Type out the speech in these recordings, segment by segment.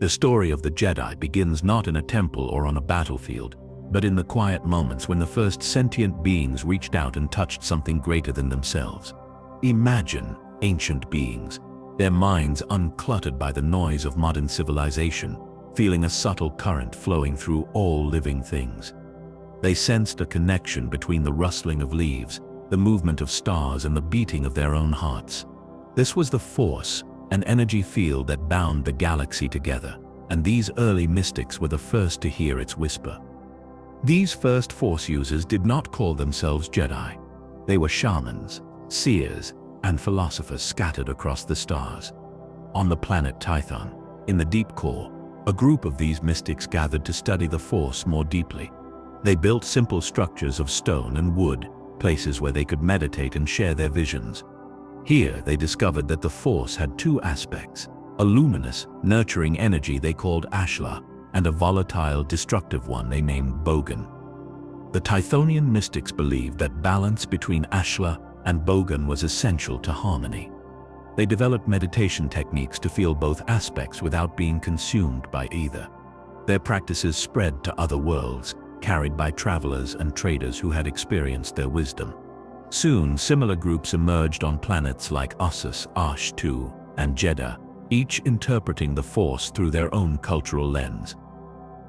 The story of the Jedi begins not in a temple or on a battlefield, but in the quiet moments when the first sentient beings reached out and touched something greater than themselves. Imagine ancient beings, their minds uncluttered by the noise of modern civilization, feeling a subtle current flowing through all living things. They sensed a connection between the rustling of leaves, the movement of stars, and the beating of their own hearts. This was the Force, an energy field that bound the galaxy together, and these early mystics were the first to hear its whisper. These first Force users did not call themselves Jedi. They were shamans, seers, and philosophers scattered across the stars. On the planet Tython, in the deep core, a group of these mystics gathered to study the Force more deeply. They built simple structures of stone and wood, places where they could meditate and share their visions. Here they discovered that the Force had two aspects: a luminous, nurturing energy they called Ashla, and a volatile, destructive one they named Bogan. The Tythonian mystics believed that balance between Ashla and Bogan was essential to harmony. They developed meditation techniques to feel both aspects without being consumed by either. Their practices spread to other worlds, carried by travelers and traders who had experienced their wisdom. Soon, similar groups emerged on planets like Ossus, Ash-2, and Jeddah, each interpreting the Force through their own cultural lens.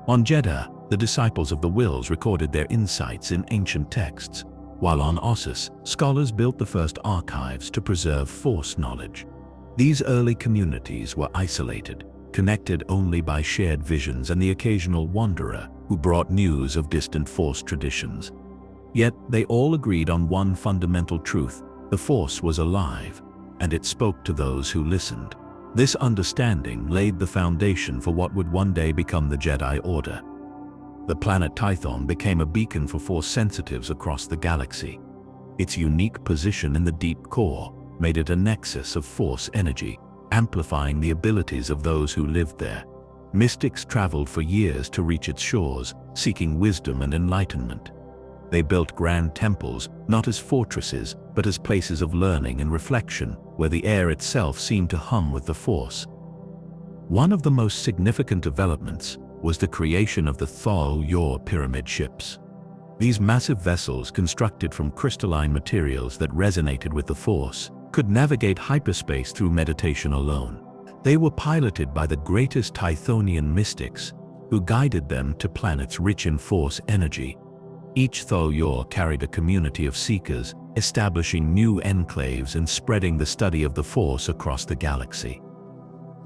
On Jeddah, the disciples of the Wills recorded their insights in ancient texts, while on Ossus, scholars built the first archives to preserve Force knowledge. These early communities were isolated, connected only by shared visions and the occasional wanderer who brought news of distant Force traditions. Yet they all agreed on one fundamental truth: the Force was alive, and it spoke to those who listened. This understanding laid the foundation for what would one day become the Jedi Order. The planet Tython became a beacon for Force sensitives across the galaxy. Its unique position in the deep core made it a nexus of Force energy, amplifying the abilities of those who lived there. Mystics traveled for years to reach its shores, seeking wisdom and enlightenment. They built grand temples, not as fortresses, but as places of learning and reflection, where the air itself seemed to hum with the Force. One of the most significant developments was the creation of the Thaw-Yor pyramid ships. These massive vessels, constructed from crystalline materials that resonated with the Force, could navigate hyperspace through meditation alone. They were piloted by the greatest Tythonian mystics, who guided them to planets rich in Force energy. Each Thaw-Yor carried a community of seekers, establishing new enclaves and spreading the study of the Force across the galaxy.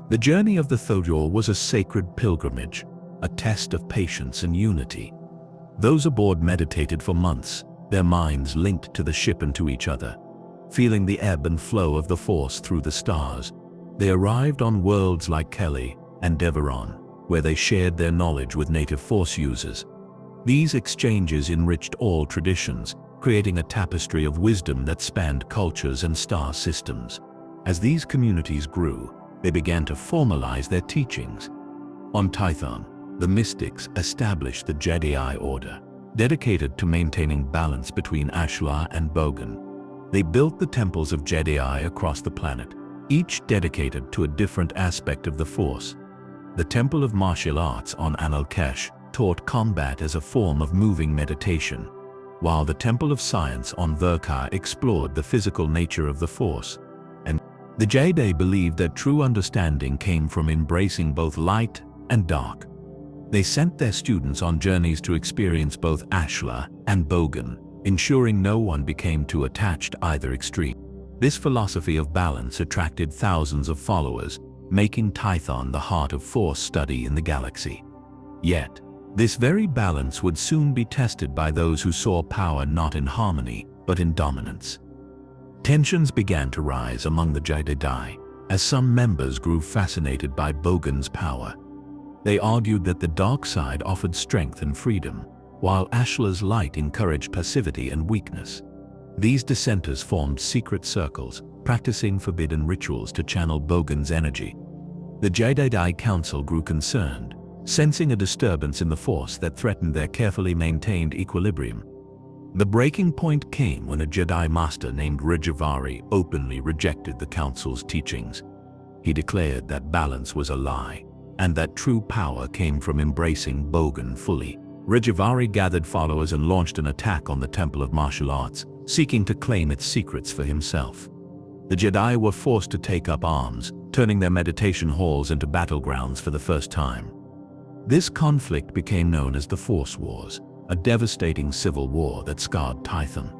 The journey of the Thaw-Yor was a sacred pilgrimage, a test of patience and unity. Those aboard meditated for months, their minds linked to the ship and to each other. Feeling the ebb and flow of the Force through the stars, they arrived on worlds like Kelly and Deveron, where they shared their knowledge with native Force users. These exchanges enriched all traditions, creating a tapestry of wisdom that spanned cultures and star systems. As these communities grew, they began to formalize their teachings. On Tython, the mystics established the Jedi Order, dedicated to maintaining balance between Ashla and Bogan. They built the temples of Jedi across the planet, each dedicated to a different aspect of the Force. The Temple of Martial Arts on Anal-Kesh taught combat as a form of moving meditation, while the Temple of Science on Verka explored the physical nature of the Force. And the Jedi believed that true understanding came from embracing both light and dark. They sent their students on journeys to experience both Ashla and Bogan, ensuring no one became too attached to either extreme. This philosophy of balance attracted thousands of followers, making Tython the heart of Force study in the galaxy. Yet, this very balance would soon be tested by those who saw power not in harmony, but in dominance. Tensions began to rise among the Jedi, as some members grew fascinated by Bogan's power. They argued that the dark side offered strength and freedom, while Ashla's light encouraged passivity and weakness. These dissenters formed secret circles, practicing forbidden rituals to channel Bogan's energy. The Jedi Council grew concerned, sensing a disturbance in the Force that threatened their carefully maintained equilibrium. The breaking point came when a Jedi Master named Rajavari openly rejected the Council's teachings. He declared that balance was a lie, and that true power came from embracing Bogan fully. Regivari gathered followers and launched an attack on the Temple of Martial Arts, seeking to claim its secrets for himself. The Jedi were forced to take up arms, turning their meditation halls into battlegrounds for the first time. This conflict became known as the Force Wars, a devastating civil war that scarred Tython.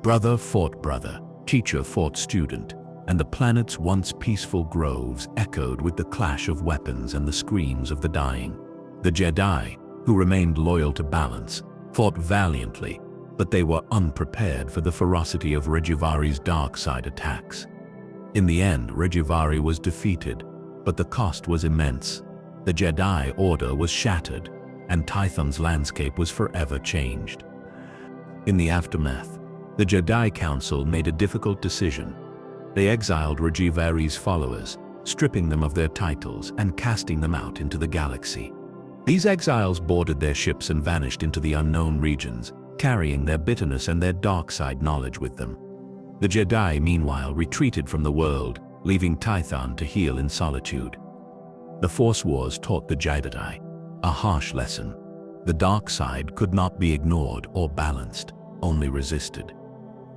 Brother fought brother, teacher fought student, and the planet's once peaceful groves echoed with the clash of weapons and the screams of the dying. The Jedi, who remained loyal to balance, fought valiantly, but they were unprepared for the ferocity of Regivari's dark side attacks. In the end, Regivari was defeated, but the cost was immense. The Jedi Order was shattered, and Tython's landscape was forever changed. In the aftermath, the Jedi Council made a difficult decision. They exiled Regivari's followers, stripping them of their titles and casting them out into the galaxy. These exiles boarded their ships and vanished into the unknown regions, carrying their bitterness and their dark side knowledge with them. The Jedi, meanwhile, retreated from the world, leaving Tython to heal in solitude. The Force Wars taught the Jedi a harsh lesson. The dark side could not be ignored or balanced, only resisted.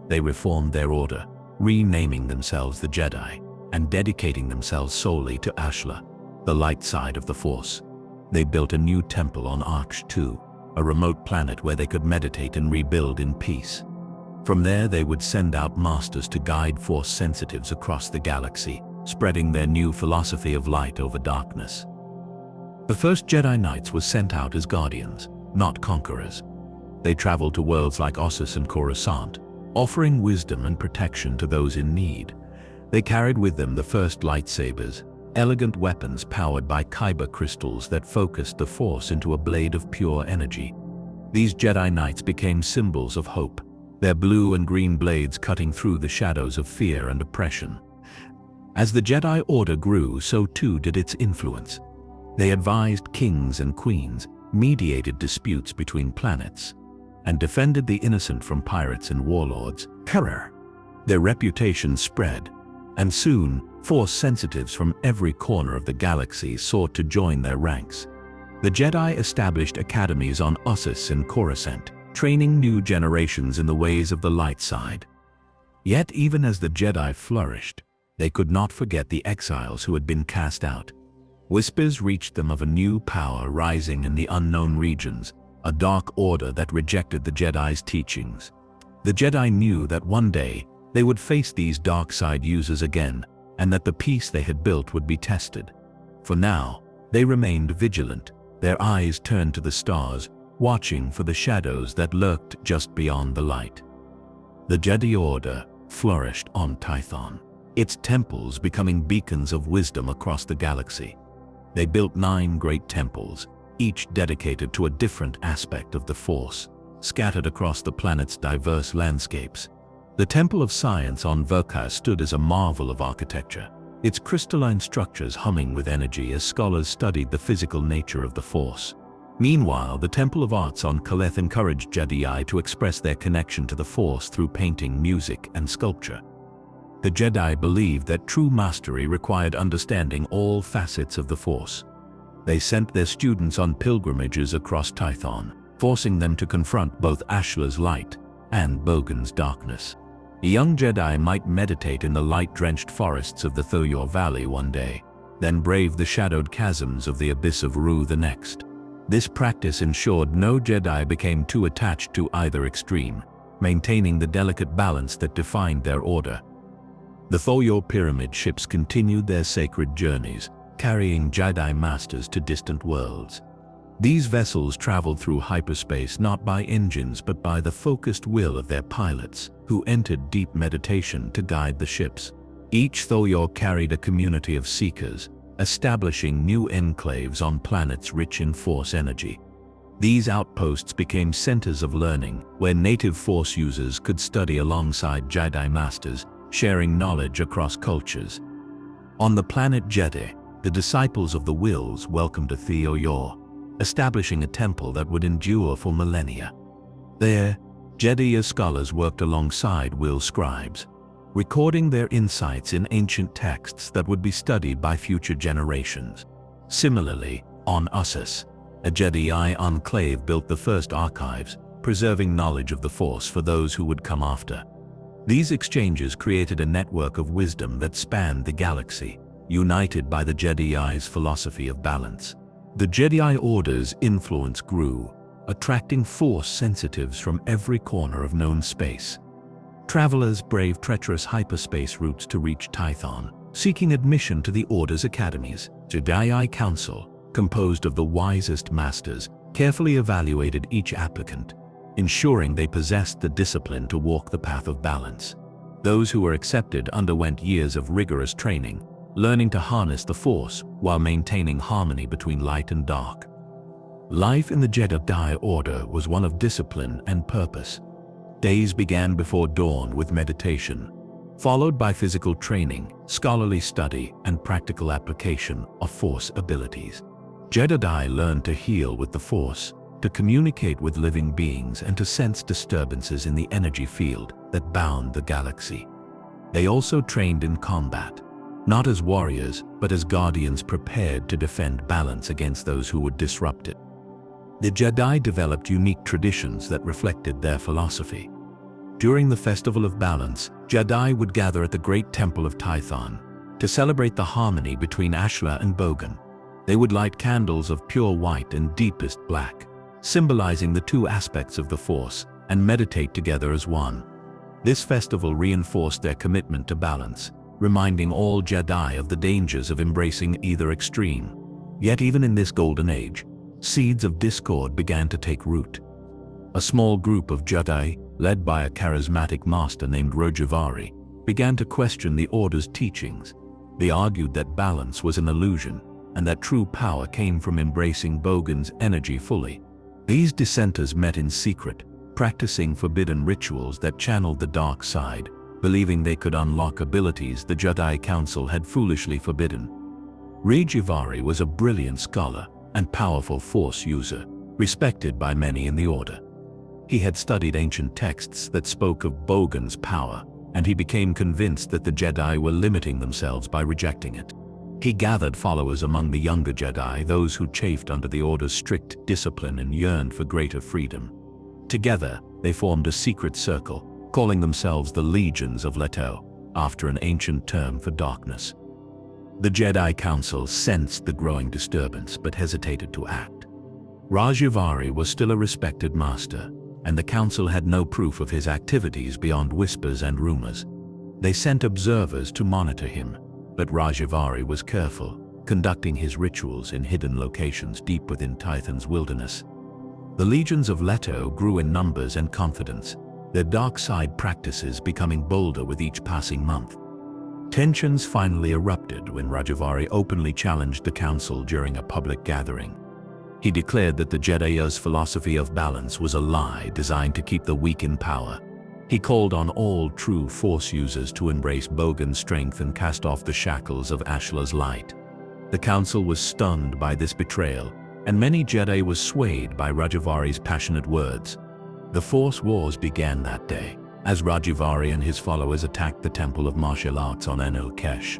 They reformed their order, renaming themselves the Jedi, and dedicating themselves solely to Ashla, the light side of the Force. They built a new temple on Arch 2, a remote planet where they could meditate and rebuild in peace. From there, they would send out masters to guide Force sensitives across the galaxy, spreading their new philosophy of light over darkness. The first Jedi Knights were sent out as guardians, not conquerors. They traveled to worlds like Ossus and Coruscant, offering wisdom and protection to those in need. They carried with them the first lightsabers, elegant weapons powered by kyber crystals that focused the Force into a blade of pure energy. These Jedi Knights became symbols of hope, their blue and green blades cutting through the shadows of fear and oppression. As the Jedi Order grew, so too did its influence. They advised kings and queens, mediated disputes between planets, and defended the innocent from pirates and warlords. Their reputation spread, and soon, Force sensitives from every corner of the galaxy sought to join their ranks. The Jedi established academies on Ossus and Coruscant, training new generations in the ways of the light side. Yet even as the Jedi flourished, they could not forget the exiles who had been cast out. Whispers reached them of a new power rising in the unknown regions, a dark order that rejected the Jedi's teachings. The Jedi knew that one day they would face these dark side users again, and that the peace they had built would be tested. For now, they remained vigilant, their eyes turned to the stars, watching for the shadows that lurked just beyond the light. The Jedi Order flourished on Tython, its temples becoming beacons of wisdom across the galaxy. They built 9 great temples, each dedicated to a different aspect of the Force, scattered across the planet's diverse landscapes. The Temple of Science on Verka stood as a marvel of architecture, its crystalline structures humming with energy as scholars studied the physical nature of the Force. Meanwhile, the Temple of Arts on Kaleth encouraged Jedi to express their connection to the Force through painting, music, and sculpture. The Jedi believed that true mastery required understanding all facets of the Force. They sent their students on pilgrimages across Tython, forcing them to confront both Ashla's light and Bogan's darkness. A young Jedi might meditate in the light-drenched forests of the Thoyor Valley one day, then brave the shadowed chasms of the Abyss of Ru the next. This practice ensured no Jedi became too attached to either extreme, maintaining the delicate balance that defined their order. The Thoyor pyramid ships continued their sacred journeys, carrying Jedi masters to distant worlds. These vessels traveled through hyperspace not by engines but by the focused will of their pilots, who entered deep meditation to guide the ships. Each Thoyor carried a community of seekers, establishing new enclaves on planets rich in Force energy. These outposts became centers of learning, where native Force users could study alongside Jedi masters, sharing knowledge across cultures. On the planet Jedi, the disciples of the Wills welcomed a Thoyor, establishing a temple that would endure for millennia. There, Jedi scholars worked alongside Will scribes, recording their insights in ancient texts that would be studied by future generations. Similarly, on Ussus, a Jedi enclave built the first archives, preserving knowledge of the Force for those who would come after. These exchanges created a network of wisdom that spanned the galaxy, united by the Jedi's philosophy of balance. The Jedi Order's influence grew, attracting Force sensitives from every corner of known space. Travelers braved treacherous hyperspace routes to reach Tython, seeking admission to the Order's academies. Jedi Council, composed of the wisest masters, carefully evaluated each applicant, ensuring they possessed the discipline to walk the path of balance. Those who were accepted underwent years of rigorous training, learning to harness the Force while maintaining harmony between light and dark. Life in the Jedi Order was one of discipline and purpose. Days began before dawn with meditation, followed by physical training, scholarly study, and practical application of Force abilities. Jedi learned to heal with the Force, to communicate with living beings, and to sense disturbances in the energy field that bound the galaxy. They also trained in combat, not as warriors, but as guardians prepared to defend balance against those who would disrupt it. The Jedi developed unique traditions that reflected their philosophy. During the Festival of Balance, Jedi would gather at the Great Temple of Tython to celebrate the harmony between Ashla and Bogan. They would light candles of pure white and deepest black, symbolizing the two aspects of the Force, and meditate together as one. This festival reinforced their commitment to balance, reminding all Jedi of the dangers of embracing either extreme. Yet even in this golden age, seeds of discord began to take root. A small group of Jedi, led by a charismatic master named Rojivari, began to question the Order's teachings. They argued that balance was an illusion, and that true power came from embracing Bogan's energy fully. These dissenters met in secret, practicing forbidden rituals that channeled the dark side, believing they could unlock abilities the Jedi Council had foolishly forbidden. Rojivari was a brilliant scholar and powerful Force user, respected by many in the Order. He had studied ancient texts that spoke of Bogan's power, and he became convinced that the Jedi were limiting themselves by rejecting it. He gathered followers among the younger Jedi, those who chafed under the Order's strict discipline and yearned for greater freedom. Together, they formed a secret circle, calling themselves the Legions of Leto, after an ancient term for darkness. The Jedi Council sensed the growing disturbance but hesitated to act. Rojivari was still a respected master, and the Council had no proof of his activities beyond whispers and rumors. They sent observers to monitor him, but Rojivari was careful, conducting his rituals in hidden locations deep within Tython's wilderness. The Legions of Leto grew in numbers and confidence, their dark side practices becoming bolder with each passing month. Tensions finally erupted when Rojivari openly challenged the Council during a public gathering. He declared that the Jedi's philosophy of balance was a lie designed to keep the weak in power. He called on all true Force users to embrace Bogan's strength and cast off the shackles of Ashla's light. The Council was stunned by this betrayal, and many Jedi were swayed by Rajivari's passionate words. The Force Wars began that day, as Rojivari and his followers attacked the Temple of Martial Arts on Enel Kesh.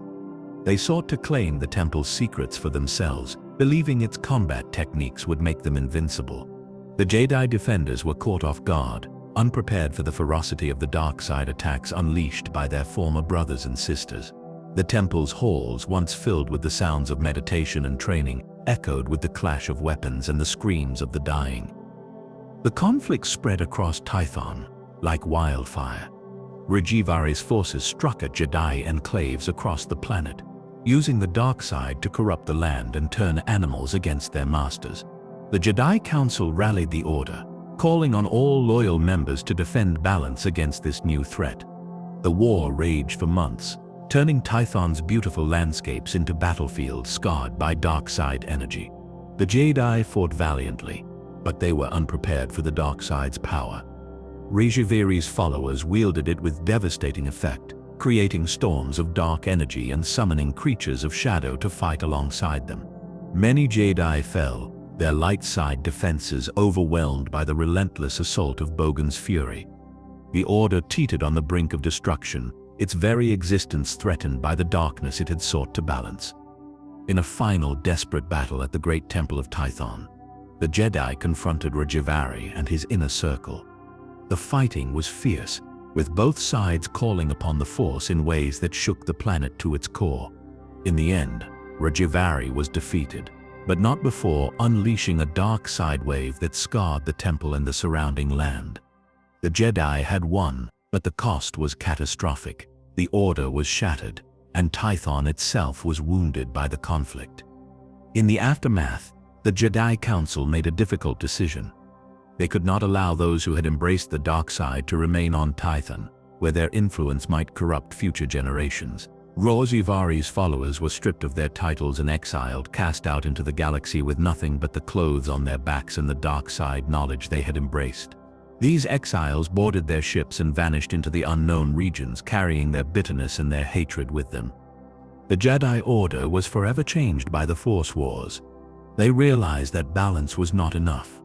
They sought to claim the temple's secrets for themselves, believing its combat techniques would make them invincible. The Jedi defenders were caught off guard, unprepared for the ferocity of the dark side attacks unleashed by their former brothers and sisters. The temple's halls, once filled with the sounds of meditation and training, echoed with the clash of weapons and the screams of the dying. The conflict spread across Tython like wildfire. Rajivari's forces struck at Jedi enclaves across the planet, using the dark side to corrupt the land and turn animals against their masters. The Jedi Council rallied the Order, calling on all loyal members to defend balance against this new threat. The war raged for months, turning Tython's beautiful landscapes into battlefields scarred by dark side energy. The Jedi fought valiantly, but they were unprepared for the dark side's power. Rajivari's followers wielded it with devastating effect, creating storms of dark energy and summoning creatures of shadow to fight alongside them. Many Jedi fell, their light side defenses overwhelmed by the relentless assault of Bogan's fury. The Order teetered on the brink of destruction, its very existence threatened by the darkness it had sought to balance. In a final desperate battle at the Great Temple of Tython, the Jedi confronted Rajivary and his inner circle. The fighting was fierce, with both sides calling upon the Force in ways that shook the planet to its core. In the end, Rajivary was defeated, but not before unleashing a dark side wave that scarred the temple and the surrounding land. The Jedi had won, but the cost was catastrophic. The Order was shattered, and Tython itself was wounded by the conflict. In the aftermath, the Jedi Council made a difficult decision. They could not allow those who had embraced the dark side to remain on Tython, where their influence might corrupt future generations. Rajivary's followers were stripped of their titles and exiled, cast out into the galaxy with nothing but the clothes on their backs and the dark side knowledge they had embraced. These exiles boarded their ships and vanished into the unknown regions, carrying their bitterness and their hatred with them. The Jedi Order was forever changed by the Force Wars. They realized that balance was not enough.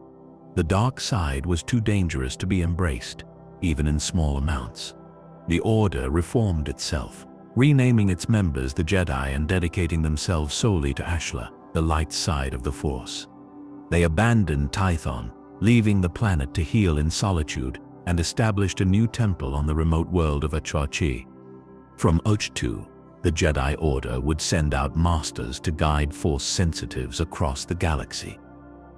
The dark side was too dangerous to be embraced, even in small amounts. The Order reformed itself, renaming its members the Jedi and dedicating themselves solely to Ashla, the light side of the Force. They abandoned Tython, leaving the planet to heal in solitude, and established a new temple on the remote world of Ach'Chi. From Ach'Tu, the Jedi Order would send out masters to guide Force sensitives across the galaxy.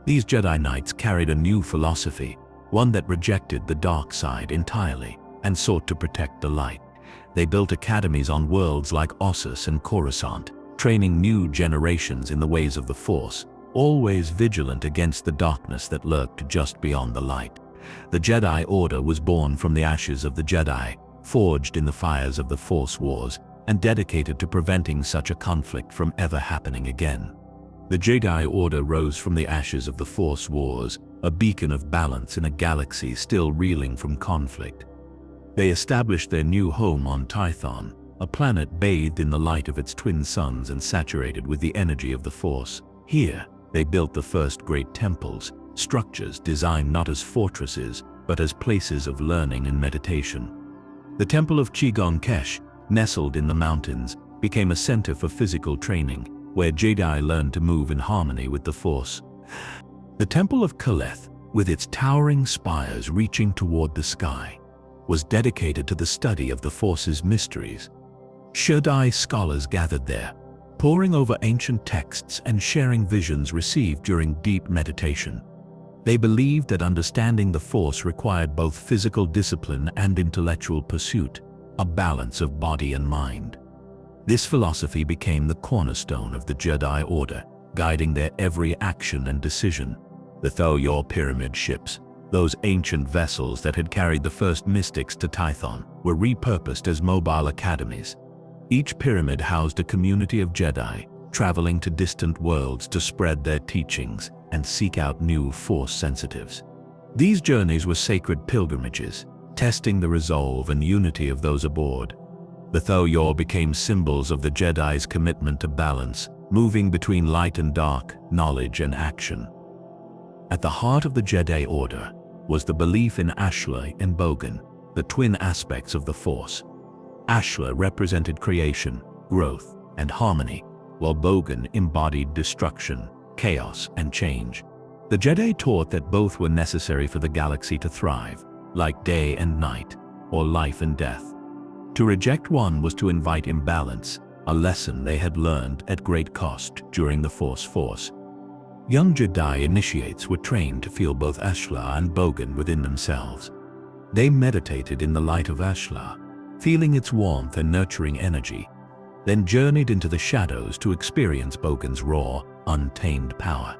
These Jedi Knights carried a new philosophy, one that rejected the dark side entirely and sought to protect the light. They built academies on worlds like Ossus and Coruscant, training new generations in the ways of the Force, always vigilant against the darkness that lurked just beyond the light. The Jedi Order was born from the ashes of the Jedi, forged in the fires of the Force Wars, and dedicated to preventing such a conflict from ever happening again. The Jedi Order rose from the ashes of the Force Wars, a beacon of balance in a galaxy still reeling from conflict. They established their new home on Tython, a planet bathed in the light of its twin suns and saturated with the energy of the Force. Here, they built the first great temples, structures designed not as fortresses, but as places of learning and meditation. The Temple of Chigon Kesh, nestled in the mountains, became a center for physical training, where Jedi learned to move in harmony with the Force. The Temple of Kaleth, with its towering spires reaching toward the sky, was dedicated to the study of the Force's mysteries. Jedi scholars gathered there, poring over ancient texts and sharing visions received during deep meditation. They believed that understanding the Force required both physical discipline and intellectual pursuit, a balance of body and mind. This philosophy became the cornerstone of the Jedi Order, guiding their every action and decision. The Thoyor pyramid ships, those ancient vessels that had carried the first mystics to Tython, were repurposed as mobile academies. Each pyramid housed a community of Jedi, traveling to distant worlds to spread their teachings and seek out new Force sensitives. These journeys were sacred pilgrimages, testing the resolve and unity of those aboard. The Thoyor became symbols of the Jedi's commitment to balance, moving between light and dark, knowledge and action. At the heart of the Jedi Order was the belief in Ashla and Bogan, the twin aspects of the Force. Ashla represented creation, growth, and harmony, while Bogan embodied destruction, chaos, and change. The Jedi taught that both were necessary for the galaxy to thrive, like day and night, or life and death. To reject one was to invite imbalance, a lesson they had learned at great cost during the Force. Young Jedi initiates were trained to feel both Ashla and Bogan within themselves. They meditated in the light of Ashla, feeling its warmth and nurturing energy, then journeyed into the shadows to experience Bogan's raw, untamed power.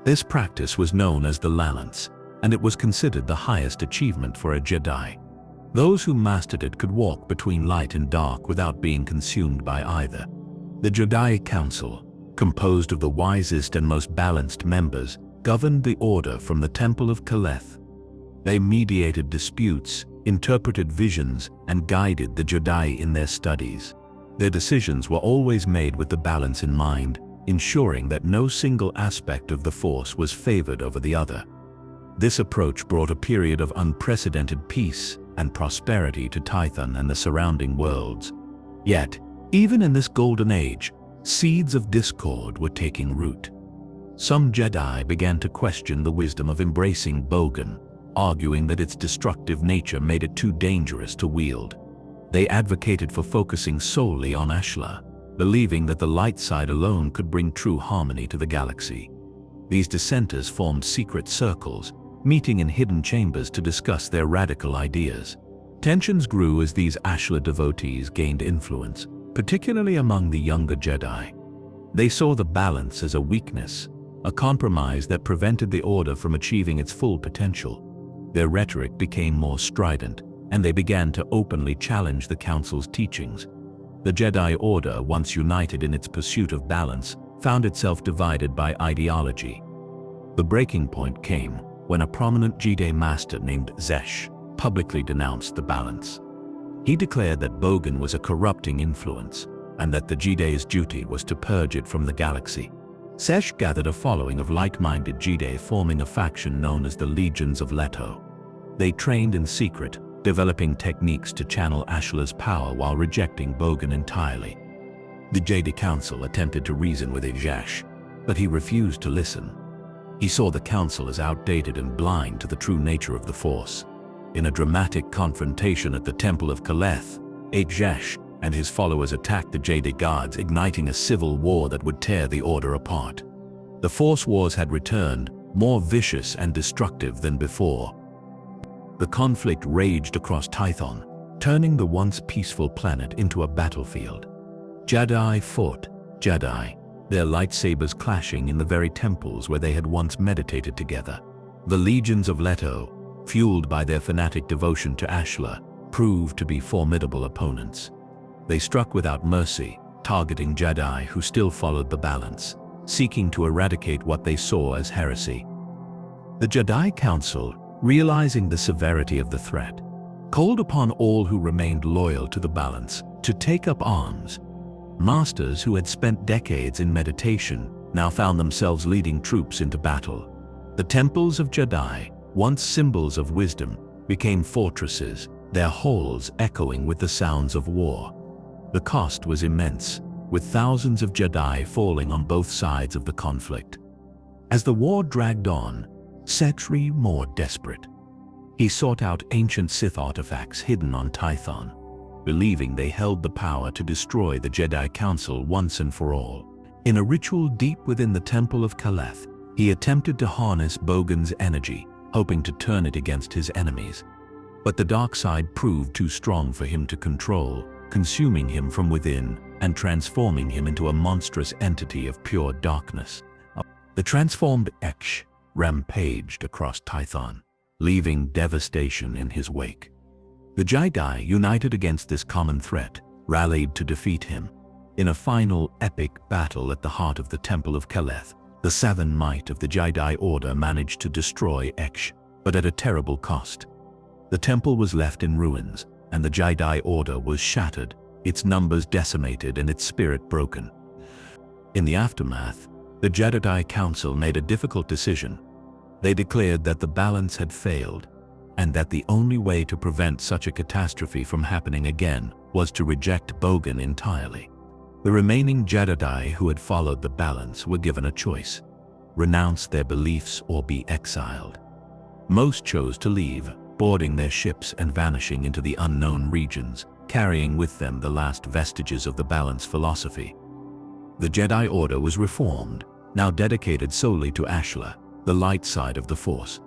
This practice was known as the Lalance, and it was considered the highest achievement for a Jedi. Those who mastered it could walk between light and dark without being consumed by either. The Jedi Council, composed of the wisest and most balanced members, governed the Order from the Temple of Kaleth. They mediated disputes, interpreted visions, and guided the Jedi in their studies. Their decisions were always made with the balance in mind, ensuring that no single aspect of the Force was favored over the other. This approach brought a period of unprecedented peace and prosperity to Tython and the surrounding worlds. Yet, even in this golden age, Seeds of discord were taking root. Some Jedi began to question the wisdom of embracing Bogan, arguing that its destructive nature made it too dangerous to wield. They advocated for focusing solely on Ashla, believing that the light side alone could bring true harmony to the galaxy. These dissenters formed secret circles, meeting in hidden chambers to discuss their radical ideas. Tensions grew as these Ashla devotees gained influence, particularly among the younger Jedi. They saw the balance as a weakness, a compromise that prevented the Order from achieving its full potential. Their rhetoric became more strident, and they began to openly challenge the Council's teachings. The Jedi Order, once united in its pursuit of balance, found itself divided by ideology. The breaking point came when a prominent Jedi master named Zesh publicly denounced the balance. He declared that Bogan was a corrupting influence, and that the Jedi's duty was to purge it from the galaxy. Zesh gathered a following of like-minded Jedi, forming a faction known as the Legions of Leto. They trained in secret, developing techniques to channel Ashla's power while rejecting Bogan entirely. The Jedi Council attempted to reason with Zesh, but he refused to listen. He saw the Council as outdated and blind to the true nature of the Force. In a dramatic confrontation at the Temple of Kaleth, Zesh and his followers attacked the Jedi Guards, igniting a civil war that would tear the Order apart. The Force Wars had returned, more vicious and destructive than before. The conflict raged across Tython, turning the once peaceful planet into a battlefield. Jedi fought Jedi, their lightsabers clashing in the very temples where they had once meditated together. The Legions of Leto, fueled by their fanatic devotion to Ashla, proved to be formidable opponents. They struck without mercy, targeting Jedi who still followed the balance, seeking to eradicate what they saw as heresy. The Jedi Council, realizing the severity of the threat, called upon all who remained loyal to the balance to take up arms. Masters who had spent decades in meditation now found themselves leading troops into battle. The temples of Jedi, once symbols of wisdom, became fortresses, their halls echoing with the sounds of war. The cost was immense, with thousands of Jedi falling on both sides of the conflict. As the war dragged on, Set grew more desperate. He sought out ancient Sith artifacts hidden on Tython, believing they held the power to destroy the Jedi Council once and for all. In a ritual deep within the Temple of Kaleth, he attempted to harness Bogan's energy, hoping to turn it against his enemies. But the dark side proved too strong for him to control, consuming him from within and transforming him into a monstrous entity of pure darkness. The transformed Eksh rampaged across Tython, leaving devastation in his wake. The Jedi, united against this common threat, rallied to defeat him. In a final epic battle at the heart of the Temple of Kaleth, the Seven Might of the Jedi Order managed to destroy Eksh, but at a terrible cost. The temple was left in ruins, and the Jedi Order was shattered, its numbers decimated and its spirit broken. In the aftermath, the Jedi Council made a difficult decision. They declared that the balance had failed, and that the only way to prevent such a catastrophe from happening again was to reject Bogan entirely. The remaining Jedi who had followed the balance were given a choice: renounce their beliefs or be exiled. Most chose to leave, boarding their ships and vanishing into the unknown regions, carrying with them the last vestiges of the balance philosophy. The Jedi Order was reformed, now dedicated solely to Ashla, the light side of the Force.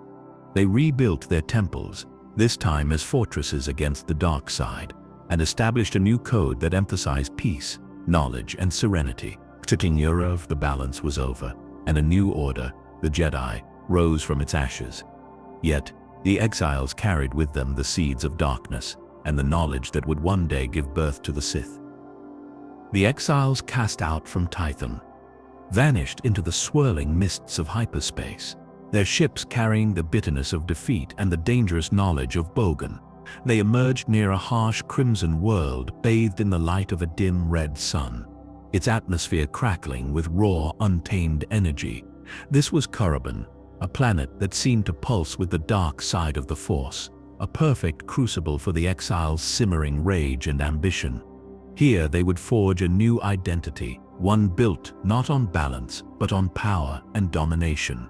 They rebuilt their temples, this time as fortresses against the dark side, and established a new code that emphasized peace, knowledge, and serenity. The era of the balance was over, and a new order, the Jedi, rose from its ashes. Yet, the exiles carried with them the seeds of darkness and the knowledge that would one day give birth to the Sith. The exiles cast out from Tython, vanished into the swirling mists of hyperspace, their ships carrying the bitterness of defeat and the dangerous knowledge of Bogan. They emerged near a harsh crimson world bathed in the light of a dim red sun, its atmosphere crackling with raw, untamed energy. This was Korriban, a planet that seemed to pulse with the dark side of the Force, a perfect crucible for the exiles' simmering rage and ambition. Here they would forge a new identity, one built not on balance but on power and domination.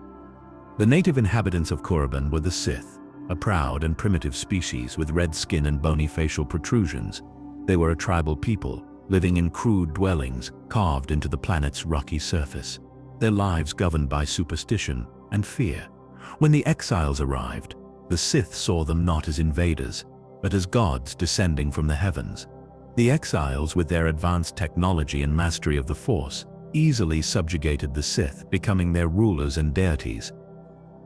The native inhabitants of Korriban were the Sith, a proud and primitive species with red skin and bony facial protrusions. They were a tribal people, living in crude dwellings carved into the planet's rocky surface, their lives governed by superstition and fear. When the exiles arrived, the Sith saw them not as invaders, but as gods descending from the heavens. The exiles, with their advanced technology and mastery of the Force, easily subjugated the Sith, becoming their rulers and deities.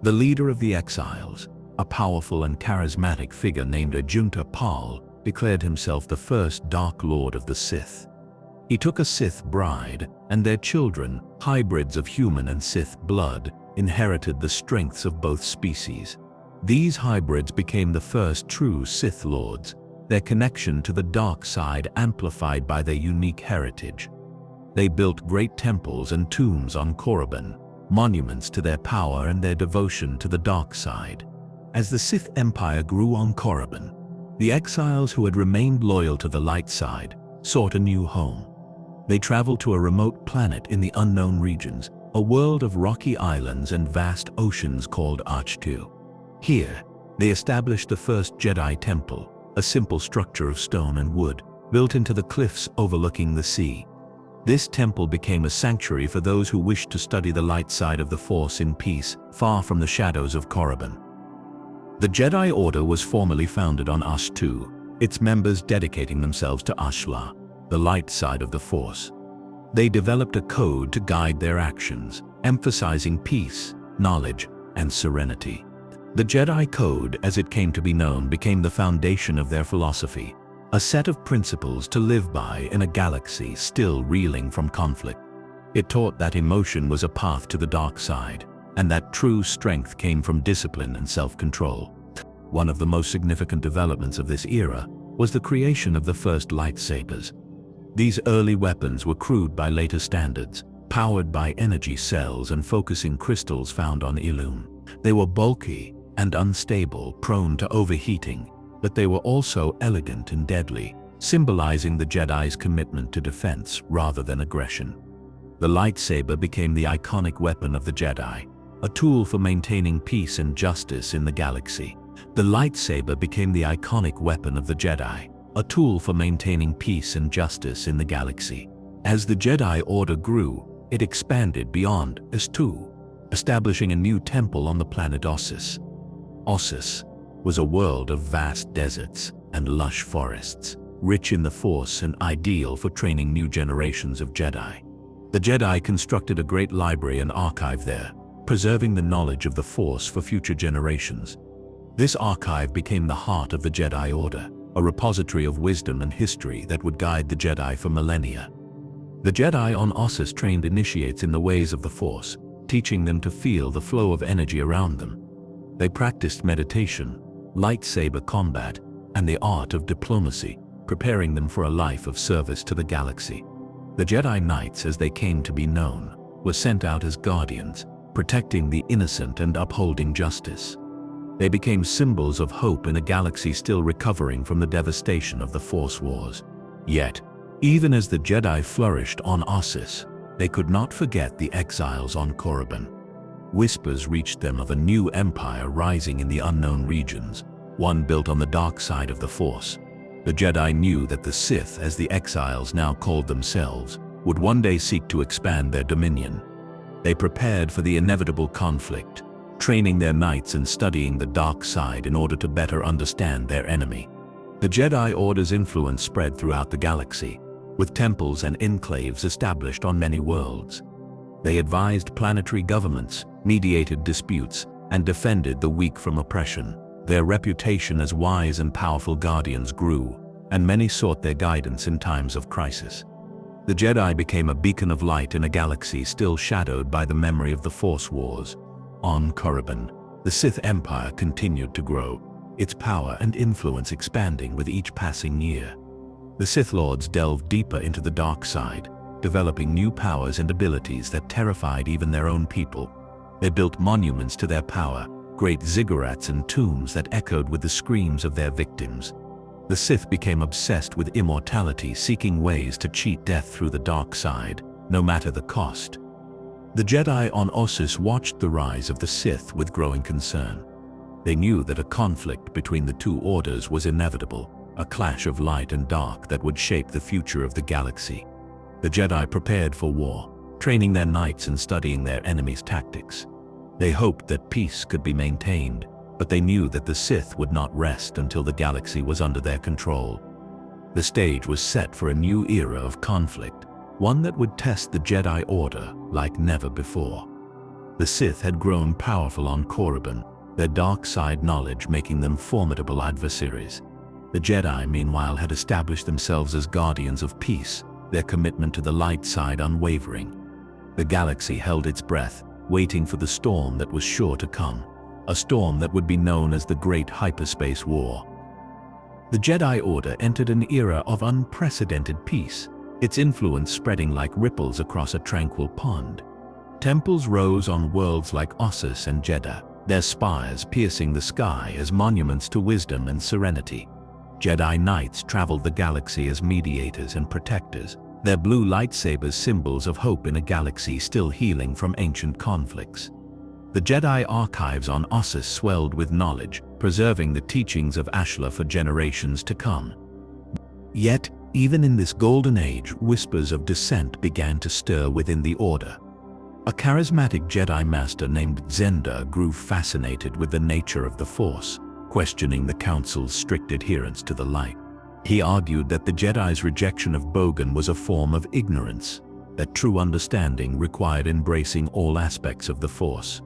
The leader of the exiles, a powerful and charismatic figure named Ajunta Pal, declared himself the first Dark Lord of the Sith. He took a Sith bride, and their children, hybrids of human and Sith blood, inherited the strengths of both species. These hybrids became the first true Sith Lords, their connection to the dark side amplified by their unique heritage. They built great temples and tombs on Korriban, monuments to their power and their devotion to the dark side. As the Sith Empire grew on Korriban, the exiles who had remained loyal to the light side sought a new home. They traveled to a remote planet in the unknown regions, a world of rocky islands and vast oceans called Archtu. Here, they established the first Jedi temple, a simple structure of stone and wood, built into the cliffs overlooking the sea. This temple became a sanctuary for those who wished to study the light side of the Force in peace, far from the shadows of Korriban. The Jedi Order was formally founded on Archtu, its members dedicating themselves to Ashla, the light side of the Force. They developed a code to guide their actions, emphasizing peace, knowledge, and serenity. The Jedi Code, as it came to be known, became the foundation of their philosophy, a set of principles to live by in a galaxy still reeling from conflict. It taught that emotion was a path to the dark side, and that true strength came from discipline and self-control. One of the most significant developments of this era was the creation of the first lightsabers. These early weapons were crude by later standards, powered by energy cells and focusing crystals found on Ilum. They were bulky and unstable, prone to overheating, but they were also elegant and deadly, symbolizing the Jedi's commitment to defense rather than aggression. The lightsaber became the iconic weapon of the Jedi, a tool for maintaining peace and justice in the galaxy. The lightsaber became the iconic weapon of the Jedi, a tool for maintaining peace and justice in the galaxy. As the Jedi Order grew, it expanded beyond Archtu, establishing a new temple on the planet Ossus. Ossus was a world of vast deserts and lush forests, rich in the Force and ideal for training new generations of Jedi. The Jedi constructed a great library and archive there, preserving the knowledge of the Force for future generations. This archive became the heart of the Jedi Order, a repository of wisdom and history that would guide the Jedi for millennia. The Jedi on Ossus trained initiates in the ways of the Force, teaching them to feel the flow of energy around them. They practiced meditation, lightsaber combat, and the art of diplomacy, preparing them for a life of service to the galaxy. The Jedi Knights, as they came to be known, were sent out as guardians, protecting the innocent and upholding justice. They became symbols of hope in a galaxy still recovering from the devastation of the Force Wars. Yet, even as the Jedi flourished on Ossus, they could not forget the exiles on Korriban. Whispers reached them of a new empire rising in the unknown regions, one built on the dark side of the Force. The Jedi knew that the Sith, as the exiles now called themselves, would one day seek to expand their dominion. They prepared for the inevitable conflict, training their knights and studying the dark side in order to better understand their enemy. The Jedi Order's influence spread throughout the galaxy, with temples and enclaves established on many worlds. They advised planetary governments, mediated disputes, and defended the weak from oppression. Their reputation as wise and powerful guardians grew, and many sought their guidance in times of crisis. The Jedi became a beacon of light in a galaxy still shadowed by the memory of the Force Wars. On Korriban, the Sith Empire continued to grow, its power and influence expanding with each passing year. The Sith Lords delved deeper into the dark side, developing new powers and abilities that terrified even their own people. They built monuments to their power, great ziggurats and tombs that echoed with the screams of their victims. The Sith became obsessed with immortality, seeking ways to cheat death through the dark side. no matter the cost. The Jedi on Ossus watched the rise of the Sith with growing concern. They knew that a conflict between the two orders was inevitable, a clash of light and dark that would shape the future of the galaxy. The Jedi prepared for war, training their knights and studying their enemies' tactics. They hoped that peace could be maintained, but they knew that the Sith would not rest until the galaxy was under their control. The stage was set for a new era of conflict, one that would test the Jedi Order like never before. The Sith had grown powerful on Korriban, their dark side knowledge making them formidable adversaries. The Jedi, meanwhile, had established themselves as guardians of peace, their commitment to the light side unwavering. The galaxy held its breath, waiting for the storm that was sure to come, a storm that would be known as the Great Hyperspace War. The Jedi Order entered an era of unprecedented peace, its influence spreading like ripples across a tranquil pond. Temples rose on worlds like Ossus and Jeddah, their spires piercing the sky as monuments to wisdom and serenity. Jedi Knights traveled the galaxy as mediators and protectors, their blue lightsabers symbols of hope in a galaxy still healing from ancient conflicts. The Jedi archives on Ossus swelled with knowledge, preserving the teachings of Ashla for generations to come. Yet, even in this golden age, whispers of dissent began to stir within the Order. A charismatic Jedi Master named Zenda grew fascinated with the nature of the Force, questioning the Council's strict adherence to the light. He argued that the Jedi's rejection of Bogan was a form of ignorance, that true understanding required embracing all aspects of the Force.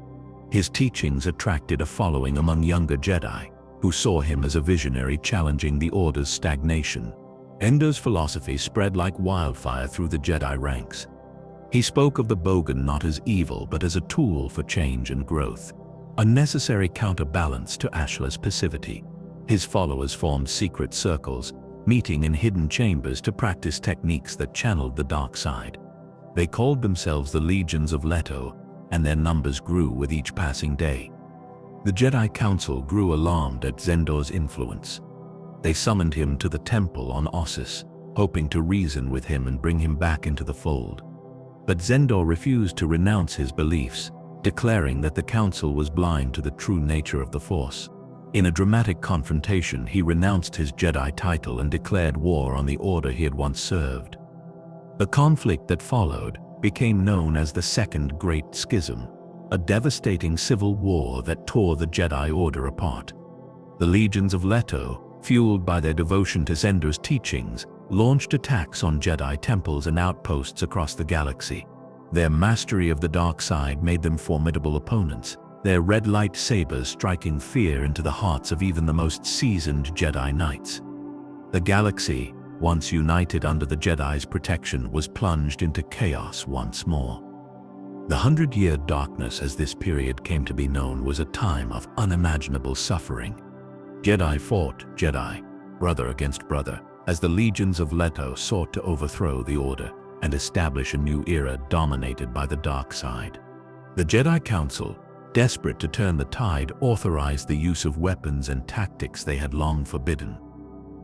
His teachings attracted a following among younger Jedi, who saw him as a visionary challenging the Order's stagnation. Endo's philosophy spread like wildfire through the Jedi ranks. He spoke of the Bogan not as evil but as a tool for change and growth, a necessary counterbalance to Ashla's passivity. His followers formed secret circles, meeting in hidden chambers to practice techniques that channeled the dark side. They called themselves the Legions of Leto, and their numbers grew with each passing day. The Jedi Council grew alarmed at Zendor's influence. They summoned him to the temple on Ossus, hoping to reason with him and bring him back into the fold. But Zendor refused to renounce his beliefs, declaring that the Council was blind to the true nature of the Force. In a dramatic confrontation, he renounced his Jedi title and declared war on the Order he had once served. The conflict that followed became known as the Second Great Schism, a devastating civil war that tore the Jedi Order apart. The Legions of Leto, fueled by their devotion to Zendor's teachings, launched attacks on Jedi temples and outposts across the galaxy. Their mastery of the dark side made them formidable opponents, their red lightsabers striking fear into the hearts of even the most seasoned Jedi Knights. The galaxy, once united under the Jedi's protection, was plunged into chaos once more. The 100-year darkness, as this period came to be known, was a time of unimaginable suffering. Jedi fought Jedi, brother against brother, as the Legions of Leto sought to overthrow the Order and establish a new era dominated by the dark side. The Jedi Council, desperate to turn the tide, authorized the use of weapons and tactics they had long forbidden.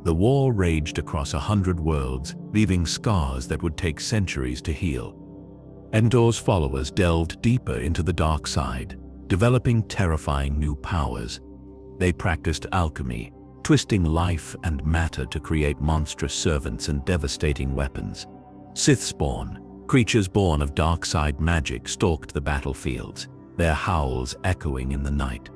The war raged across 100 worlds, leaving scars that would take centuries to heal. Endor's followers delved deeper into the dark side, developing terrifying new powers. They practiced alchemy, twisting life and matter to create monstrous servants and devastating weapons. Sith spawn, creatures born of dark side magic, stalked the battlefields, their howls echoing in the night.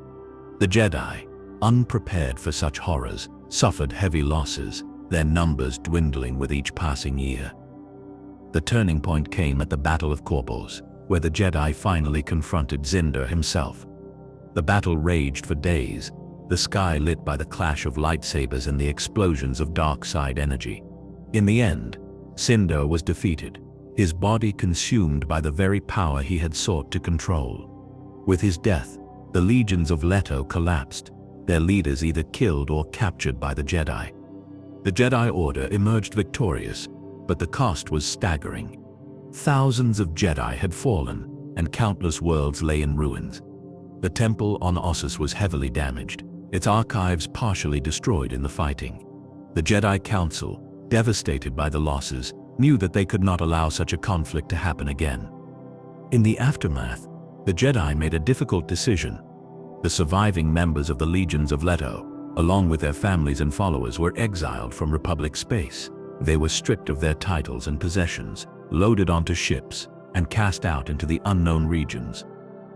The Jedi, unprepared for such horrors, suffered heavy losses, their numbers dwindling with each passing year. The turning point came at the Battle of Korpos, where the Jedi finally confronted Zendor himself. The battle raged for days, the sky lit by the clash of lightsabers and the explosions of dark side energy. In the end, Zendor was defeated, his body consumed by the very power he had sought to control. With his death, the Legions of Leto collapsed, their leaders either killed or captured by the Jedi. The Jedi Order emerged victorious, but the cost was staggering. Thousands of Jedi had fallen, and countless worlds lay in ruins. The temple on Ossus was heavily damaged, its archives partially destroyed in the fighting. The Jedi Council, devastated by the losses, knew that they could not allow such a conflict to happen again. In the aftermath, the Jedi made a difficult decision. The surviving members of the Legions of Leto, along with their families and followers, were exiled from Republic space. They were stripped of their titles and possessions, loaded onto ships, and cast out into the unknown regions.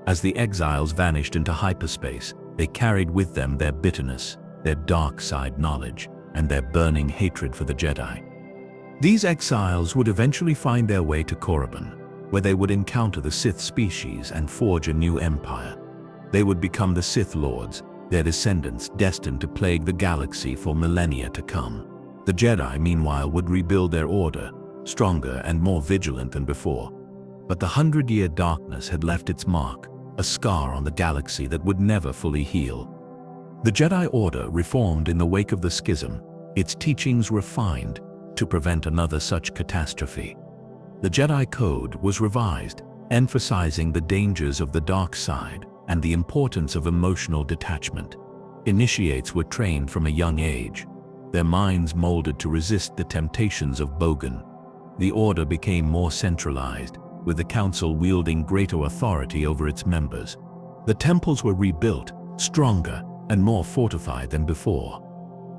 As the exiles vanished into hyperspace, they carried with them their bitterness, their dark side knowledge, and their burning hatred for the Jedi. These exiles would eventually find their way to Korriban, where they would encounter the Sith species and forge a new empire. They would become the Sith Lords, their descendants destined to plague the galaxy for millennia to come. The Jedi, meanwhile, would rebuild their order, stronger and more vigilant than before. But the 100-year darkness had left its mark, a scar on the galaxy that would never fully heal. The Jedi Order reformed in the wake of the schism, its teachings refined to prevent another such catastrophe. The Jedi Code was revised, emphasizing the dangers of the dark side and the importance of emotional detachment. Initiates were trained from a young age, their minds molded to resist the temptations of Bogan. The Order became more centralized, with the Council wielding greater authority over its members. The temples were rebuilt, stronger and more fortified than before.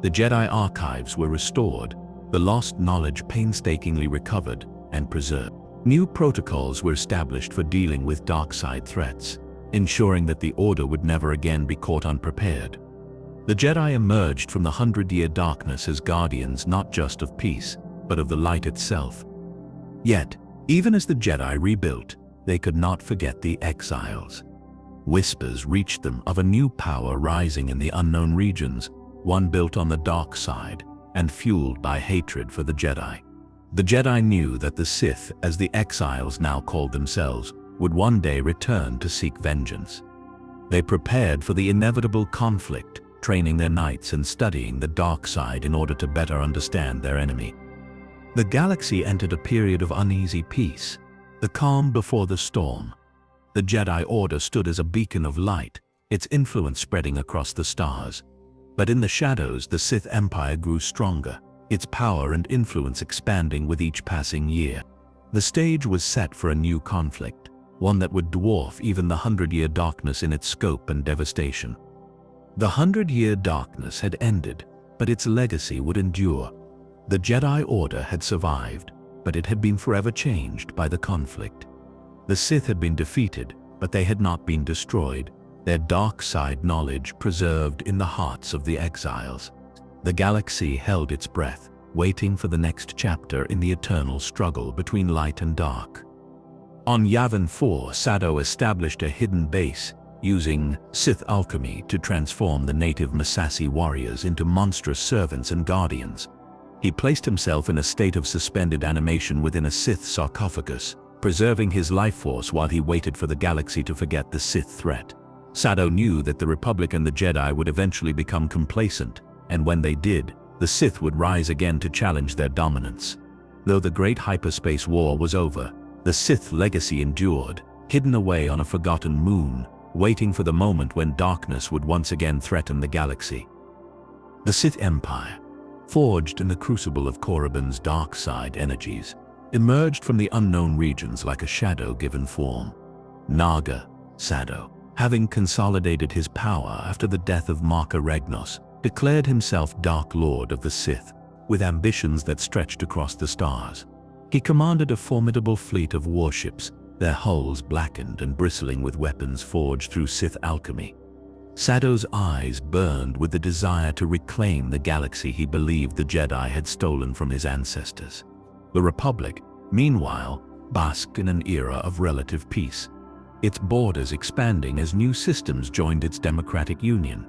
The Jedi archives were restored, the lost knowledge painstakingly recovered and preserved. New protocols were established for dealing with dark side threats, ensuring that the Order would never again be caught unprepared. The Jedi emerged from the 100-year darkness as guardians not just of peace, but of the light itself. Yet, even as the Jedi rebuilt, they could not forget the exiles. Whispers reached them of a new power rising in the unknown regions, one built on the dark side and fueled by hatred for the Jedi. The Jedi knew that the Sith, as the exiles now called themselves, would one day return to seek vengeance. They prepared for the inevitable conflict, training their knights and studying the dark side in order to better understand their enemy. The galaxy entered a period of uneasy peace, the calm before the storm. The Jedi Order stood as a beacon of light, its influence spreading across the stars. But in the shadows, the Sith Empire grew stronger, its power and influence expanding with each passing year. The stage was set for a new conflict, one that would dwarf even the 100-year darkness in its scope and devastation. The 100-year darkness had ended, but its legacy would endure. The Jedi Order had survived, but it had been forever changed by the conflict. The Sith had been defeated, but they had not been destroyed, their dark side knowledge preserved in the hearts of the exiles. The galaxy held its breath, waiting for the next chapter in the eternal struggle between light and dark. On Yavin 4, Sado established a hidden base, using Sith alchemy to transform the native Massassi warriors into monstrous servants and guardians. He placed himself in a state of suspended animation within a Sith sarcophagus, preserving his life force while he waited for the galaxy to forget the Sith threat. Sado knew that the Republic and the Jedi would eventually become complacent, and when they did, the Sith would rise again to challenge their dominance. Though the Great Hyperspace War was over, the Sith legacy endured, hidden away on a forgotten moon, waiting for the moment when darkness would once again threaten the galaxy. The Sith Empire, forged in the crucible of Korriban's dark side energies, emerged from the unknown regions like a shadow given form. Naga, Sado, having consolidated his power after the death of Marka Regnos, declared himself Dark Lord of the Sith, with ambitions that stretched across the stars. He commanded a formidable fleet of warships, their hulls blackened and bristling with weapons forged through Sith alchemy. Sado's eyes burned with the desire to reclaim the galaxy he believed the Jedi had stolen from his ancestors. The Republic, meanwhile, basked in an era of relative peace, its borders expanding as new systems joined its democratic union.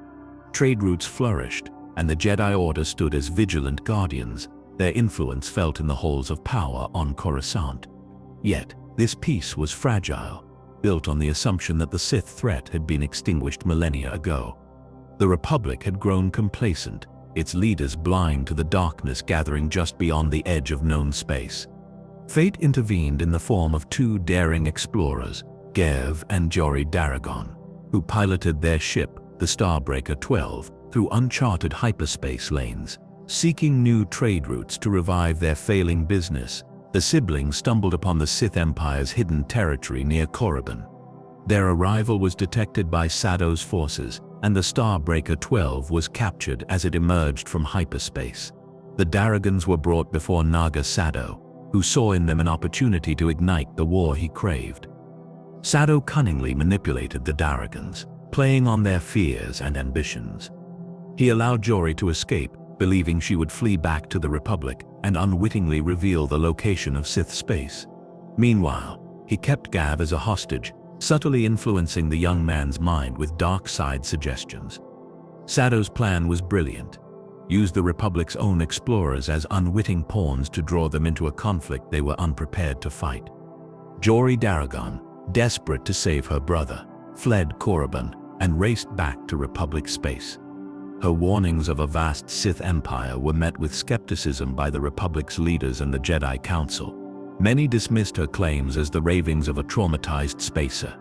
Trade routes flourished, and the Jedi Order stood as vigilant guardians, their influence felt in the halls of power on Coruscant. Yet, this peace was fragile, built on the assumption that the Sith threat had been extinguished millennia ago. The Republic had grown complacent, its leaders blind to the darkness gathering just beyond the edge of known space. Fate intervened in the form of two daring explorers, Gev and Jory Daragon, who piloted their ship, the Starbreaker 12, through uncharted hyperspace lanes, seeking new trade routes to revive their failing business The siblings stumbled upon the Sith Empire's hidden territory near Korriban. Their arrival was detected by Sadow's forces, and the Starbreaker 12 was captured as it emerged from hyperspace. The Daragons were brought before Naga Sadow, who saw in them an opportunity to ignite the war he craved. Sadow cunningly manipulated the Daragons, playing on their fears and ambitions. He allowed Jory to escape, believing she would flee back to the Republic and unwittingly reveal the location of Sith space. Meanwhile, he kept Gav as a hostage, subtly influencing the young man's mind with dark side suggestions. Sadow's plan was brilliant. Use the Republic's own explorers as unwitting pawns to draw them into a conflict they were unprepared to fight. Jory Daragon, desperate to save her brother, fled Korriban and raced back to Republic space. Her warnings of a vast Sith Empire were met with skepticism by the Republic's leaders and the Jedi Council. Many dismissed her claims as the ravings of a traumatized spacer,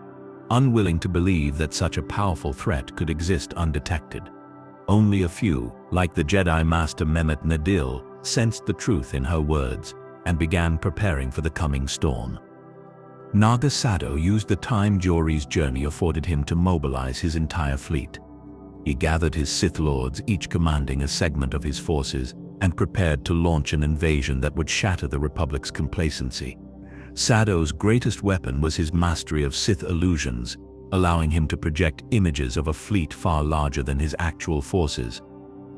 unwilling to believe that such a powerful threat could exist undetected. Only a few, like the Jedi Master Mehmet Nadil, sensed the truth in her words and began preparing for the coming storm. Naga Sadow used the time Jory's journey afforded him to mobilize his entire fleet. He gathered his Sith Lords, each commanding a segment of his forces, and prepared to launch an invasion that would shatter the Republic's complacency. Sadow's greatest weapon was his mastery of Sith illusions, allowing him to project images of a fleet far larger than his actual forces.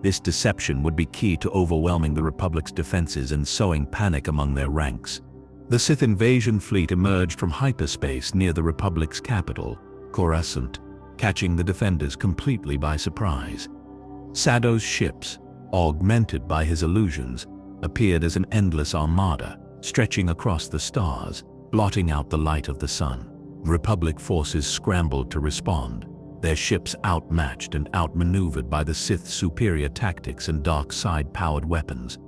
This deception would be key to overwhelming the Republic's defenses and sowing panic among their ranks. The Sith invasion fleet emerged from hyperspace near the Republic's capital, Coruscant, catching the defenders completely by surprise. Sadow's ships, augmented by his illusions, appeared as an endless armada, stretching across the stars, blotting out the light of the sun. Republic forces scrambled to respond, their ships outmatched and outmaneuvered by the Sith's superior tactics and dark side-powered weapons.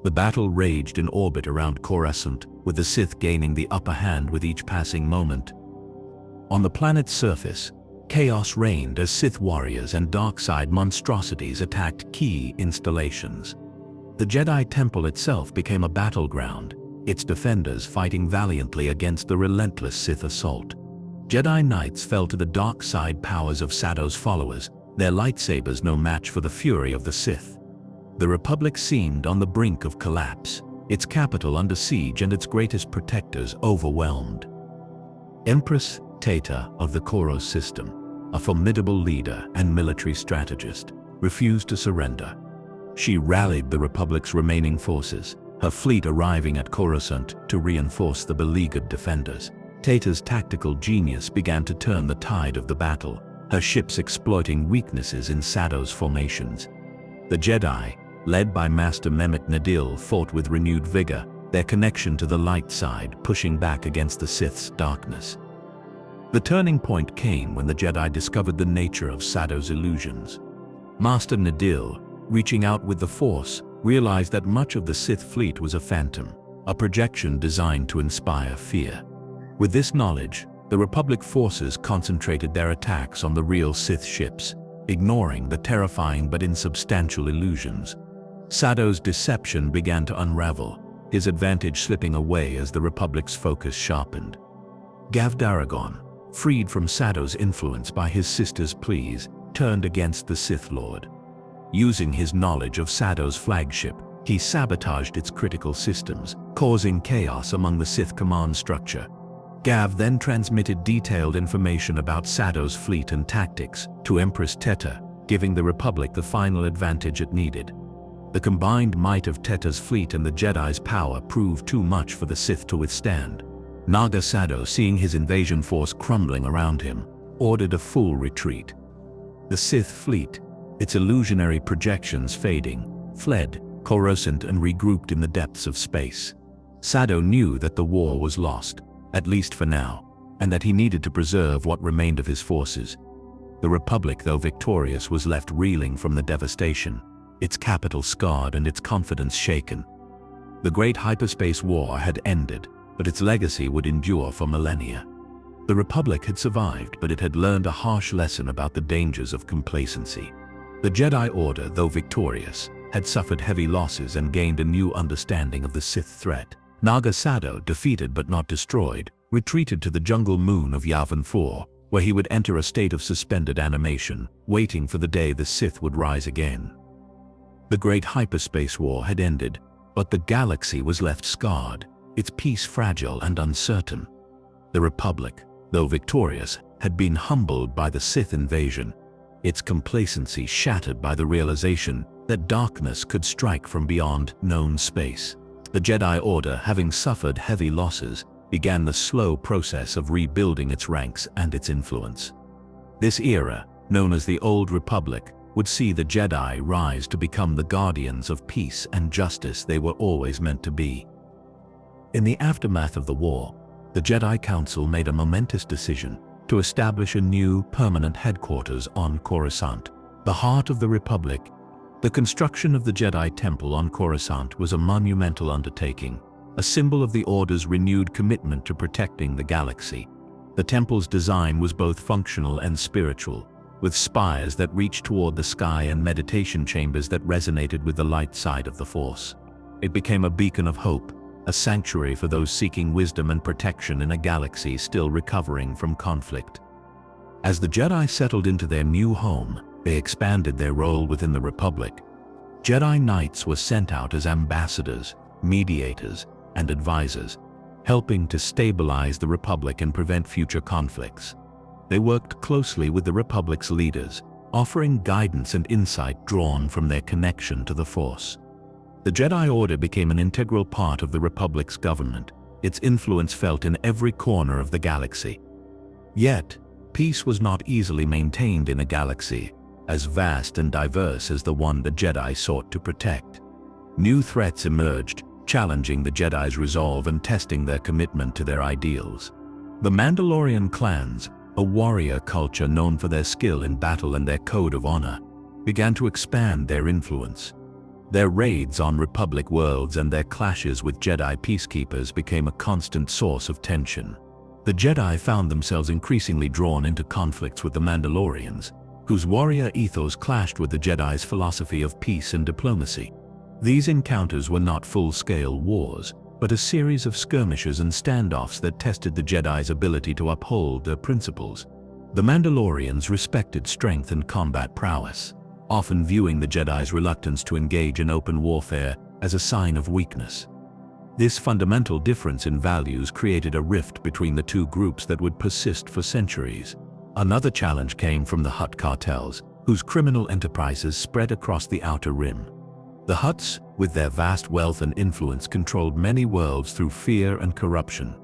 The battle raged in orbit around Coruscant, with the Sith gaining the upper hand with each passing moment. On the planet's surface, chaos reigned as Sith warriors and dark-side monstrosities attacked key installations. The Jedi Temple itself became a battleground, its defenders fighting valiantly against the relentless Sith assault. Jedi Knights fell to the dark side powers of Sadow's followers, their lightsabers no match for the fury of the Sith. The Republic seemed on the brink of collapse, its capital under siege and its greatest protectors overwhelmed. Empress Teta of the Koros system, a formidable leader and military strategist, refused to surrender. She rallied the Republic's remaining forces, her fleet arriving at Coruscant to reinforce the beleaguered defenders. Teta's tactical genius began to turn the tide of the battle, her ships exploiting weaknesses in Sadow's formations. The Jedi, led by Master Mehmet Nadil, fought with renewed vigor, their connection to the light side pushing back against the Sith's darkness. The turning point came when the Jedi discovered the nature of Sadow's illusions. Master Nadil, reaching out with the Force, realized that much of the Sith fleet was a phantom, a projection designed to inspire fear. With this knowledge, the Republic forces concentrated their attacks on the real Sith ships, ignoring the terrifying but insubstantial illusions. Sadow's deception began to unravel, his advantage slipping away as the Republic's focus sharpened. Gav Daragon, freed from Sadow's influence by his sister's pleas, turned against the Sith Lord. Using his knowledge of Sadow's flagship, he sabotaged its critical systems, causing chaos among the Sith command structure. Gav then transmitted detailed information about Sadow's fleet and tactics to Empress Teta, giving the Republic the final advantage it needed. The combined might of Teta's fleet and the Jedi's power proved too much for the Sith to withstand. Naga Sadow, seeing his invasion force crumbling around him, ordered a full retreat. The Sith fleet, its illusionary projections fading, fled Coruscant and regrouped in the depths of space. Sadow knew that the war was lost, at least for now, and that he needed to preserve what remained of his forces. The Republic, though victorious, was left reeling from the devastation, its capital scarred and its confidence shaken. The great hyperspace war had ended, but its legacy would endure for millennia. The Republic had survived, but it had learned a harsh lesson about the dangers of complacency. The Jedi Order, though victorious, had suffered heavy losses and gained a new understanding of the Sith threat. Naga Sado, defeated but not destroyed, retreated to the jungle moon of Yavin 4, where he would enter a state of suspended animation, waiting for the day the Sith would rise again. The great hyperspace war had ended, but the galaxy was left scarred, its peace fragile and uncertain. The Republic, though victorious, had been humbled by the Sith invasion, its complacency shattered by the realization that darkness could strike from beyond known space. The Jedi Order, having suffered heavy losses, began the slow process of rebuilding its ranks and its influence. This era, known as the Old Republic, would see the Jedi rise to become the guardians of peace and justice they were always meant to be. In the aftermath of the war, the Jedi Council made a momentous decision to establish a new permanent headquarters on Coruscant, the heart of the Republic. The construction of the Jedi Temple on Coruscant was a monumental undertaking, a symbol of the Order's renewed commitment to protecting the galaxy. The temple's design was both functional and spiritual, with spires that reached toward the sky and meditation chambers that resonated with the light side of the Force. It became a beacon of hope, a sanctuary for those seeking wisdom and protection in a galaxy still recovering from conflict. As the Jedi settled into their new home, they expanded their role within the Republic. Jedi Knights were sent out as ambassadors, mediators, and advisors, helping to stabilize the Republic and prevent future conflicts. They worked closely with the Republic's leaders, offering guidance and insight drawn from their connection to the Force. The Jedi Order became an integral part of the Republic's government, its influence felt in every corner of the galaxy. Yet, peace was not easily maintained in a galaxy as vast and diverse as the one the Jedi sought to protect. New threats emerged, challenging the Jedi's resolve and testing their commitment to their ideals. The Mandalorian clans, a warrior culture known for their skill in battle and their code of honor, began to expand their influence. Their raids on Republic worlds and their clashes with Jedi peacekeepers became a constant source of tension. The Jedi found themselves increasingly drawn into conflicts with the Mandalorians, whose warrior ethos clashed with the Jedi's philosophy of peace and diplomacy. These encounters were not full-scale wars, but a series of skirmishes and standoffs that tested the Jedi's ability to uphold their principles. The Mandalorians respected strength and combat prowess, often viewing the Jedi's reluctance to engage in open warfare as a sign of weakness. This fundamental difference in values created a rift between the two groups that would persist for centuries. Another challenge came from the Hutt cartels, whose criminal enterprises spread across the Outer Rim. The Hutts, with their vast wealth and influence, controlled many worlds through fear and corruption.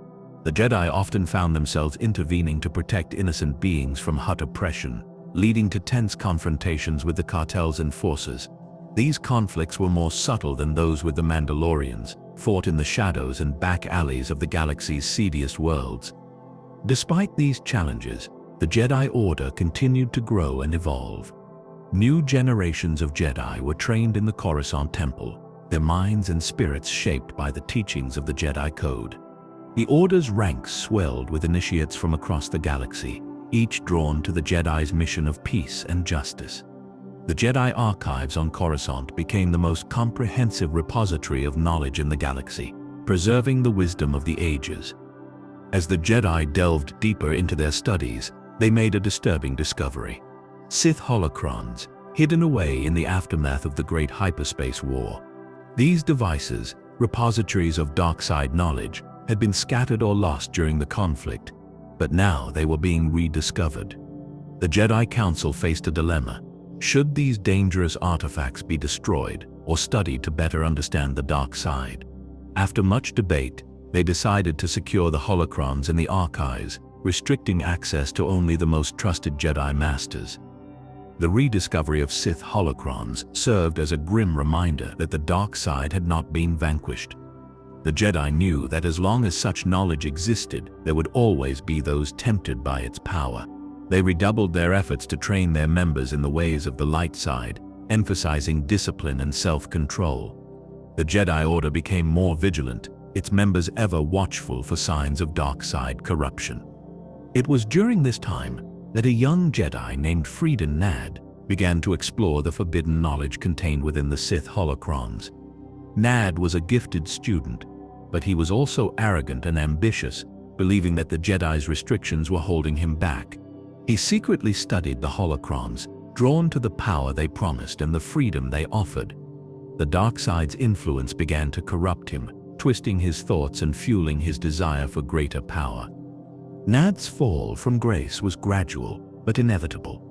The Jedi often found themselves intervening to protect innocent beings from Hutt oppression, leading to tense confrontations with the cartel's enforcers. These conflicts were more subtle than those with the Mandalorians, fought in the shadows and back alleys of the galaxy's seediest worlds. Despite these challenges, the Jedi Order continued to grow and evolve. New generations of Jedi were trained in the Coruscant Temple, their minds and spirits shaped by the teachings of the Jedi Code. The Order's ranks swelled with initiates from across the galaxy, each drawn to the Jedi's mission of peace and justice. The Jedi Archives on Coruscant became the most comprehensive repository of knowledge in the galaxy, preserving the wisdom of the ages. As the Jedi delved deeper into their studies, they made a disturbing discovery. Sith holocrons, hidden away in the aftermath of the Great Hyperspace War. These devices, repositories of dark side knowledge, had been scattered or lost during the conflict, but now they were being rediscovered. The Jedi Council faced a dilemma. Should these dangerous artifacts be destroyed or studied to better understand the dark side? After much debate, they decided to secure the holocrons in the archives, restricting access to only the most trusted Jedi Masters. The rediscovery of Sith holocrons served as a grim reminder that the dark side had not been vanquished. The Jedi knew that as long as such knowledge existed, there would always be those tempted by its power. They redoubled their efforts to train their members in the ways of the light side, emphasizing discipline and self-control. The Jedi Order became more vigilant, its members ever watchful for signs of dark side corruption. It was during this time that a young Jedi named Freeden Nad began to explore the forbidden knowledge contained within the Sith holocrons. Nad was a gifted student, but he was also arrogant and ambitious, believing that the Jedi's restrictions were holding him back. He secretly studied the holocrons, drawn to the power they promised and the freedom they offered. The dark side's influence began to corrupt him, twisting his thoughts and fueling his desire for greater power. Nad's fall from grace was gradual, but inevitable.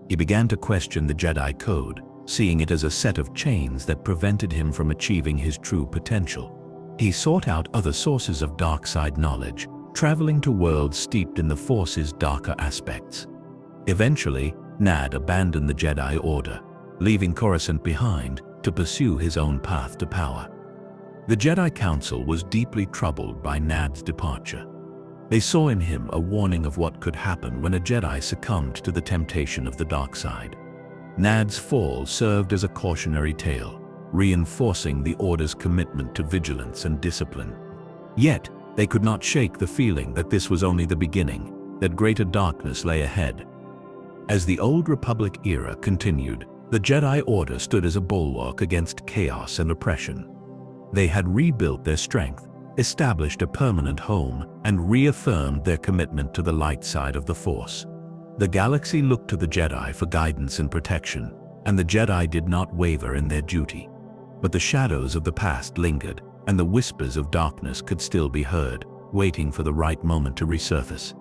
He began to question the Jedi Code, seeing it as a set of chains that prevented him from achieving his true potential. He sought out other sources of dark side knowledge, traveling to worlds steeped in the Force's darker aspects. Eventually, Nad abandoned the Jedi Order, leaving Coruscant behind to pursue his own path to power. The Jedi Council was deeply troubled by Nad's departure. They saw in him a warning of what could happen when a Jedi succumbed to the temptation of the dark side. Nad's fall served as a cautionary tale, reinforcing the Order's commitment to vigilance and discipline. Yet, they could not shake the feeling that this was only the beginning, that greater darkness lay ahead. As the Old Republic era continued, the Jedi Order stood as a bulwark against chaos and oppression. They had rebuilt their strength, established a permanent home, and reaffirmed their commitment to the light side of the Force. The galaxy looked to the Jedi for guidance and protection, and the Jedi did not waver in their duty. But the shadows of the past lingered, and the whispers of darkness could still be heard, waiting for the right moment to resurface.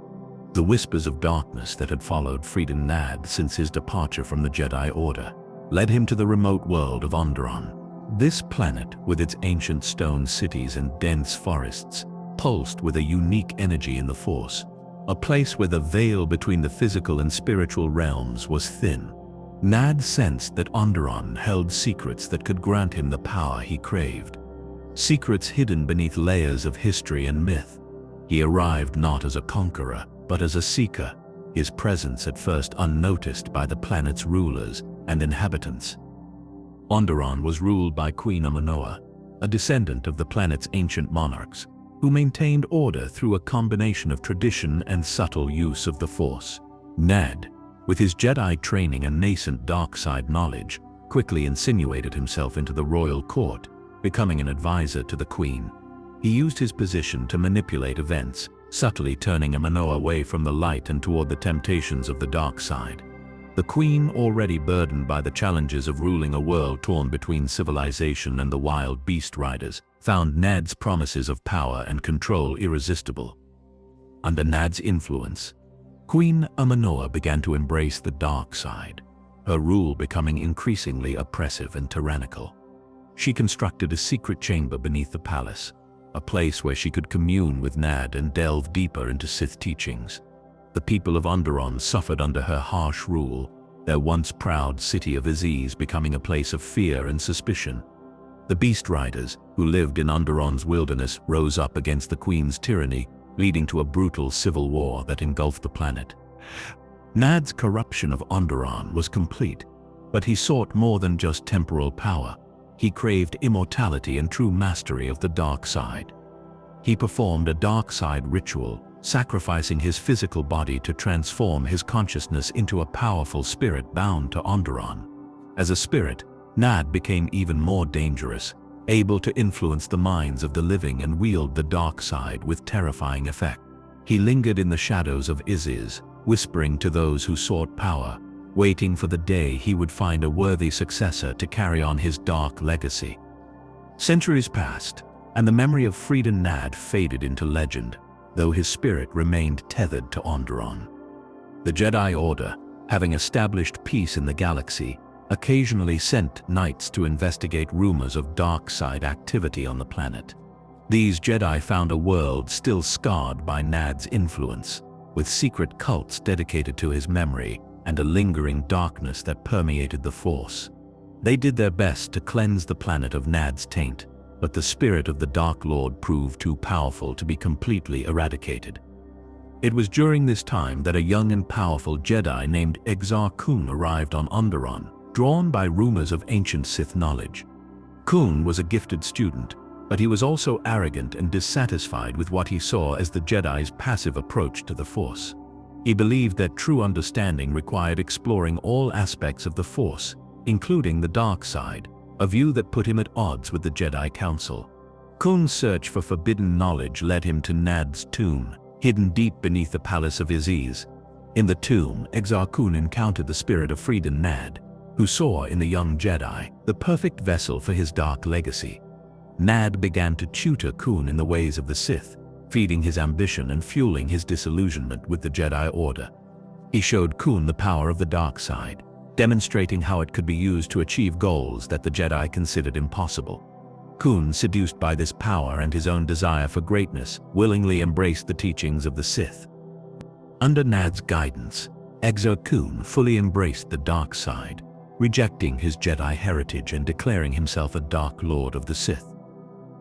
The whispers of darkness that had followed Freedon Nad since his departure from the Jedi Order led him to the remote world of Onderon. This planet, with its ancient stone cities and dense forests, pulsed with a unique energy in the Force, a place where the veil between the physical and spiritual realms was thin. Nad sensed that Onderon held secrets that could grant him the power he craved. Secrets hidden beneath layers of history and myth. He arrived not as a conqueror, but as a seeker, his presence at first unnoticed by the planet's rulers and inhabitants. Onderon was ruled by Queen Aminoa, a descendant of the planet's ancient monarchs, who maintained order through a combination of tradition and subtle use of the Force. Nad, with his Jedi training and nascent dark side knowledge, quickly insinuated himself into the royal court, becoming an advisor to the Queen. He used his position to manipulate events, subtly turning Aminoa away from the light and toward the temptations of the dark side. The Queen, already burdened by the challenges of ruling a world torn between civilization and the wild beast riders, found Nad's promises of power and control irresistible. Under Nad's influence, Queen Aminoa began to embrace the dark side, her rule becoming increasingly oppressive and tyrannical. She constructed a secret chamber beneath the palace, a place where she could commune with Nad and delve deeper into Sith teachings. The people of Onderon suffered under her harsh rule, their once proud city of Aziz becoming a place of fear and suspicion. The Beast Riders, who lived in Onderon's wilderness, rose up against the Queen's tyranny, leading to a brutal civil war that engulfed the planet. Nad's corruption of Onderon was complete, but he sought more than just temporal power. He craved immortality and true mastery of the dark side. He performed a dark side ritual, sacrificing his physical body to transform his consciousness into a powerful spirit bound to Onderon. As a spirit, Nad became even more dangerous, able to influence the minds of the living and wield the dark side with terrifying effect. He lingered in the shadows of Aziz, whispering to those who sought power, waiting for the day he would find a worthy successor to carry on his dark legacy. Centuries passed, and the memory of Freedon Nad faded into legend, though his spirit remained tethered to Onderon. The Jedi Order, having established peace in the galaxy, occasionally sent knights to investigate rumors of dark side activity on the planet. These Jedi found a world still scarred by Nad's influence, with secret cults dedicated to his memory and a lingering darkness that permeated the Force. They did their best to cleanse the planet of Nad's taint, but the spirit of the Dark Lord proved too powerful to be completely eradicated. It was during this time that a young and powerful Jedi named Exar Kun arrived on Onderon, drawn by rumors of ancient Sith knowledge. Kun was a gifted student, but he was also arrogant and dissatisfied with what he saw as the Jedi's passive approach to the Force. He believed that true understanding required exploring all aspects of the Force, including the dark side, a view that put him at odds with the Jedi Council. Kuhn's search for forbidden knowledge led him to Nad's tomb, hidden deep beneath the palace of Aziz. In the tomb, Exar Kun encountered the spirit of freedom Nad, who saw in the young Jedi the perfect vessel for his dark legacy. Nad began to tutor Kun in the ways of the Sith, feeding his ambition and fueling his disillusionment with the Jedi Order. He showed Kun the power of the dark side, demonstrating how it could be used to achieve goals that the Jedi considered impossible. Kun, seduced by this power and his own desire for greatness, willingly embraced the teachings of the Sith. Under Nad's guidance, Exar Kun fully embraced the dark side, rejecting his Jedi heritage and declaring himself a Dark Lord of the Sith.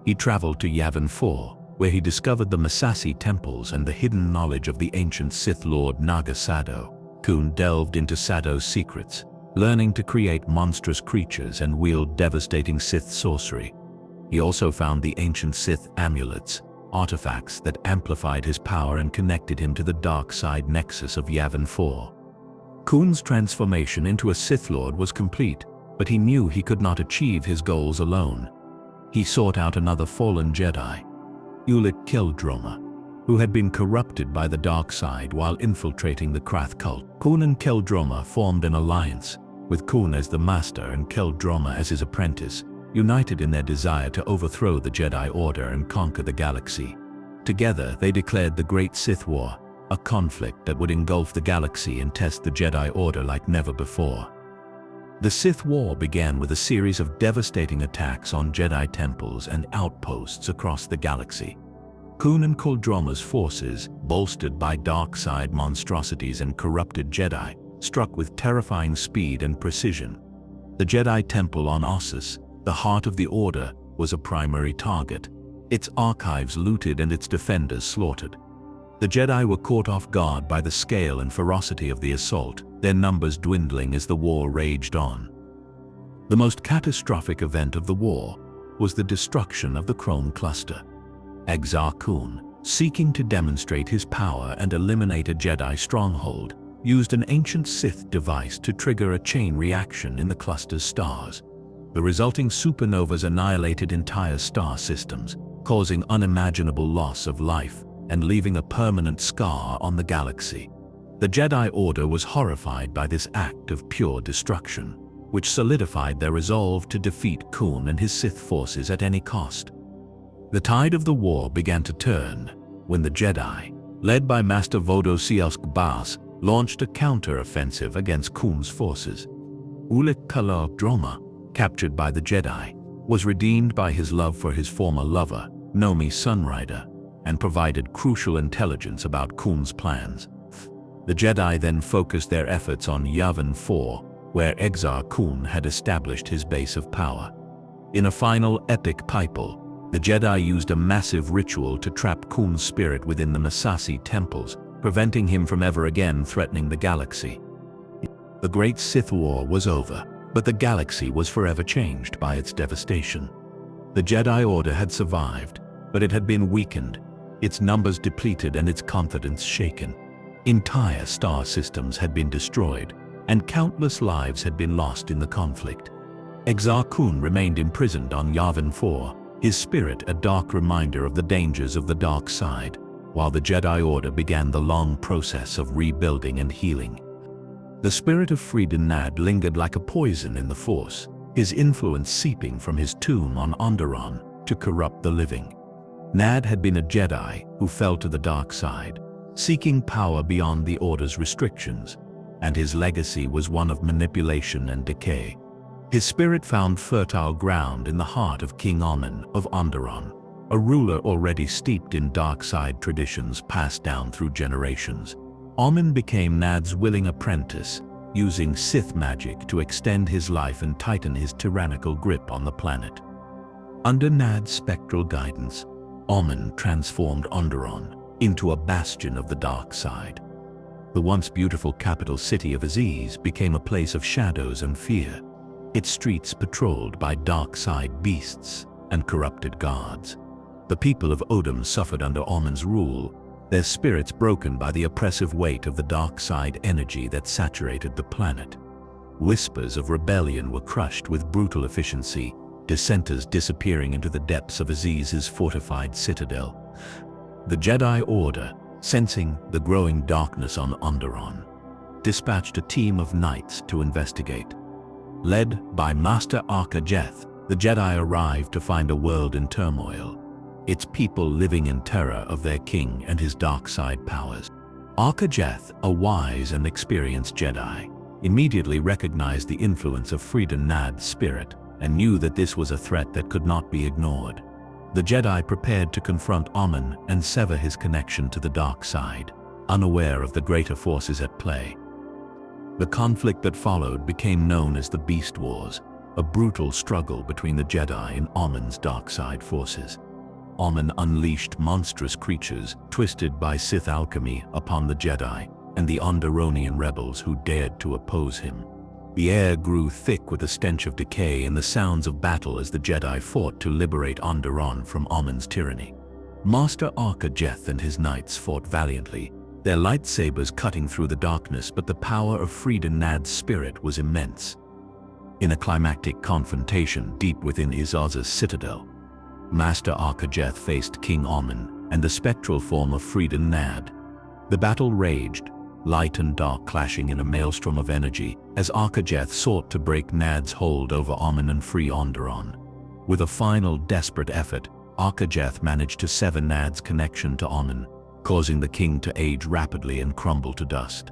He traveled to Yavin 4, where he discovered the Massassi temples and the hidden knowledge of the ancient Sith Lord Naga Sadow. Kun delved into Sadow's secrets, learning to create monstrous creatures and wield devastating Sith sorcery. He also found the ancient Sith amulets, artifacts that amplified his power and connected him to the dark side nexus of Yavin 4. Kun's transformation into a Sith Lord was complete, but he knew he could not achieve his goals alone. He sought out another fallen Jedi, Ulic Qel-Droma, who had been corrupted by the dark side while infiltrating the Krath cult. Kun and Qel-Droma formed an alliance, with Kun as the master and Qel-Droma as his apprentice, united in their desire to overthrow the Jedi Order and conquer the galaxy. Together, they declared the Great Sith War, a conflict that would engulf the galaxy and test the Jedi Order like never before. The Sith War began with a series of devastating attacks on Jedi temples and outposts across the galaxy. Kun and Qel-Droma's forces, bolstered by dark side monstrosities and corrupted Jedi, struck with terrifying speed and precision. The Jedi Temple on Ossus, the heart of the Order, was a primary target, its archives looted and its defenders slaughtered. The Jedi were caught off guard by the scale and ferocity of the assault, their numbers dwindling as the war raged on. The most catastrophic event of the war was the destruction of the Chrome Cluster. Exar Kun, seeking to demonstrate his power and eliminate a Jedi stronghold, used an ancient Sith device to trigger a chain reaction in the cluster's stars. The resulting supernovas annihilated entire star systems, causing unimaginable loss of life and leaving a permanent scar on the galaxy. The Jedi Order was horrified by this act of pure destruction, which solidified their resolve to defeat Kun and his Sith forces at any cost. The tide of the war began to turn when the Jedi, led by Master Vodo Siosk Bas, launched a counter-offensive against Kun's forces. Ulic Qel-Droma, captured by the Jedi, was redeemed by his love for his former lover, Nomi Sunrider, and provided crucial intelligence about Kun's plans. The Jedi then focused their efforts on Yavin 4, where Exar Kun had established his base of power. In a final epic pipel, the Jedi used a massive ritual to trap Kun's spirit within the Massassi temples, preventing him from ever again threatening the galaxy. The Great Sith War was over, but the galaxy was forever changed by its devastation. The Jedi Order had survived, but it had been weakened, its numbers depleted and its confidence shaken. Entire star systems had been destroyed, and countless lives had been lost in the conflict. Exar Kun remained imprisoned on Yavin 4, his spirit a dark reminder of the dangers of the dark side, while the Jedi Order began the long process of rebuilding and healing. The spirit of Freedom Nad lingered like a poison in the Force, his influence seeping from his tomb on Onderon to corrupt the living. Nad had been a Jedi who fell to the dark side, seeking power beyond the Order's restrictions, and his legacy was one of manipulation and decay. His spirit found fertile ground in the heart of King Omin of Onderon, a ruler already steeped in dark side traditions passed down through generations. Omin became Nad's willing apprentice, using Sith magic to extend his life and tighten his tyrannical grip on the planet. Under Nad's spectral guidance, Omin transformed Onderon into a bastion of the dark side. The once beautiful capital city of Aziz became a place of shadows and fear, its streets patrolled by dark side beasts and corrupted guards. The people of Odom suffered under Omin's rule, their spirits broken by the oppressive weight of the dark side energy that saturated the planet. Whispers of rebellion were crushed with brutal efficiency, dissenters disappearing into the depths of Aziz's fortified citadel. The Jedi Order, sensing the growing darkness on Onderon, dispatched a team of knights to investigate. Led by Master Arca Jeth, the Jedi arrived to find a world in turmoil, its people living in terror of their king and his dark side powers. Arca Jeth, a wise and experienced Jedi, immediately recognized the influence of Freedon Nad's spirit and knew that this was a threat that could not be ignored. The Jedi prepared to confront Amon and sever his connection to the dark side, unaware of the greater forces at play. The conflict that followed became known as the Beast Wars, a brutal struggle between the Jedi and Amon's dark side forces. Amon unleashed monstrous creatures twisted by Sith alchemy upon the Jedi and the Onderonian rebels who dared to oppose him. The air grew thick with the stench of decay and the sounds of battle as the Jedi fought to liberate Onderon from Amon's tyranny. Master Arca Jeth and his knights fought valiantly, their lightsabers cutting through the darkness, but the power of Freedon Nad's spirit was immense. In a climactic confrontation deep within Izaz's citadel, Master Arca Jeth faced King Amon and the spectral form of Freedon Nad. The battle raged, light and dark clashing in a maelstrom of energy, as Arca Jeth sought to break Nad's hold over Amon and free Onderon. With a final desperate effort, Arca Jeth managed to sever Nad's connection to Amon, causing the king to age rapidly and crumble to dust.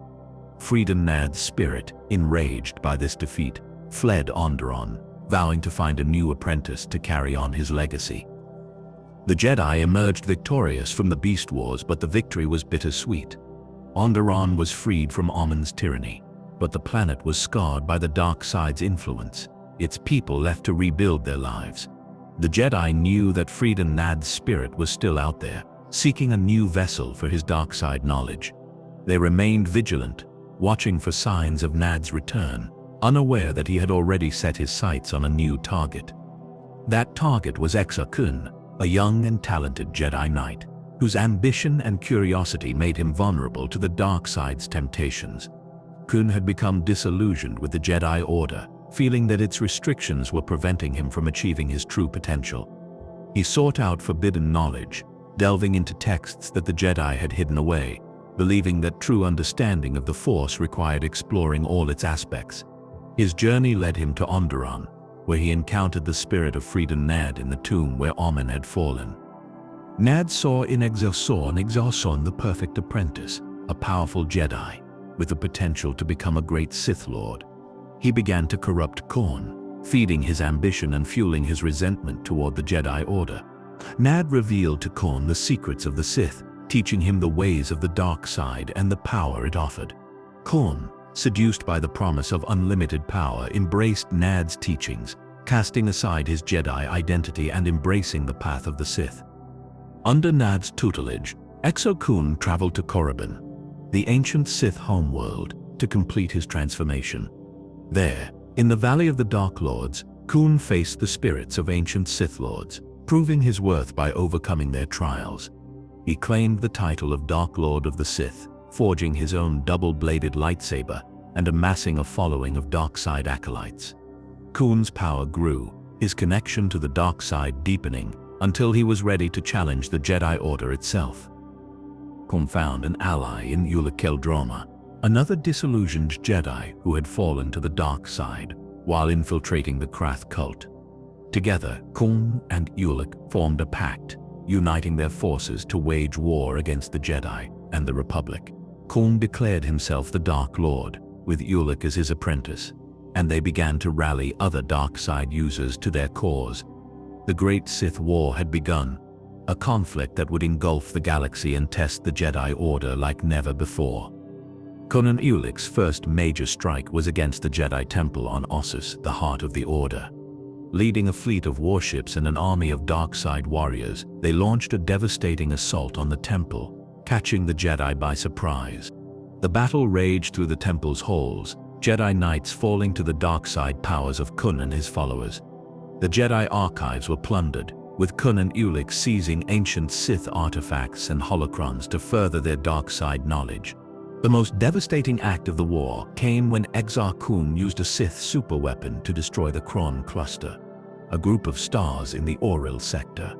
Freedon Nad's spirit, enraged by this defeat, fled Onderon, vowing to find a new apprentice to carry on his legacy. The Jedi emerged victorious from the Beast Wars, but the victory was bittersweet. Onderon was freed from Amon's tyranny, but the planet was scarred by the dark side's influence, its people left to rebuild their lives. The Jedi knew that Freedon Nad's spirit was still out there, seeking a new vessel for his dark side knowledge. They remained vigilant, watching for signs of Nad's return, unaware that he had already set his sights on a new target. That target was Exar Kun, a young and talented Jedi Knight, whose ambition and curiosity made him vulnerable to the dark side's temptations. Kun had become disillusioned with the Jedi Order, feeling that its restrictions were preventing him from achieving his true potential. He sought out forbidden knowledge, delving into texts that the Jedi had hidden away, believing that true understanding of the Force required exploring all its aspects. His journey led him to Onderon, where he encountered the spirit of Freedon Nad in the tomb where Amon had fallen. Nad saw in Exarson the perfect apprentice, a powerful Jedi, with the potential to become a great Sith Lord. He began to corrupt Khorne, feeding his ambition and fueling his resentment toward the Jedi Order. Nad revealed to Khorne the secrets of the Sith, teaching him the ways of the dark side and the power it offered. Khorne, seduced by the promise of unlimited power, embraced Nad's teachings, casting aside his Jedi identity and embracing the path of the Sith. Under Nad's tutelage, Exar Kun traveled to Korriban, the ancient Sith homeworld, to complete his transformation. There, in the Valley of the Dark Lords, Kun faced the spirits of ancient Sith Lords, proving his worth by overcoming their trials. He claimed the title of Dark Lord of the Sith, forging his own double-bladed lightsaber and amassing a following of dark side acolytes. Kun's power grew, his connection to the dark side deepening, until he was ready to challenge the Jedi Order itself. Kun found an ally in Ulic Qel-Droma, another disillusioned Jedi who had fallen to the dark side while infiltrating the Krath cult. Together, Kun and Ulic formed a pact, uniting their forces to wage war against the Jedi and the Republic. Kun declared himself the Dark Lord, with Ulic as his apprentice, and they began to rally other dark side users to their cause. The Great Sith War had begun, a conflict that would engulf the galaxy and test the Jedi Order like never before. Kun and Ulic's first major strike was against the Jedi Temple on Ossus, the heart of the Order. Leading a fleet of warships and an army of dark side warriors, they launched a devastating assault on the temple, catching the Jedi by surprise. The battle raged through the temple's halls, Jedi Knights falling to the dark side powers of Kun and his followers. The Jedi archives were plundered, with Kun and Ulic seizing ancient Sith artifacts and holocrons to further their dark side knowledge. The most devastating act of the war came when Exar Kun used a Sith superweapon to destroy the Krorn cluster. a group of stars in the Oril sector.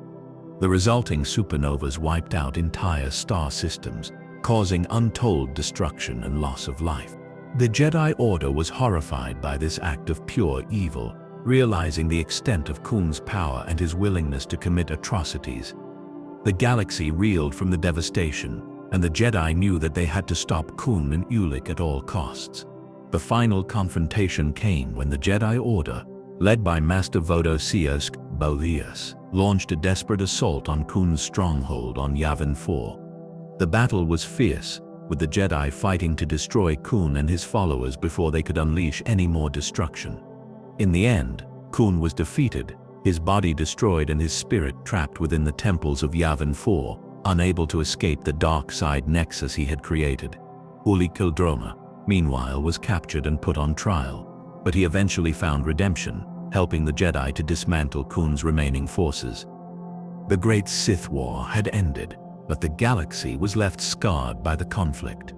The resulting supernovas wiped out entire star systems, causing untold destruction and loss of life. The Jedi Order was horrified by this act of pure evil, realizing the extent of Kuhn's power and his willingness to commit atrocities. The galaxy reeled from the devastation, and the Jedi knew that they had to stop Kuhn and Ulic at all costs. The final confrontation came when the Jedi Order, led by Master Vodosius Boleus, launched a desperate assault on Kuhn's stronghold on Yavin 4. The battle was fierce, with the Jedi fighting to destroy Kuhn and his followers before they could unleash any more destruction. In the end, Kuhn was defeated, his body destroyed and his spirit trapped within the temples of Yavin 4, unable to escape the dark side nexus he had created. Uli Kildroma, meanwhile, was captured and put on trial, but he eventually found redemption, helping the Jedi to dismantle Kuhn's remaining forces. The Great Sith War had ended, but the galaxy was left scarred by the conflict.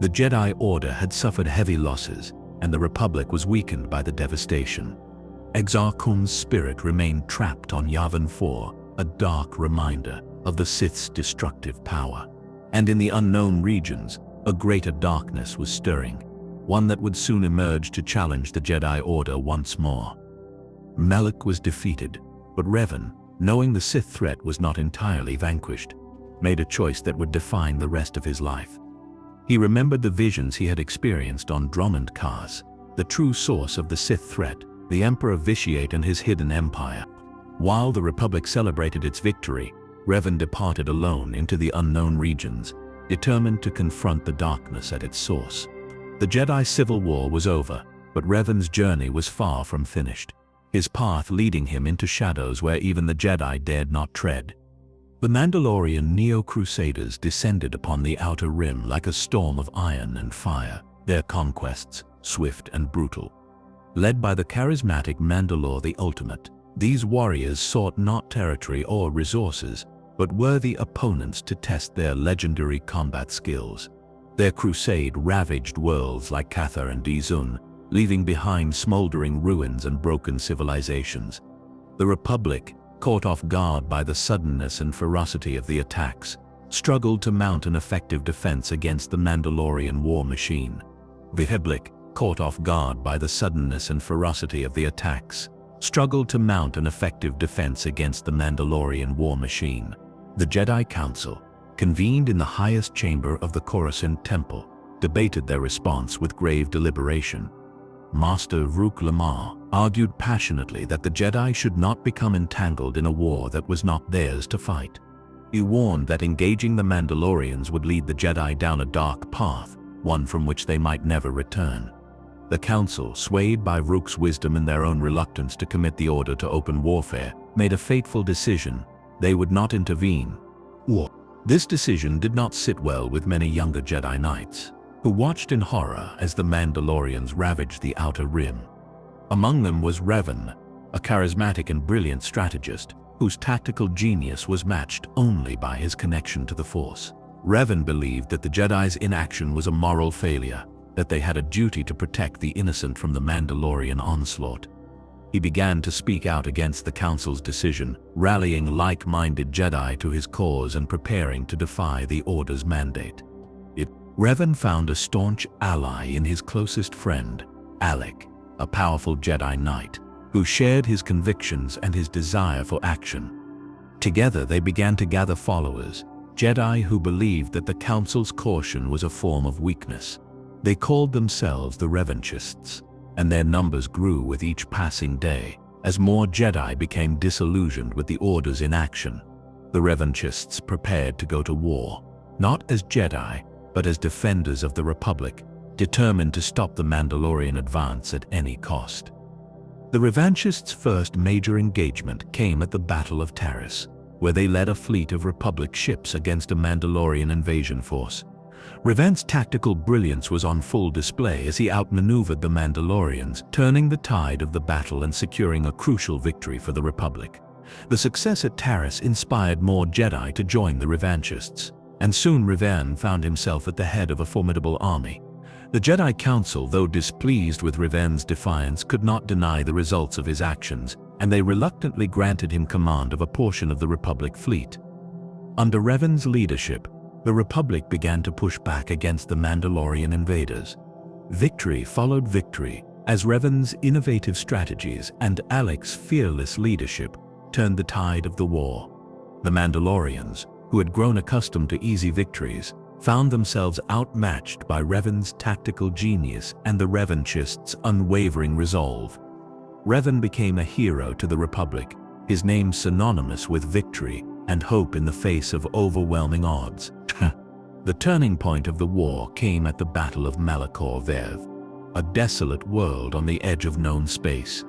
The Jedi Order had suffered heavy losses, and the Republic was weakened by the devastation. Exar Kun's spirit remained trapped on Yavin 4, a dark reminder of the Sith's destructive power. And in the unknown regions, a greater darkness was stirring, one that would soon emerge to challenge the Jedi Order once more. Malak was defeated, but Revan, knowing the Sith threat was not entirely vanquished, made a choice that would define the rest of his life. He remembered the visions he had experienced on Dromund Kaas, the true source of the Sith threat, the Emperor Vitiate and his hidden empire. While the Republic celebrated its victory, Revan departed alone into the unknown regions, determined to confront the darkness at its source. The Jedi Civil War was over, but Revan's journey was far from finished, his path leading him into shadows where even the Jedi dared not tread. The Mandalorian Neo-Crusaders descended upon the Outer Rim like a storm of iron and fire, their conquests swift and brutal. Led by the charismatic Mandalore the Ultimate, these warriors sought not territory or resources, but worthy opponents to test their legendary combat skills. Their crusade ravaged worlds like Cathar and Dizun, leaving behind smoldering ruins and broken civilizations. The Republic, caught off guard by the suddenness and ferocity of the attacks, struggled to mount an effective defense against the Mandalorian war machine. The Republic, caught off guard by the suddenness and ferocity of the attacks, struggled to mount an effective defense against the Mandalorian war machine. The Jedi Council, convened in the highest chamber of the Coruscant Temple, debated their response with grave deliberation. Master Rook Lamar argued passionately that the Jedi should not become entangled in a war that was not theirs to fight. He warned that engaging the Mandalorians would lead the Jedi down a dark path, one from which they might never return. The Council, swayed by Rook's wisdom and their own reluctance to commit the Order to open warfare, made a fateful decision: they would not intervene. This decision did not sit well with many younger Jedi Knights, who watched in horror as the Mandalorians ravaged the Outer Rim. Among them was Revan, a charismatic and brilliant strategist whose tactical genius was matched only by his connection to the Force. Revan believed that the Jedi's inaction was a moral failure, that they had a duty to protect the innocent from the Mandalorian onslaught. He began to speak out against the Council's decision, rallying like-minded Jedi to his cause and preparing to defy the Order's mandate. Revan found a staunch ally in his closest friend, Alec, a powerful Jedi Knight, who shared his convictions and his desire for action. Together they began to gather followers, Jedi who believed that the Council's caution was a form of weakness. They called themselves the Revanchists, and their numbers grew with each passing day as more Jedi became disillusioned with the Order's inaction. The Revanchists prepared to go to war, not as Jedi, but as defenders of the Republic, determined to stop the Mandalorian advance at any cost. The Revanchists' first major engagement came at the Battle of Taris, where they led a fleet of Republic ships against a Mandalorian invasion force. Revan's tactical brilliance was on full display as he outmaneuvered the Mandalorians, turning the tide of the battle and securing a crucial victory for the Republic. The success at Taris inspired more Jedi to join the Revanchists, and soon Revan found himself at the head of a formidable army. The Jedi Council, though displeased with Revan's defiance, could not deny the results of his actions, and they reluctantly granted him command of a portion of the Republic fleet. Under Revan's leadership, the Republic began to push back against the Mandalorian invaders. Victory followed victory as Revan's innovative strategies and Alec's fearless leadership turned the tide of the war. The Mandalorians, who had grown accustomed to easy victories, found themselves outmatched by Revan's tactical genius and the Revanchists' unwavering resolve. Revan became a hero to the Republic, his name synonymous with victory and hope in the face of overwhelming odds. The turning point of the war came at the Battle of Malachor Vev, a desolate world on the edge of known space.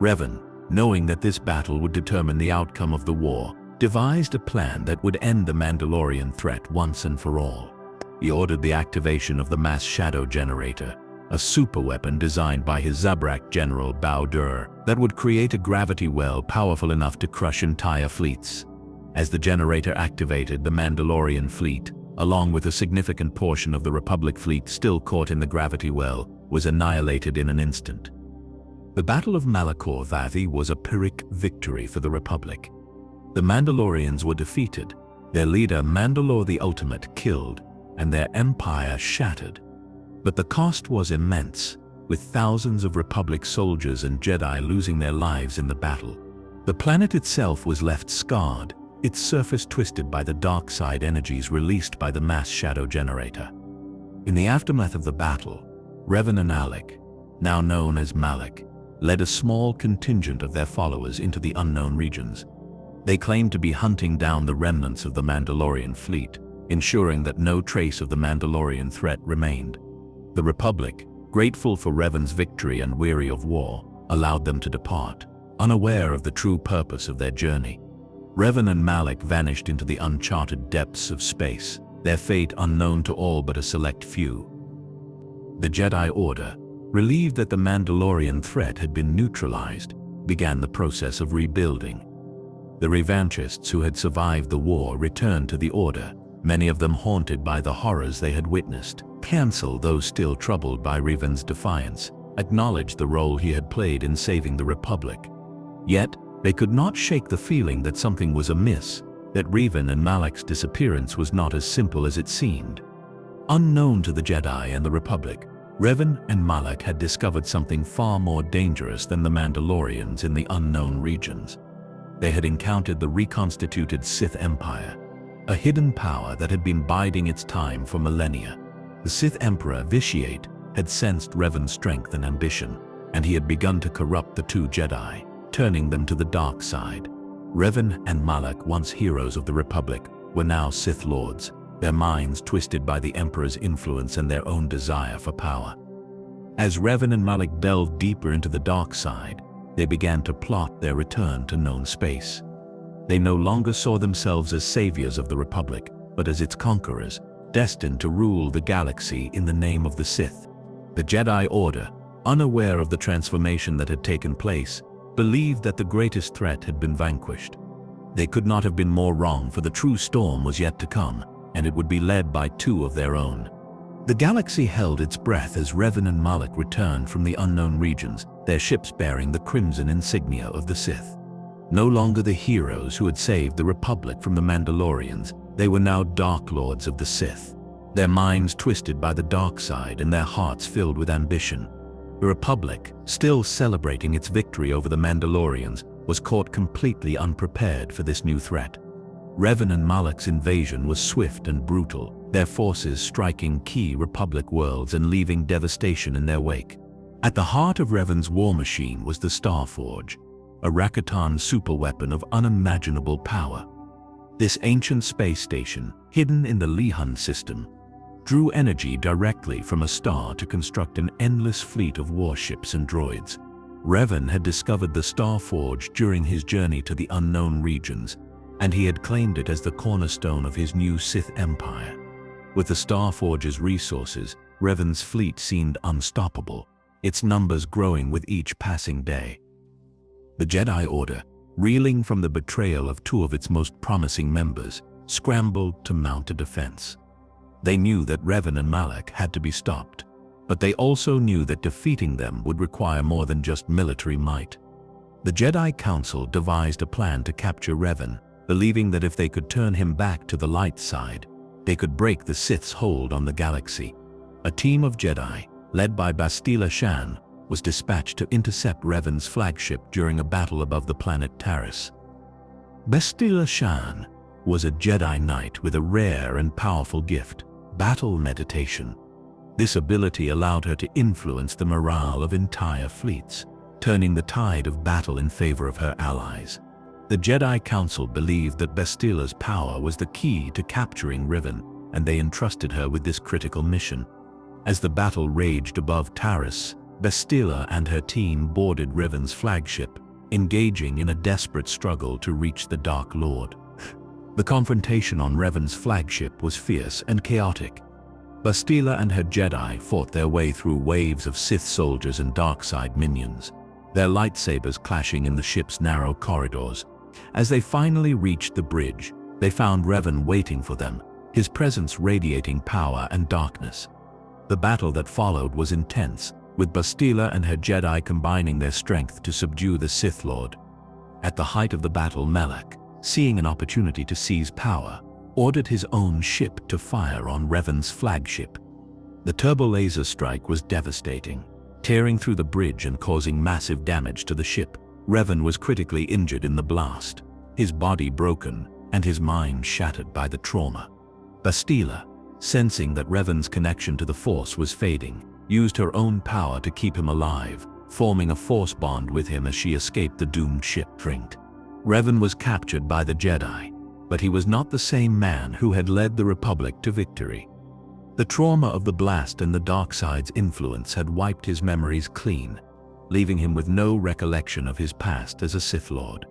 Revan, knowing that this battle would determine the outcome of the war, devised a plan that would end the Mandalorian threat once and for all. He ordered the activation of the Mass Shadow Generator, a superweapon designed by his Zabrak general Bao-Dur that would create a gravity well powerful enough to crush entire fleets. As the generator activated, the Mandalorian fleet, along with a significant portion of the Republic fleet still caught in the gravity well, was annihilated in an instant. The Battle of Malachor Vev was a Pyrrhic victory for the Republic. The Mandalorians were defeated, their leader Mandalore the Ultimate killed, and their empire shattered. But the cost was immense, with thousands of Republic soldiers and Jedi losing their lives in the battle. The planet itself was left scarred, its surface twisted by the dark side energies released by the Mass Shadow Generator. In the aftermath of the battle, Revan and Alec, now known as Malak, led a small contingent of their followers into the unknown regions. They claimed to be hunting down the remnants of the Mandalorian fleet, ensuring that no trace of the Mandalorian threat remained. The Republic, grateful for Revan's victory and weary of war, allowed them to depart, unaware of the true purpose of their journey. Revan and Malak vanished into the uncharted depths of space, their fate unknown to all but a select few. The Jedi Order, relieved that the Mandalorian threat had been neutralized, began the process of rebuilding. The revanchists who had survived the war returned to the Order, many of them haunted by the horrors they had witnessed. Cancel, those still troubled by Revan's defiance, acknowledged the role he had played in saving the Republic. Yet, they could not shake the feeling that something was amiss, that Revan and Malak's disappearance was not as simple as it seemed. Unknown to the Jedi and the Republic, Revan and Malak had discovered something far more dangerous than the Mandalorians in the unknown regions. They had encountered the reconstituted Sith Empire, a hidden power that had been biding its time for millennia. The Sith Emperor Vitiate had sensed Revan's strength and ambition, and he had begun to corrupt the two Jedi, turning them to the dark side. Revan and Malak, once heroes of the Republic, were now Sith Lords, their minds twisted by the Emperor's influence and their own desire for power. As Revan and Malak delved deeper into the dark side, they began to plot their return to known space. They no longer saw themselves as saviors of the Republic, but as its conquerors, destined to rule the galaxy in the name of the Sith. The Jedi Order, unaware of the transformation that had taken place, believed that the greatest threat had been vanquished. They could not have been more wrong, for the true storm was yet to come, and it would be led by two of their own. The galaxy held its breath as Revan and Malak returned from the unknown regions, their ships bearing the crimson insignia of the Sith. No longer the heroes who had saved the Republic from the Mandalorians, they were now Dark Lords of the Sith, their minds twisted by the dark side and their hearts filled with ambition. The Republic, still celebrating its victory over the Mandalorians, was caught completely unprepared for this new threat. Revan and Malak's invasion was swift and brutal, their forces striking key Republic worlds and leaving devastation in their wake. At the heart of Revan's war machine was the Starforge, a Rakatan superweapon of unimaginable power. This ancient space station, hidden in the Lihun system, drew energy directly from a star to construct an endless fleet of warships and droids. Revan had discovered the Starforge during his journey to the unknown regions, and he had claimed it as the cornerstone of his new Sith Empire. With the Starforge's resources, Revan's fleet seemed unstoppable, its numbers growing with each passing day. The Jedi Order, reeling from the betrayal of two of its most promising members, scrambled to mount a defense. They knew that Revan and Malak had to be stopped, but they also knew that defeating them would require more than just military might. The Jedi Council devised a plan to capture Revan, believing that if they could turn him back to the light side, they could break the Sith's hold on the galaxy. A team of Jedi, led by Bastila Shan, was dispatched to intercept Revan's flagship during a battle above the planet Taris. Bastila Shan was a Jedi Knight with a rare and powerful gift, battle meditation. This ability allowed her to influence the morale of entire fleets, turning the tide of battle in favor of her allies. The Jedi Council believed that Bastila's power was the key to capturing Revan, and they entrusted her with this critical mission. As the battle raged above Taris, Bastila and her team boarded Revan's flagship, engaging in a desperate struggle to reach the Dark Lord. The confrontation on Revan's flagship was fierce and chaotic. Bastila and her Jedi fought their way through waves of Sith soldiers and darkside minions, their lightsabers clashing in the ship's narrow corridors. As they finally reached the bridge, they found Revan waiting for them, his presence radiating power and darkness. The battle that followed was intense, with Bastila and her Jedi combining their strength to subdue the Sith Lord. At the height of the battle, Malak, seeing an opportunity to seize power, ordered his own ship to fire on Revan's flagship. The turbo-laser strike was devastating, tearing through the bridge and causing massive damage to the ship. Revan was critically injured in the blast, his body broken and his mind shattered by the trauma. Bastila, sensing that Revan's connection to the Force was fading, used her own power to keep him alive, forming a Force bond with him as she escaped the doomed ship. Revan was captured by the Jedi, but he was not the same man who had led the Republic to victory. The trauma of the blast and the dark side's influence had wiped his memories clean, leaving him with no recollection of his past as a Sith Lord.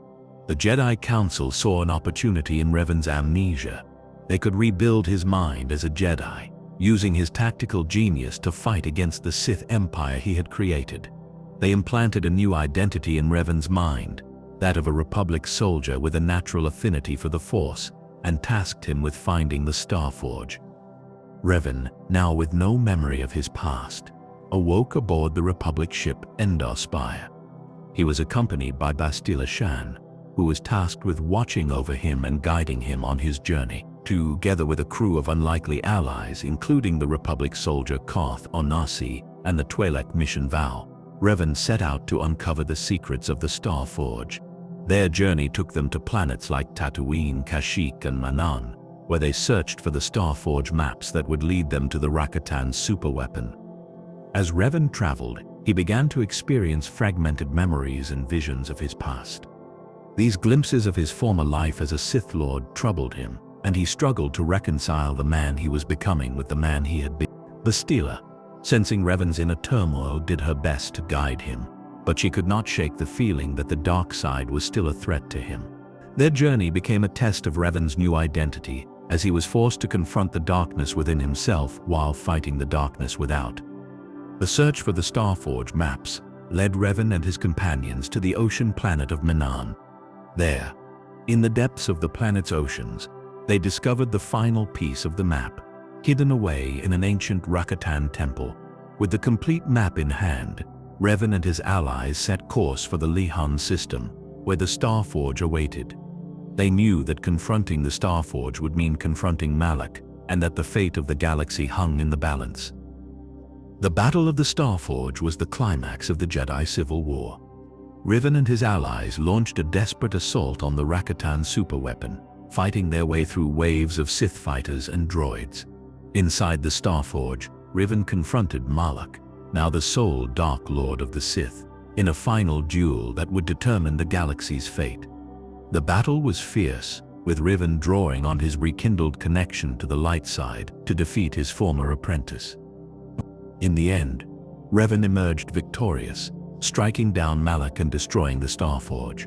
The Jedi Council saw an opportunity in Revan's amnesia. They could rebuild his mind as a Jedi, using his tactical genius to fight against the Sith Empire he had created. They implanted a new identity in Revan's mind, that of a Republic soldier with a natural affinity for the Force, and tasked him with finding the Starforge. Revan, now with no memory of his past, awoke aboard the Republic ship Endar Spire. He was accompanied by Bastila Shan, who was tasked with watching over him and guiding him on his journey. Together with a crew of unlikely allies, including the Republic soldier Koth Onasi and the Twi'lek mission Val, Revan set out to uncover the secrets of the Starforge. Their journey took them to planets like Tatooine, Kashyyyk, and Manaan, where they searched for the Starforge maps that would lead them to the Rakatan superweapon. As Revan traveled, he began to experience fragmented memories and visions of his past. These glimpses of his former life as a Sith Lord troubled him, and he struggled to reconcile the man he was becoming with the man he had been. Bastila, sensing Revan's inner turmoil, did her best to guide him, but she could not shake the feeling that the dark side was still a threat to him. Their journey became a test of Revan's new identity, as he was forced to confront the darkness within himself while fighting the darkness without. The search for the Starforge maps led Revan and his companions to the ocean planet of Manaan. There, in the depths of the planet's oceans, they discovered the final piece of the map, hidden away in an ancient Rakatan temple. With the complete map in hand, Revan and his allies set course for the Lihan system, where the Starforge awaited. They knew that confronting the Starforge would mean confronting Malak, and that the fate of the galaxy hung in the balance. The Battle of the Starforge was the climax of the Jedi Civil War. Revan and his allies launched a desperate assault on the Rakatan superweapon, fighting their way through waves of Sith fighters and droids. Inside the Starforge, Revan confronted Malak, now the sole Dark Lord of the Sith, in a final duel that would determine the galaxy's fate. The battle was fierce, with Revan drawing on his rekindled connection to the light side to defeat his former apprentice. In the end, Revan emerged victorious, striking down Malak and destroying the Starforge.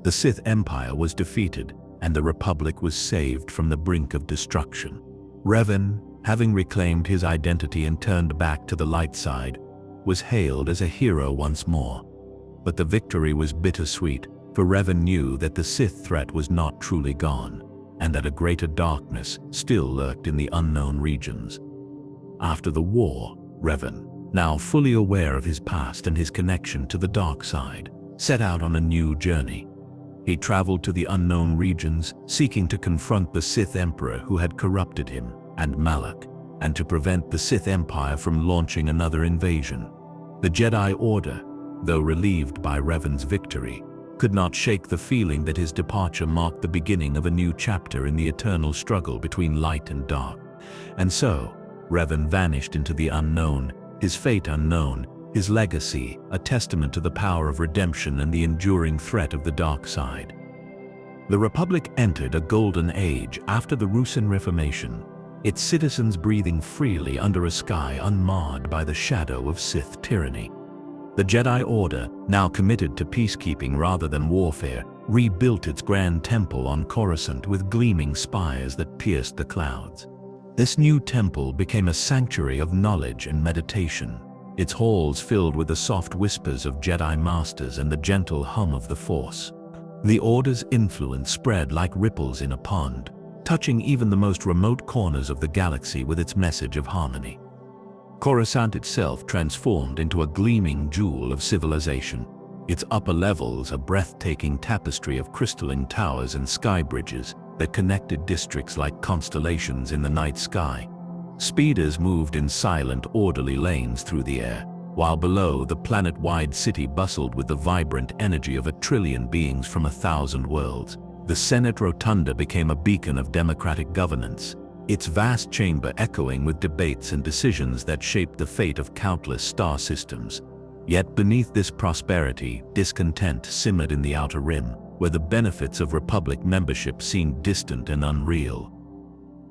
The Sith Empire was defeated, and the Republic was saved from the brink of destruction. Revan, having reclaimed his identity and turned back to the light side, was hailed as a hero once more. But the victory was bittersweet, for Revan knew that the Sith threat was not truly gone, and that a greater darkness still lurked in the unknown regions. After the war, Revan, now fully aware of his past and his connection to the dark side, set out on a new journey. He traveled to the unknown regions, seeking to confront the Sith Emperor who had corrupted him, and Malak, and to prevent the Sith Empire from launching another invasion. The Jedi Order, though relieved by Revan's victory, could not shake the feeling that his departure marked the beginning of a new chapter in the eternal struggle between light and dark. And so, Revan vanished into the unknown, his fate unknown, his legacy a testament to the power of redemption and the enduring threat of the dark side. The Republic entered a golden age after the Ruusan Reformation, its citizens breathing freely under a sky unmarred by the shadow of Sith tyranny. The Jedi Order, now committed to peacekeeping rather than warfare, rebuilt its grand temple on Coruscant with gleaming spires that pierced the clouds. This new temple became a sanctuary of knowledge and meditation, its halls filled with the soft whispers of Jedi Masters and the gentle hum of the Force. The Order's influence spread like ripples in a pond, touching even the most remote corners of the galaxy with its message of harmony. Coruscant itself transformed into a gleaming jewel of civilization, its upper levels a breathtaking tapestry of crystalline towers and sky bridges that connected districts like constellations in the night sky. Speeders moved in silent, orderly lanes through the air, while below the planet-wide city bustled with the vibrant energy of 1 trillion beings from 1,000 worlds. The Senate Rotunda became a beacon of democratic governance, its vast chamber echoing with debates and decisions that shaped the fate of countless star systems. Yet beneath this prosperity, discontent simmered in the outer rim, where the benefits of Republic membership seemed distant and unreal.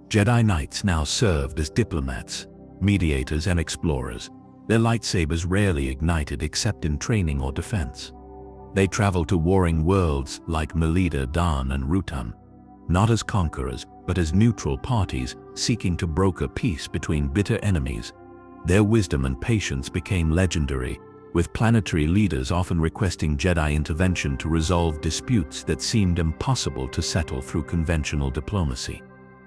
Jedi Knights now served as diplomats, mediators, and explorers, their lightsabers rarely ignited except in training or defense. They traveled to warring worlds like Melida, Dan, and Rutan, not as conquerors, but as neutral parties seeking to broker peace between bitter enemies. Their wisdom and patience became legendary, with planetary leaders often requesting Jedi intervention to resolve disputes that seemed impossible to settle through conventional diplomacy.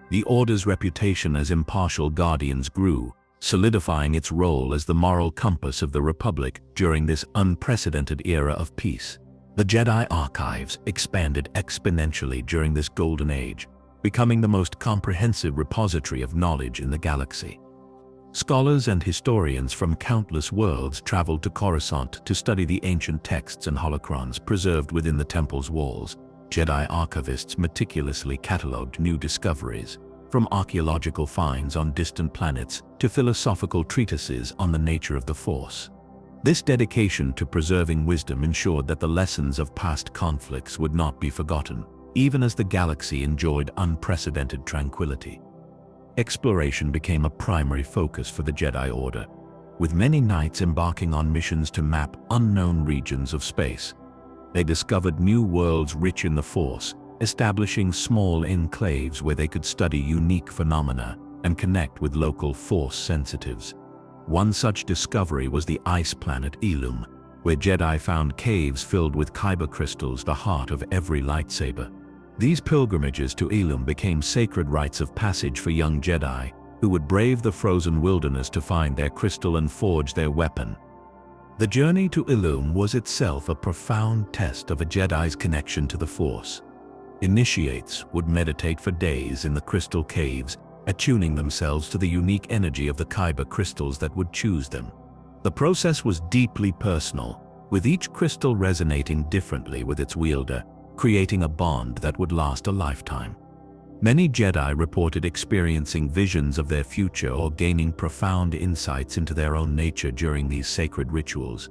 The Order's reputation as impartial guardians grew, solidifying its role as the moral compass of the Republic during this unprecedented era of peace. The Jedi archives expanded exponentially during this golden age, becoming the most comprehensive repository of knowledge in the galaxy. Scholars and historians from countless worlds traveled to Coruscant to study the ancient texts and holocrons preserved within the temple's walls. Jedi archivists meticulously catalogued new discoveries, from archaeological finds on distant planets to philosophical treatises on the nature of the Force. This dedication to preserving wisdom ensured that the lessons of past conflicts would not be forgotten, even as the galaxy enjoyed unprecedented tranquility. Exploration became a primary focus for the Jedi Order, with many knights embarking on missions to map unknown regions of space. They discovered new worlds rich in the Force, establishing small enclaves where they could study unique phenomena and connect with local Force sensitives. One such discovery was the ice planet Ilum, where Jedi found caves filled with kyber crystals, the heart of every lightsaber. These pilgrimages to Ilum became sacred rites of passage for young Jedi, who would brave the frozen wilderness to find their crystal and forge their weapon. The journey to Ilum was itself a profound test of a Jedi's connection to the Force. Initiates would meditate for days in the crystal caves, attuning themselves to the unique energy of the kyber crystals that would choose them. The process was deeply personal, with each crystal resonating differently with its wielder, creating a bond that would last a lifetime. Many Jedi reported experiencing visions of their future or gaining profound insights into their own nature during these sacred rituals.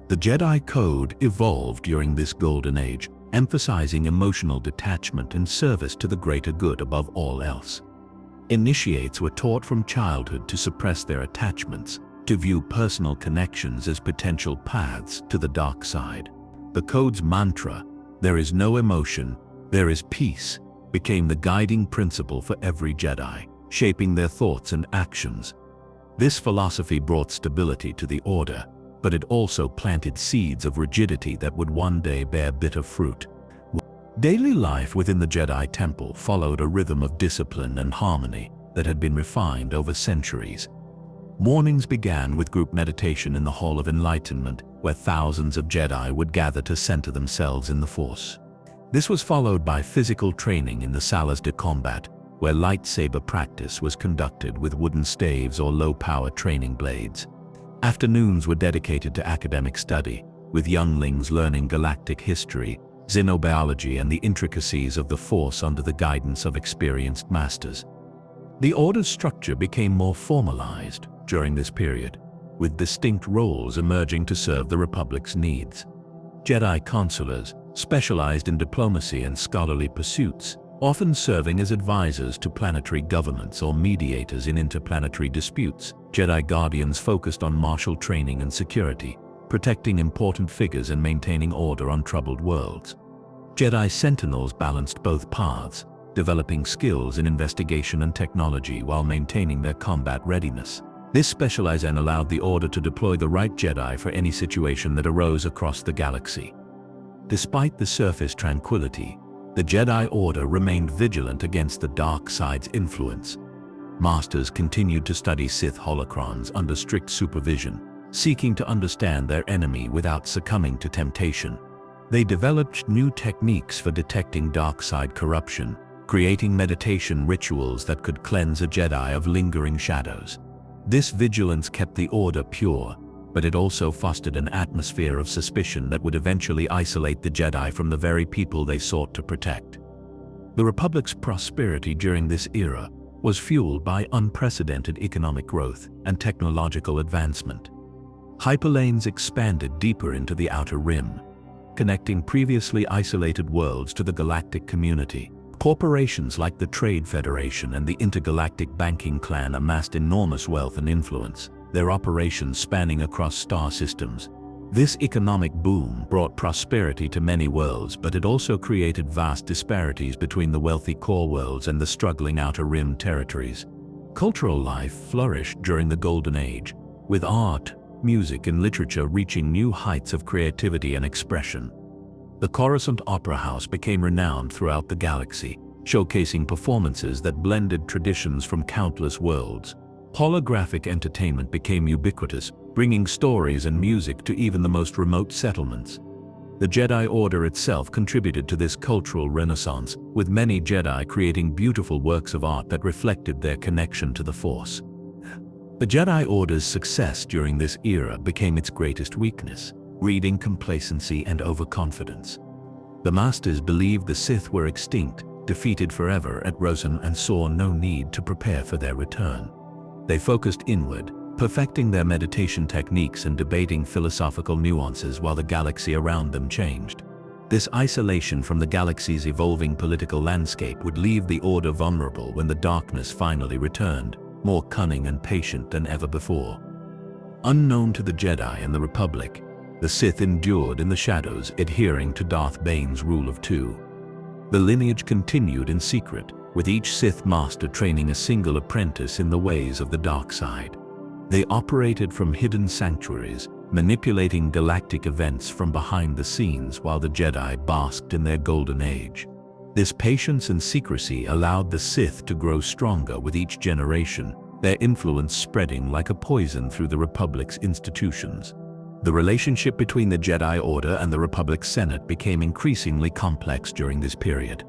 The Jedi Code evolved during this golden age, emphasizing emotional detachment and service to the greater good above all else. Initiates were taught from childhood to suppress their attachments, to view personal connections as potential paths to the dark side. The Code's mantra, "There is no emotion, there is peace," became the guiding principle for every Jedi, shaping their thoughts and actions. This philosophy brought stability to the Order, but it also planted seeds of rigidity that would one day bear bitter fruit. Daily life within the Jedi Temple followed a rhythm of discipline and harmony that had been refined over centuries. Mornings began with group meditation in the Hall of Enlightenment, where thousands of Jedi would gather to center themselves in the Force. This was followed by physical training in the salas de combat, where lightsaber practice was conducted with wooden staves or low-power training blades. Afternoons were dedicated to academic study, with younglings learning galactic history, xenobiology, and the intricacies of the Force under the guidance of experienced masters. The Order's structure became more formalized during this period, with distinct roles emerging to serve the Republic's needs. Jedi consulars, specialized in diplomacy and scholarly pursuits, often serving as advisors to planetary governments or mediators in interplanetary disputes. Jedi Guardians focused on martial training and security, protecting important figures and maintaining order on troubled worlds. Jedi Sentinels balanced both paths, developing skills in investigation and technology while maintaining their combat readiness. This specialization allowed the Order to deploy the right Jedi for any situation that arose across the galaxy. Despite the surface tranquility, the Jedi Order remained vigilant against the dark side's influence. Masters continued to study Sith holocrons under strict supervision, seeking to understand their enemy without succumbing to temptation. They developed new techniques for detecting dark side corruption, creating meditation rituals that could cleanse a Jedi of lingering shadows. This vigilance kept the Order pure, but it also fostered an atmosphere of suspicion that would eventually isolate the Jedi from the very people they sought to protect. The Republic's prosperity during this era was fueled by unprecedented economic growth and technological advancement. Hyperlanes expanded deeper into the Outer Rim, connecting previously isolated worlds to the galactic community. Corporations like the Trade Federation and the Intergalactic Banking Clan amassed enormous wealth and influence, their operations spanning across star systems. This economic boom brought prosperity to many worlds, but it also created vast disparities between the wealthy core worlds and the struggling Outer Rim territories. Cultural life flourished during the Golden Age, with art, music, and literature reaching new heights of creativity and expression. The Coruscant Opera House became renowned throughout the galaxy, showcasing performances that blended traditions from countless worlds. Holographic entertainment became ubiquitous, bringing stories and music to even the most remote settlements. The Jedi Order itself contributed to this cultural renaissance, with many Jedi creating beautiful works of art that reflected their connection to the Force. The Jedi Order's success during this era became its greatest weakness: breeding complacency and overconfidence. The Masters believed the Sith were extinct, defeated forever at Rosen, and saw no need to prepare for their return. They focused inward, perfecting their meditation techniques and debating philosophical nuances while the galaxy around them changed. This isolation from the galaxy's evolving political landscape would leave the Order vulnerable when the darkness finally returned, more cunning and patient than ever before. Unknown to the Jedi and the Republic, the Sith endured in the shadows, adhering to Darth Bane's rule of two. The lineage continued in secret, with each Sith master training a single apprentice in the ways of the dark side. They operated from hidden sanctuaries, manipulating galactic events from behind the scenes while the Jedi basked in their golden age. This patience and secrecy allowed the Sith to grow stronger with each generation, their influence spreading like a poison through the Republic's institutions. The relationship between the Jedi Order and the Republic's Senate became increasingly complex during this period.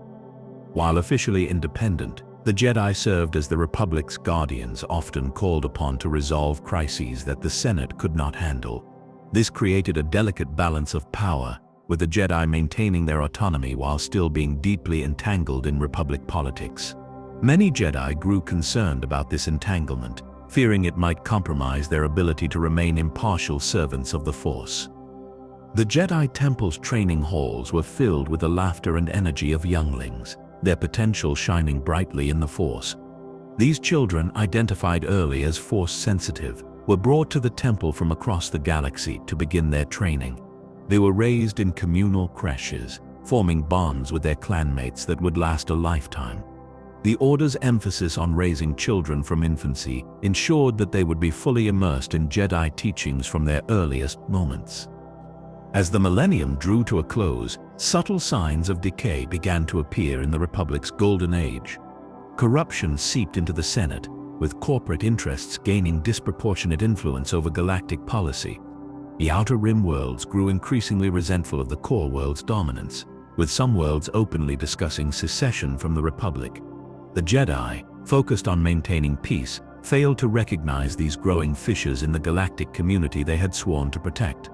While officially independent, the Jedi served as the Republic's guardians, often called upon to resolve crises that the Senate could not handle. This created a delicate balance of power, with the Jedi maintaining their autonomy while still being deeply entangled in Republic politics. Many Jedi grew concerned about this entanglement, fearing it might compromise their ability to remain impartial servants of the Force. The Jedi Temple's training halls were filled with the laughter and energy of younglings, their potential shining brightly in the Force. These children, identified early as Force-sensitive, were brought to the temple from across the galaxy to begin their training. They were raised in communal creches, forming bonds with their clanmates that would last a lifetime. The Order's emphasis on raising children from infancy ensured that they would be fully immersed in Jedi teachings from their earliest moments. As the millennium drew to a close, subtle signs of decay began to appear in the Republic's golden age. Corruption seeped into the Senate, with corporate interests gaining disproportionate influence over galactic policy. The Outer Rim worlds grew increasingly resentful of the core world's dominance, with some worlds openly discussing secession from the Republic. The Jedi, focused on maintaining peace, failed to recognize these growing fissures in the galactic community they had sworn to protect.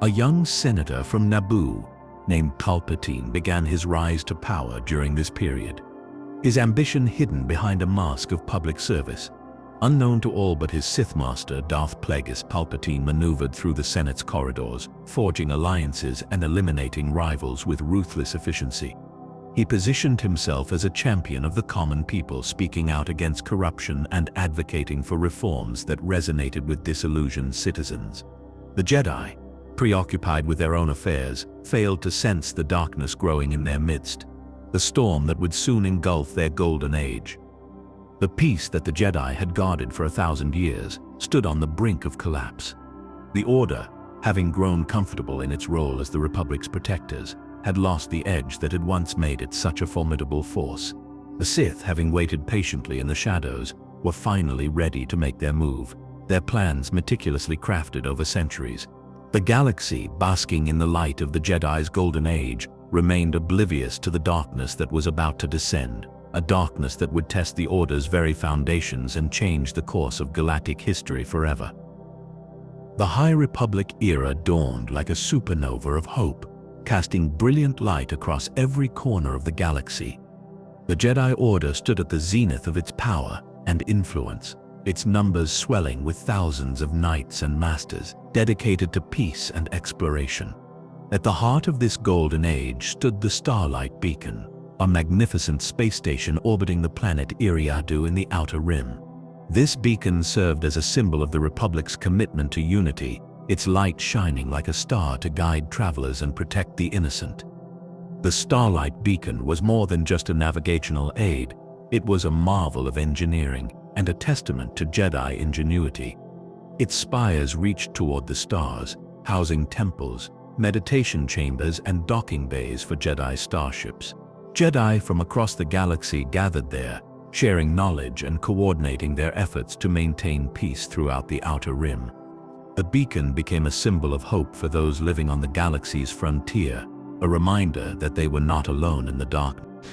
A young senator from Naboo, named Palpatine, began his rise to power during this period, his ambition hidden behind a mask of public service. Unknown to all but his Sith master, Darth Plagueis, Palpatine maneuvered through the Senate's corridors, forging alliances and eliminating rivals with ruthless efficiency. He positioned himself as a champion of the common people, speaking out against corruption and advocating for reforms that resonated with disillusioned citizens. The Jedi, preoccupied with their own affairs, failed to sense the darkness growing in their midst, the storm that would soon engulf their golden age. The peace that the Jedi had guarded for 1,000 years stood on the brink of collapse. The Order, having grown comfortable in its role as the Republic's protectors, had lost the edge that had once made it such a formidable force. The Sith, having waited patiently in the shadows, were finally ready to make their move, their plans meticulously crafted over centuries. The galaxy, basking in the light of the Jedi's golden age, remained oblivious to the darkness that was about to descend, a darkness that would test the Order's very foundations and change the course of galactic history forever. The High Republic era dawned like a supernova of hope, casting brilliant light across every corner of the galaxy. The Jedi Order stood at the zenith of its power and influence, its numbers swelling with thousands of knights and masters dedicated to peace and exploration. At the heart of this golden age stood the Starlight Beacon, a magnificent space station orbiting the planet Eriadu in the Outer Rim. This beacon served as a symbol of the Republic's commitment to unity, its light shining like a star to guide travelers and protect the innocent. The Starlight Beacon was more than just a navigational aid. It was a marvel of engineering and a testament to Jedi ingenuity. Its spires reached toward the stars, housing temples, meditation chambers, and docking bays for Jedi starships. Jedi from across the galaxy gathered there, sharing knowledge and coordinating their efforts to maintain peace throughout the Outer Rim. The beacon became a symbol of hope for those living on the galaxy's frontier, a reminder that they were not alone in the darkness.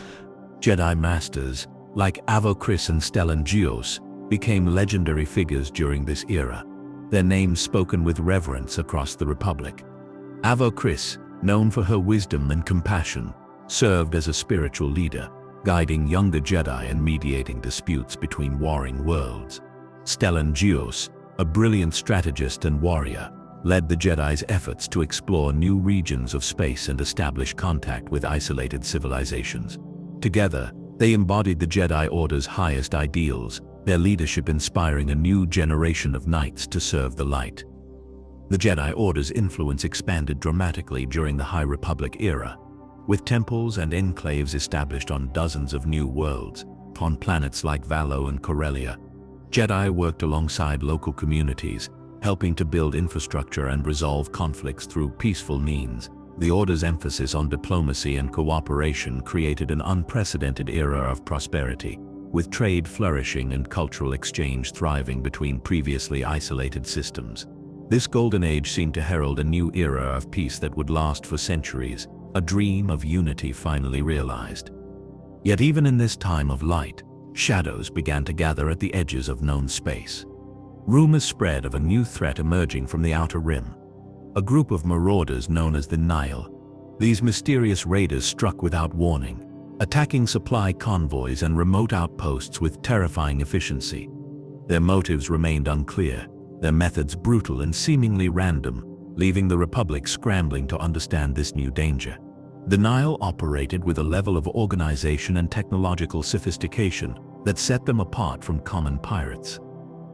Jedi Masters, like Avo Kriss and Stellan Gios, became legendary figures during this era, their names spoken with reverence across the Republic. Avo Kriss, known for her wisdom and compassion, served as a spiritual leader, guiding younger Jedi and mediating disputes between warring worlds. Stellan Gios, a brilliant strategist and warrior, led the Jedi's efforts to explore new regions of space and establish contact with isolated civilizations. Together, they embodied the Jedi Order's highest ideals, their leadership inspiring a new generation of knights to serve the light. The Jedi Order's influence expanded dramatically during the High Republic era, with temples and enclaves established on dozens of new worlds, on planets like Valo and Corellia. Jedi worked alongside local communities, helping to build infrastructure and resolve conflicts through peaceful means. The Order's emphasis on diplomacy and cooperation created an unprecedented era of prosperity, with trade flourishing and cultural exchange thriving between previously isolated systems. This golden age seemed to herald a new era of peace that would last for centuries, a dream of unity finally realized. Yet even in this time of light, shadows began to gather at the edges of known space. Rumors spread of a new threat emerging from the Outer Rim, a group of marauders known as the Nihil. These mysterious raiders struck without warning, attacking supply convoys and remote outposts with terrifying efficiency. Their motives remained unclear, their methods brutal and seemingly random, leaving the Republic scrambling to understand this new danger. The Nihil operated with a level of organization and technological sophistication that set them apart from common pirates.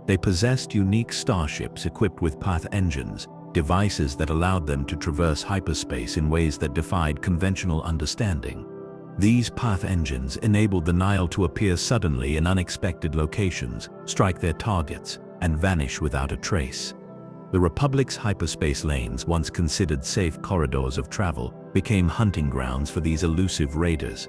They possessed unique starships equipped with path engines, devices that allowed them to traverse hyperspace in ways that defied conventional understanding. These path engines enabled the Nihil to appear suddenly in unexpected locations, strike their targets, and vanish without a trace. The Republic's hyperspace lanes, once considered safe corridors of travel, became hunting grounds for these elusive raiders.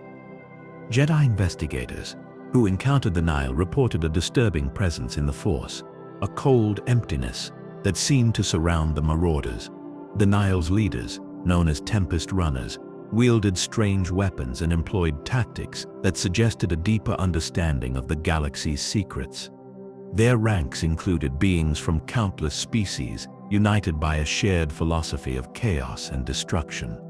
Jedi investigators, who encountered the Nihil, reported a disturbing presence in the Force, a cold emptiness that seemed to surround the Marauders. The Nihil's leaders, known as Tempest Runners, wielded strange weapons and employed tactics that suggested a deeper understanding of the galaxy's secrets. Their ranks included beings from countless species, united by a shared philosophy of chaos and destruction.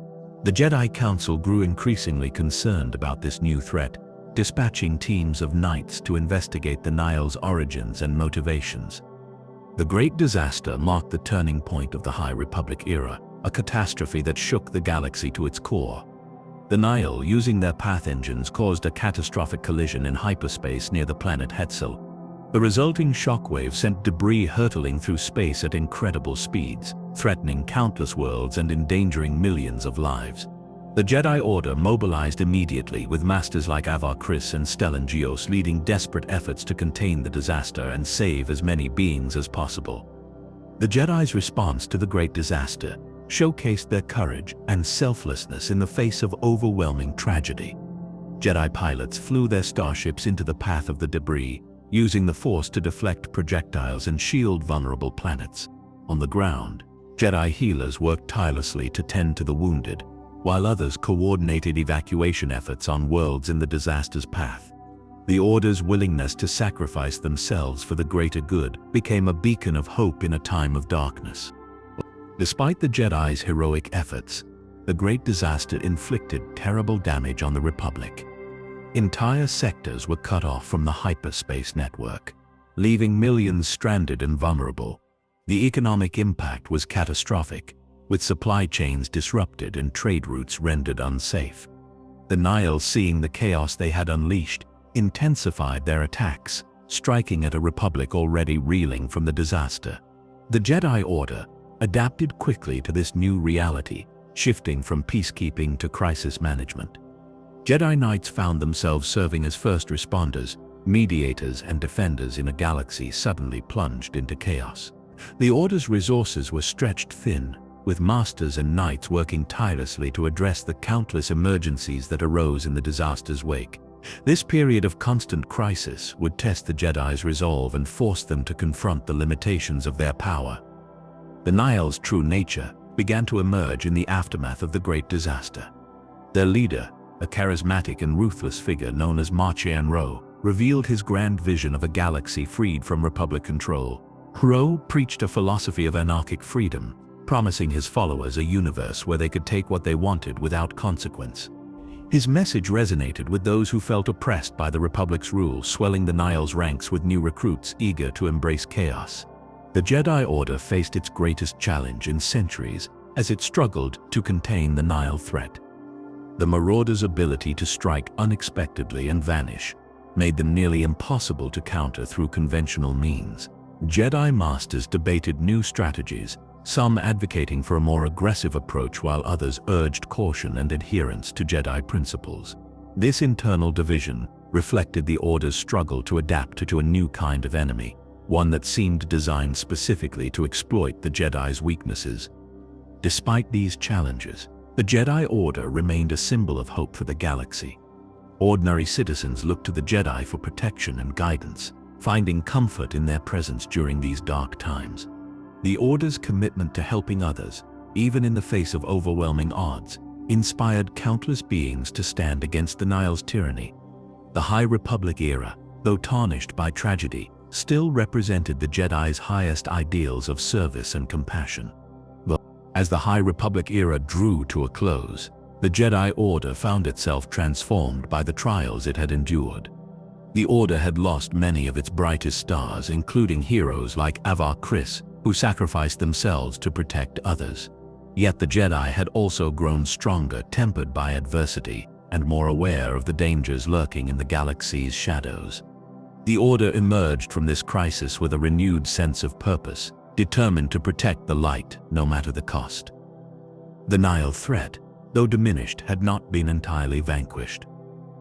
The Jedi Council grew increasingly concerned about this new threat, dispatching teams of knights to investigate the Nihil's origins and motivations. The Great Disaster marked the turning point of the High Republic era, a catastrophe that shook the galaxy to its core. The Nihil, using their path engines, caused a catastrophic collision in hyperspace near the planet Hetzel. The resulting shockwave sent debris hurtling through space at incredible speeds, threatening countless worlds and endangering millions of lives. The Jedi Order mobilized immediately, with masters like Avar Kriss and Stellan Gios leading desperate efforts to contain the disaster and save as many beings as possible. The Jedi's response to the Great Disaster showcased their courage and selflessness in the face of overwhelming tragedy. Jedi pilots flew their starships into the path of the debris, using the Force to deflect projectiles and shield vulnerable planets. On the ground, Jedi healers worked tirelessly to tend to the wounded, while others coordinated evacuation efforts on worlds in the disaster's path. The Order's willingness to sacrifice themselves for the greater good became a beacon of hope in a time of darkness. Despite the Jedi's heroic efforts, the Great Disaster inflicted terrible damage on the Republic. Entire sectors were cut off from the hyperspace network, leaving millions stranded and vulnerable. The economic impact was catastrophic, with supply chains disrupted and trade routes rendered unsafe. The Nihil, seeing the chaos they had unleashed, intensified their attacks, striking at a Republic already reeling from the disaster. The Jedi Order adapted quickly to this new reality, shifting from peacekeeping to crisis management. Jedi Knights found themselves serving as first responders, mediators, and defenders in a galaxy suddenly plunged into chaos. The Order's resources were stretched thin, with masters and knights working tirelessly to address the countless emergencies that arose in the disaster's wake. This period of constant crisis would test the Jedi's resolve and force them to confront the limitations of their power. The Nihil's true nature began to emerge in the aftermath of the Great Disaster. Their leader, a charismatic and ruthless figure known as Marchion Ro, revealed his grand vision of a galaxy freed from Republic control. Ro preached a philosophy of anarchic freedom, promising his followers a universe where they could take what they wanted without consequence. His message resonated with those who felt oppressed by the Republic's rule, swelling the Nihil's ranks with new recruits eager to embrace chaos. The Jedi Order faced its greatest challenge in centuries as it struggled to contain the Nihil threat. The Marauders' ability to strike unexpectedly and vanish made them nearly impossible to counter through conventional means. Jedi Masters debated new strategies, some advocating for a more aggressive approach while others urged caution and adherence to Jedi principles. This internal division reflected the Order's struggle to adapt to a new kind of enemy, one that seemed designed specifically to exploit the Jedi's weaknesses. Despite these challenges, the Jedi Order remained a symbol of hope for the galaxy. Ordinary citizens looked to the Jedi for protection and guidance, finding comfort in their presence during these dark times. The Order's commitment to helping others, even in the face of overwhelming odds, inspired countless beings to stand against the Nihil's tyranny. The High Republic era, though tarnished by tragedy, still represented the Jedi's highest ideals of service and compassion. But as the High Republic era drew to a close, the Jedi Order found itself transformed by the trials it had endured. The Order had lost many of its brightest stars, including heroes like Avar Kriss, who sacrificed themselves to protect others. Yet the Jedi had also grown stronger, tempered by adversity, and more aware of the dangers lurking in the galaxy's shadows. The Order emerged from this crisis with a renewed sense of purpose, determined to protect the light no matter the cost. The Nihil threat, though diminished, had not been entirely vanquished.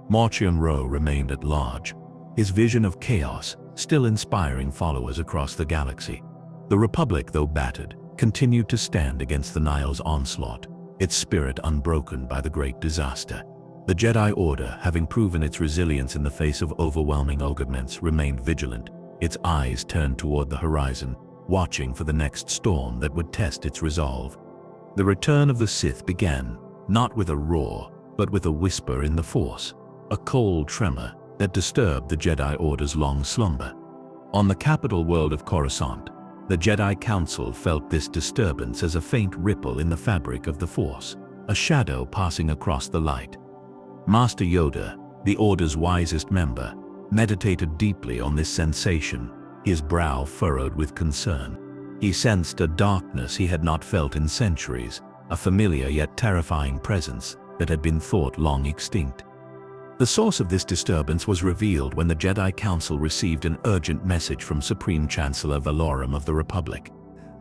Marchion Ro remained at large, his vision of chaos still inspiring followers across the galaxy. The Republic, though battered, continued to stand against the Nihil's onslaught, its spirit unbroken by the Great Disaster. The Jedi Order, having proven its resilience in the face of overwhelming arguments, remained vigilant, its eyes turned toward the horizon, watching for the next storm that would test its resolve. The return of the Sith began, not with a roar, but with a whisper in the Force, a cold tremor that disturbed the Jedi Order's long slumber. On the capital world of Coruscant, the Jedi Council felt this disturbance as a faint ripple in the fabric of the Force, a shadow passing across the light. Master Yoda, the Order's wisest member, meditated deeply on this sensation, his brow furrowed with concern. He sensed a darkness he had not felt in centuries, a familiar yet terrifying presence that had been thought long extinct. The source of this disturbance was revealed when the Jedi Council received an urgent message from Supreme Chancellor Valorum of the Republic.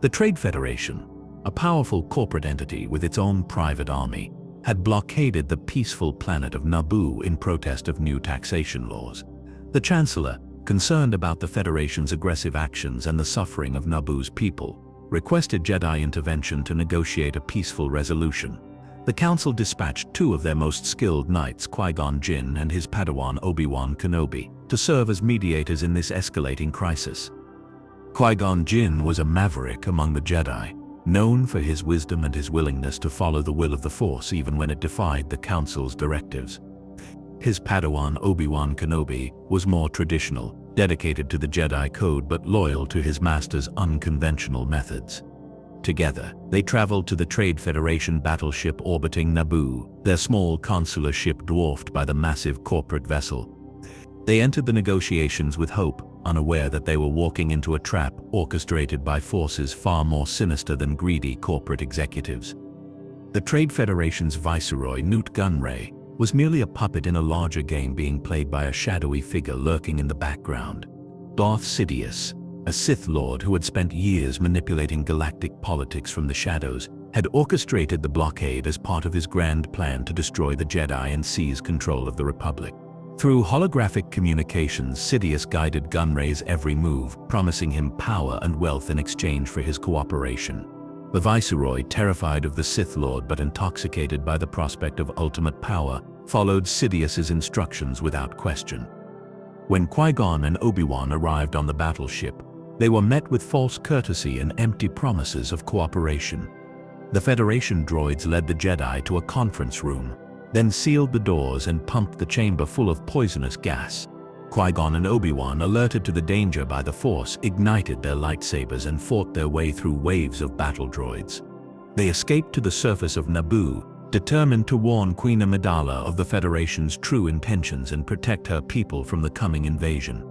The Trade Federation, a powerful corporate entity with its own private army, had blockaded the peaceful planet of Naboo in protest of new taxation laws. The Chancellor, concerned about the Federation's aggressive actions and the suffering of Naboo's people, requested Jedi intervention to negotiate a peaceful resolution. The Council dispatched two of their most skilled knights, Qui-Gon Jinn and his Padawan Obi-Wan Kenobi, to serve as mediators in this escalating crisis. Qui-Gon Jinn was a maverick among the Jedi, known for his wisdom and his willingness to follow the will of the Force even when it defied the Council's directives. His Padawan Obi-Wan Kenobi was more traditional, dedicated to the Jedi Code but loyal to his master's unconventional methods. Together, they traveled to the Trade Federation battleship orbiting Naboo, their small consular ship dwarfed by the massive corporate vessel. They entered the negotiations with hope, unaware that they were walking into a trap orchestrated by forces far more sinister than greedy corporate executives. The Trade Federation's viceroy, Newt Gunray, was merely a puppet in a larger game being played by a shadowy figure lurking in the background. Darth Sidious, a Sith Lord who had spent years manipulating galactic politics from the shadows, had orchestrated the blockade as part of his grand plan to destroy the Jedi and seize control of the Republic. Through holographic communications, Sidious guided Gunray's every move, promising him power and wealth in exchange for his cooperation. The Viceroy, terrified of the Sith Lord but intoxicated by the prospect of ultimate power, followed Sidious's instructions without question. When Qui-Gon and Obi-Wan arrived on the battleship, they were met with false courtesy and empty promises of cooperation. The Federation droids led the Jedi to a conference room, then sealed the doors and pumped the chamber full of poisonous gas. Qui-Gon and Obi-Wan, alerted to the danger by the Force, ignited their lightsabers and fought their way through waves of battle droids. They escaped to the surface of Naboo, determined to warn Queen Amidala of the Federation's true intentions and protect her people from the coming invasion.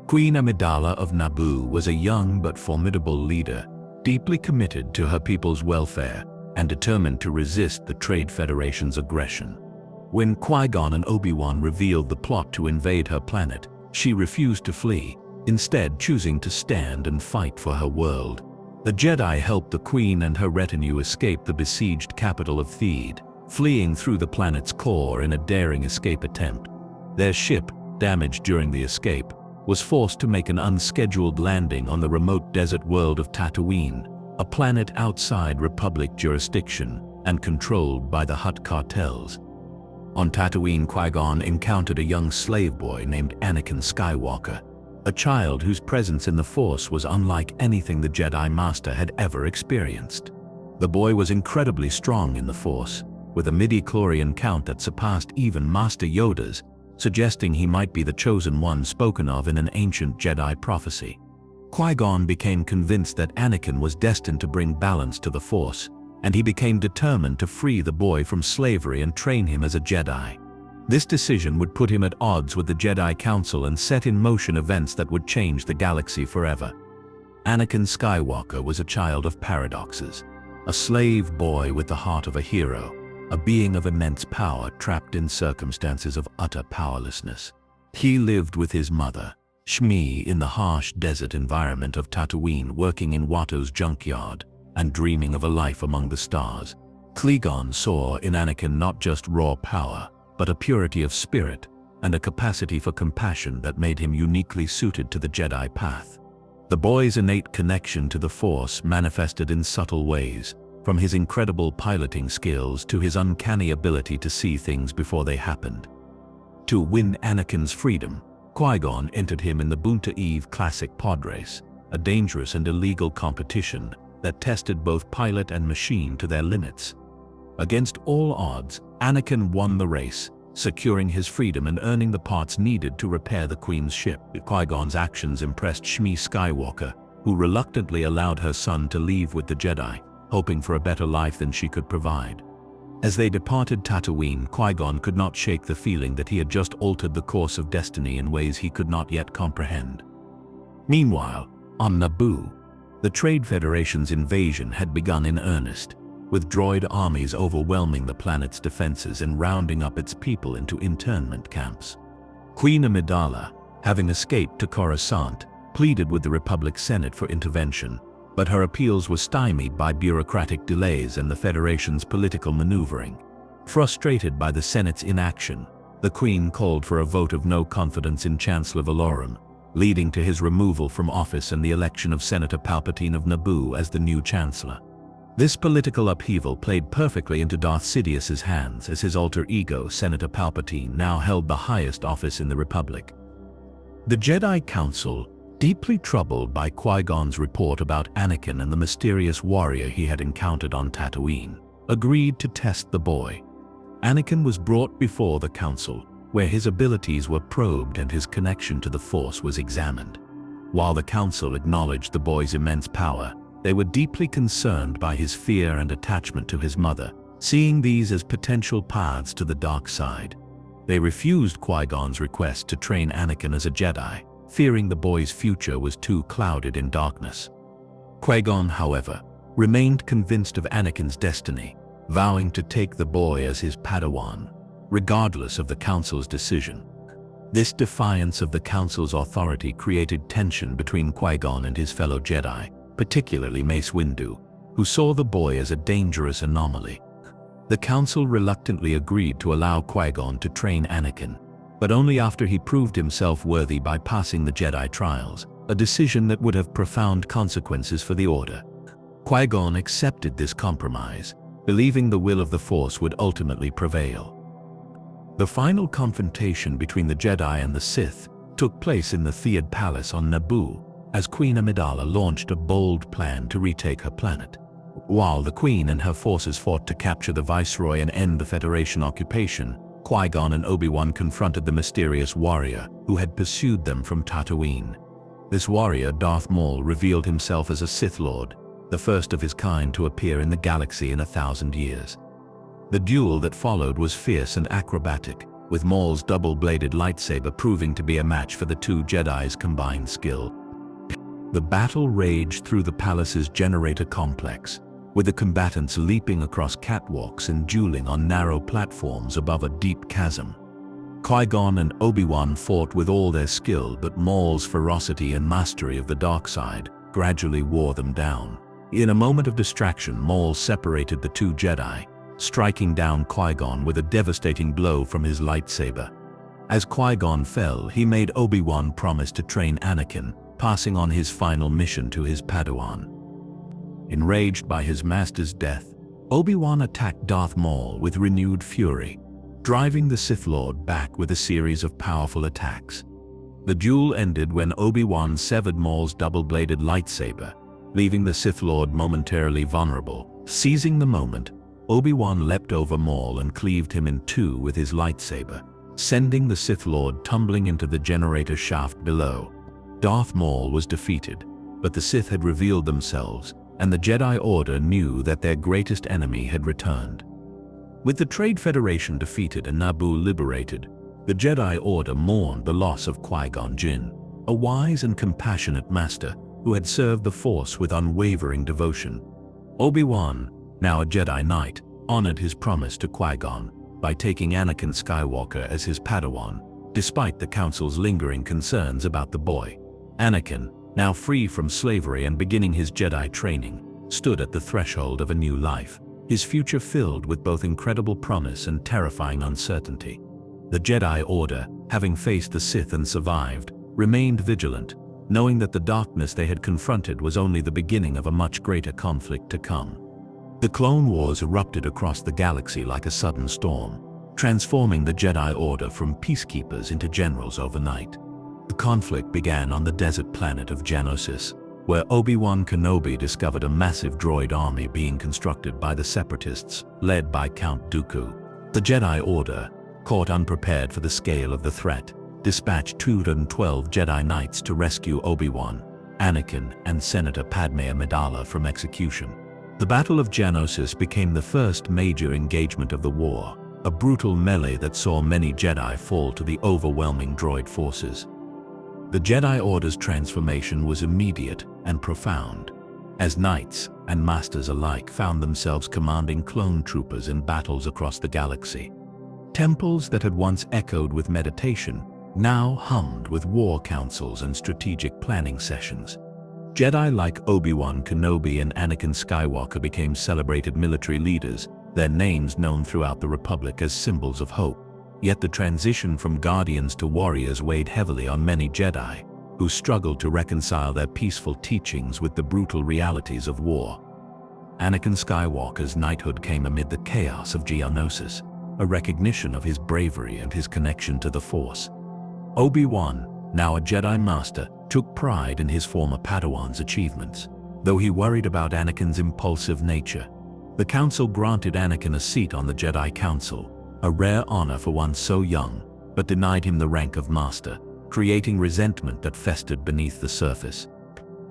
Queen Amidala of Naboo was a young but formidable leader, deeply committed to her people's welfare and determined to resist the Trade Federation's aggression. When Qui-Gon and Obi-Wan revealed the plot to invade her planet, she refused to flee, instead choosing to stand and fight for her world. The Jedi helped the Queen and her retinue escape the besieged capital of Theed, fleeing through the planet's core in a daring escape attempt. Their ship, damaged during the escape, was forced to make an unscheduled landing on the remote desert world of Tatooine, a planet outside Republic jurisdiction and controlled by the Hutt cartels. On Tatooine, Qui-Gon encountered a young slave boy named Anakin Skywalker, a child whose presence in the Force was unlike anything the Jedi Master had ever experienced. The boy was incredibly strong in the Force, with a midi-chlorian count that surpassed even Master Yoda's, suggesting he might be the chosen one spoken of in an ancient Jedi prophecy. Qui-Gon became convinced that Anakin was destined to bring balance to the Force, and he became determined to free the boy from slavery and train him as a Jedi. This decision would put him at odds with the Jedi Council and set in motion events that would change the galaxy forever. Anakin Skywalker was a child of paradoxes, a slave boy with the heart of a hero, a being of immense power trapped in circumstances of utter powerlessness. He lived with his mother, Shmi, in the harsh desert environment of Tatooine, working in Watto's junkyard and dreaming of a life among the stars. Qui-Gon saw in Anakin not just raw power, but a purity of spirit and a capacity for compassion that made him uniquely suited to the Jedi path. The boy's innate connection to the Force manifested in subtle ways, from his incredible piloting skills to his uncanny ability to see things before they happened. To win Anakin's freedom, Qui-Gon entered him in the Boonta Eve Classic pod race, a dangerous and illegal competition that tested both pilot and machine to their limits. Against all odds, Anakin won the race, securing his freedom and earning the parts needed to repair the Queen's ship. Qui-Gon's actions impressed Shmi Skywalker, who reluctantly allowed her son to leave with the Jedi, hoping for a better life than she could provide. As they departed Tatooine, Qui-Gon could not shake the feeling that he had just altered the course of destiny in ways he could not yet comprehend. Meanwhile, on Naboo, the Trade Federation's invasion had begun in earnest, with droid armies overwhelming the planet's defenses and rounding up its people into internment camps. Queen Amidala, having escaped to Coruscant, pleaded with the Republic Senate for intervention, but her appeals were stymied by bureaucratic delays and the Federation's political maneuvering. Frustrated by the Senate's inaction, the Queen called for a vote of no confidence in Chancellor Valorum, leading to his removal from office and the election of Senator Palpatine of Naboo as the new Chancellor. This political upheaval played perfectly into Darth Sidious's hands, as his alter ego, Senator Palpatine, now held the highest office in the Republic. The Jedi Council, deeply troubled by Qui-Gon's report about Anakin and the mysterious warrior he had encountered on Tatooine, agreed to test the boy. Anakin was brought before the Council, where his abilities were probed and his connection to the Force was examined. While the Council acknowledged the boy's immense power, they were deeply concerned by his fear and attachment to his mother, seeing these as potential paths to the dark side. They refused Qui-Gon's request to train Anakin as a Jedi, fearing the boy's future was too clouded in darkness. Qui-Gon, however, remained convinced of Anakin's destiny, vowing to take the boy as his Padawan, regardless of the Council's decision. This defiance of the Council's authority created tension between Qui-Gon and his fellow Jedi, particularly Mace Windu, who saw the boy as a dangerous anomaly. The Council reluctantly agreed to allow Qui-Gon to train Anakin, but only after he proved himself worthy by passing the Jedi trials, a decision that would have profound consequences for the Order. Qui-Gon accepted this compromise, believing the will of the Force would ultimately prevail. The final confrontation between the Jedi and the Sith took place in the Theod Palace on Naboo, as Queen Amidala launched a bold plan to retake her planet. While the Queen and her forces fought to capture the Viceroy and end the Federation occupation, Qui-Gon and Obi-Wan confronted the mysterious warrior who had pursued them from Tatooine. This warrior, Darth Maul, revealed himself as a Sith Lord, the first of his kind to appear in the galaxy in 1,000 years. The duel that followed was fierce and acrobatic, with Maul's double-bladed lightsaber proving to be a match for the two Jedi's combined skill. The battle raged through the palace's generator complex, with the combatants leaping across catwalks and dueling on narrow platforms above a deep chasm. Qui-Gon and Obi-Wan fought with all their skill, but Maul's ferocity and mastery of the dark side gradually wore them down. In a moment of distraction, Maul separated the two Jedi, striking down Qui-Gon with a devastating blow from his lightsaber. As Qui-Gon fell, he made Obi-Wan promise to train Anakin, passing on his final mission to his Padawan. Enraged by his master's death, Obi-Wan attacked Darth Maul with renewed fury, driving the Sith Lord back with a series of powerful attacks. The duel ended when Obi-Wan severed Maul's double-bladed lightsaber, leaving the Sith Lord momentarily vulnerable. Seizing the moment, Obi-Wan leapt over Maul and cleaved him in two with his lightsaber, sending the Sith Lord tumbling into the generator shaft below. Darth Maul was defeated, but the Sith had revealed themselves, and the Jedi Order knew that their greatest enemy had returned. With the Trade Federation defeated and Naboo liberated, the Jedi Order mourned the loss of Qui-Gon Jinn, a wise and compassionate master who had served the Force with unwavering devotion. Obi-Wan, now a Jedi Knight, honored his promise to Qui-Gon by taking Anakin Skywalker as his Padawan, despite the Council's lingering concerns about the boy. Anakin, now free from slavery and beginning his Jedi training, stood at the threshold of a new life, his future filled with both incredible promise and terrifying uncertainty. The Jedi Order, having faced the Sith and survived, remained vigilant, knowing that the darkness they had confronted was only the beginning of a much greater conflict to come. The Clone Wars erupted across the galaxy like a sudden storm, transforming the Jedi Order from peacekeepers into generals overnight. The conflict began on the desert planet of Geonosis, where Obi-Wan Kenobi discovered a massive droid army being constructed by the Separatists, led by Count Dooku. The Jedi Order, caught unprepared for the scale of the threat, dispatched 212 Jedi Knights to rescue Obi-Wan, Anakin, and Senator Padme Amidala from execution. The Battle of Geonosis became the first major engagement of the war, a brutal melee that saw many Jedi fall to the overwhelming droid forces. The Jedi Order's transformation was immediate and profound, as knights and masters alike found themselves commanding clone troopers in battles across the galaxy. Temples that had once echoed with meditation now hummed with war councils and strategic planning sessions. Jedi like Obi-Wan Kenobi and Anakin Skywalker became celebrated military leaders, their names known throughout the Republic as symbols of hope. Yet the transition from guardians to warriors weighed heavily on many Jedi, who struggled to reconcile their peaceful teachings with the brutal realities of war. Anakin Skywalker's knighthood came amid the chaos of Geonosis, a recognition of his bravery and his connection to the Force. Obi-Wan, now a Jedi Master, took pride in his former Padawan's achievements. Though he worried about Anakin's impulsive nature, the Council granted Anakin a seat on the Jedi Council, a rare honor for one so young, but denied him the rank of Master, creating resentment that festered beneath the surface.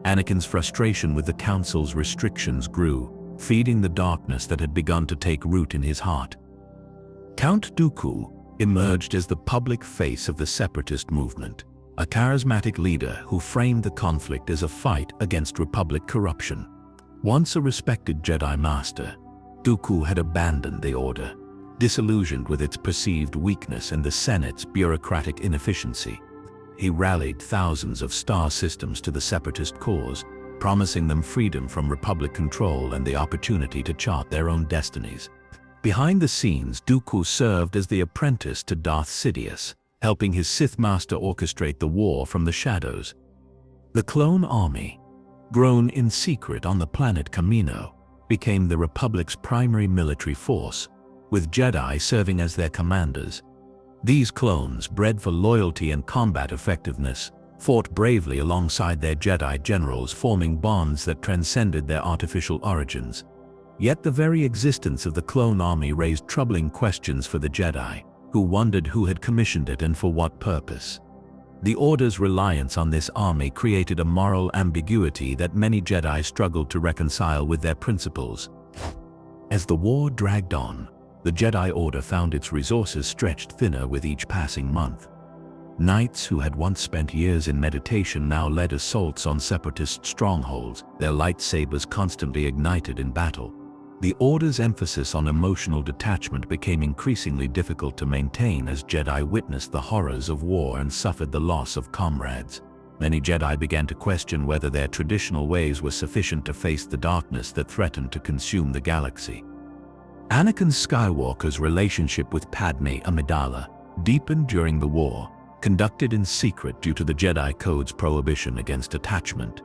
Anakin's frustration with the Council's restrictions grew, feeding the darkness that had begun to take root in his heart. Count Dooku emerged as the public face of the Separatist movement, a charismatic leader who framed the conflict as a fight against Republic corruption. Once a respected Jedi Master, Dooku had abandoned the Order, disillusioned with its perceived weakness and the Senate's bureaucratic inefficiency. He rallied thousands of star systems to the Separatist cause, promising them freedom from Republic control and the opportunity to chart their own destinies. Behind the scenes, Dooku served as the apprentice to Darth Sidious, helping his Sith Master orchestrate the war from the shadows. The Clone Army, grown in secret on the planet Kamino, became the Republic's primary military force, with Jedi serving as their commanders. These clones, bred for loyalty and combat effectiveness, fought bravely alongside their Jedi generals, forming bonds that transcended their artificial origins. Yet the very existence of the Clone Army raised troubling questions for the Jedi, who wondered who had commissioned it and for what purpose. The Order's reliance on this army created a moral ambiguity that many Jedi struggled to reconcile with their principles. As the war dragged on, the Jedi Order found its resources stretched thinner with each passing month. Knights who had once spent years in meditation now led assaults on Separatist strongholds, their lightsabers constantly ignited in battle. The Order's emphasis on emotional detachment became increasingly difficult to maintain as Jedi witnessed the horrors of war and suffered the loss of comrades. Many Jedi began to question whether their traditional ways were sufficient to face the darkness that threatened to consume the galaxy. Anakin Skywalker's relationship with Padme Amidala deepened during the war, conducted in secret due to the Jedi Code's prohibition against attachment.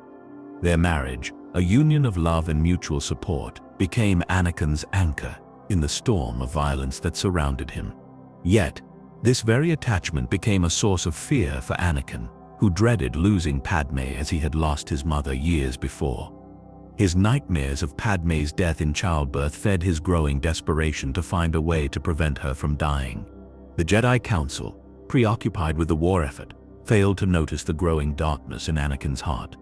Their marriage, a union of love and mutual support, became Anakin's anchor in the storm of violence that surrounded him. Yet, this very attachment became a source of fear for Anakin, who dreaded losing Padme as he had lost his mother years before. His nightmares of Padme's death in childbirth fed his growing desperation to find a way to prevent her from dying. The Jedi Council, preoccupied with the war effort, failed to notice the growing darkness in Anakin's heart.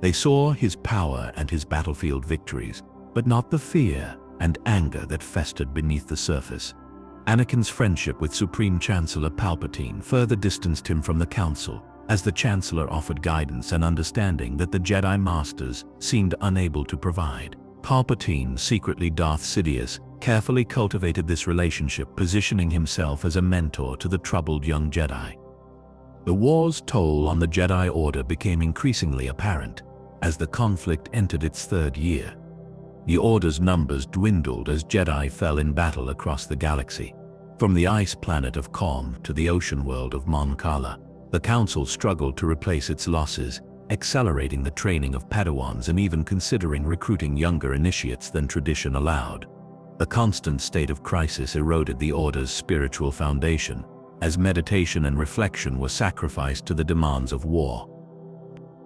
They saw his power and his battlefield victories, but not the fear and anger that festered beneath the surface. Anakin's friendship with Supreme Chancellor Palpatine further distanced him from the Council, as the Chancellor offered guidance and understanding that the Jedi Masters seemed unable to provide. Palpatine, secretly Darth Sidious, carefully cultivated this relationship, positioning himself as a mentor to the troubled young Jedi. The war's toll on the Jedi Order became increasingly apparent as the conflict entered its third year. The Order's numbers dwindled as Jedi fell in battle across the galaxy. From the ice planet of Khorm to the ocean world of Mon Cala, the Council struggled to replace its losses, accelerating the training of Padawans and even considering recruiting younger initiates than tradition allowed. The constant state of crisis eroded the Order's spiritual foundation, as meditation and reflection were sacrificed to the demands of war.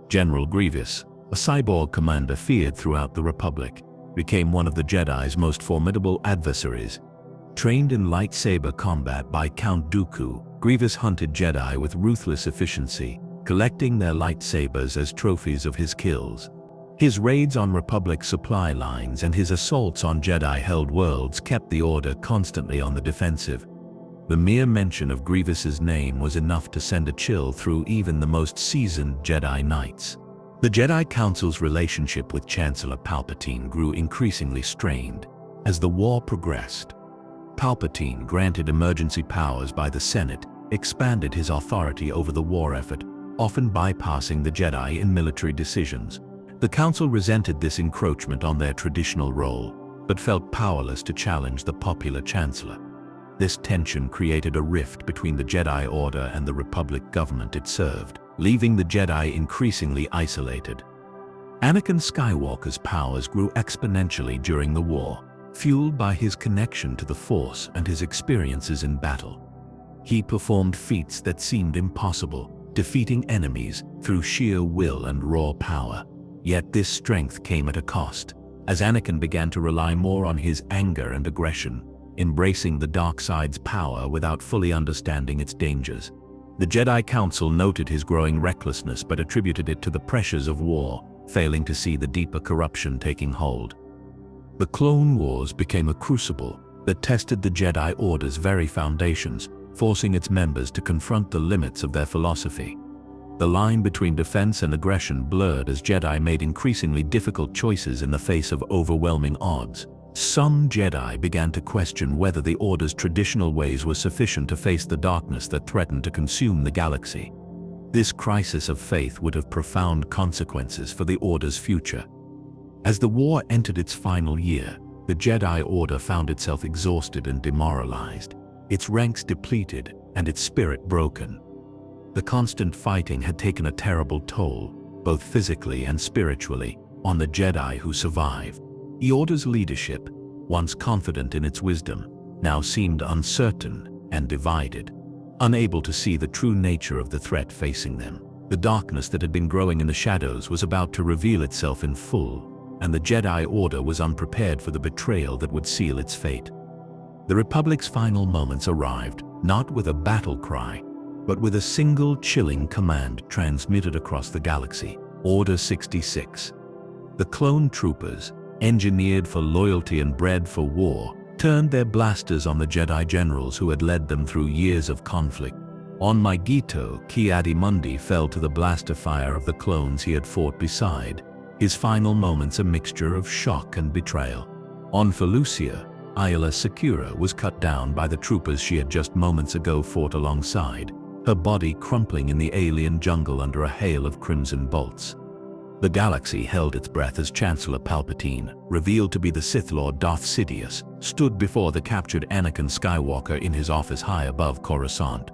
General Grievous, a cyborg commander feared throughout the Republic, became one of the Jedi's most formidable adversaries. Trained in lightsaber combat by Count Dooku, Grievous hunted Jedi with ruthless efficiency, collecting their lightsabers as trophies of his kills. His raids on Republic supply lines and his assaults on Jedi-held worlds kept the Order constantly on the defensive. The mere mention of Grievous's name was enough to send a chill through even the most seasoned Jedi Knights. The Jedi Council's relationship with Chancellor Palpatine grew increasingly strained. As the war progressed, Palpatine, granted emergency powers by the Senate, expanded his authority over the war effort, often bypassing the Jedi in military decisions. The Council resented this encroachment on their traditional role, but felt powerless to challenge the popular Chancellor. This tension created a rift between the Jedi Order and the Republic government it served, leaving the Jedi increasingly isolated. Anakin Skywalker's powers grew exponentially during the war, fueled by his connection to the Force and his experiences in battle. He performed feats that seemed impossible, defeating enemies through sheer will and raw power. Yet this strength came at a cost, as Anakin began to rely more on his anger and aggression, embracing the dark side's power without fully understanding its dangers. The Jedi Council noted his growing recklessness but attributed it to the pressures of war, failing to see the deeper corruption taking hold. The Clone Wars became a crucible that tested the Jedi Order's very foundations, forcing its members to confront the limits of their philosophy. The line between defense and aggression blurred as Jedi made increasingly difficult choices in the face of overwhelming odds. Some Jedi began to question whether the Order's traditional ways were sufficient to face the darkness that threatened to consume the galaxy. This crisis of faith would have profound consequences for the Order's future. As the war entered its final year, the Jedi Order found itself exhausted and demoralized, its ranks depleted and its spirit broken. The constant fighting had taken a terrible toll, both physically and spiritually, on the Jedi who survived. The Order's leadership, once confident in its wisdom, now seemed uncertain and divided, unable to see the true nature of the threat facing them. The darkness that had been growing in the shadows was about to reveal itself in full, and the Jedi Order was unprepared for the betrayal that would seal its fate. The Republic's final moments arrived, not with a battle cry, but with a single chilling command transmitted across the galaxy: Order 66. The clone troopers, engineered for loyalty and bred for war, turned their blasters on the Jedi generals who had led them through years of conflict. On Maigito, Ki-Adi-Mundi fell to the blaster fire of the clones he had fought beside, his final moments a mixture of shock and betrayal. On Felucia, Ayla Secura was cut down by the troopers she had just moments ago fought alongside, her body crumpling in the alien jungle under a hail of crimson bolts. The galaxy held its breath as Chancellor Palpatine, revealed to be the Sith Lord Darth Sidious, stood before the captured Anakin Skywalker in his office high above Coruscant.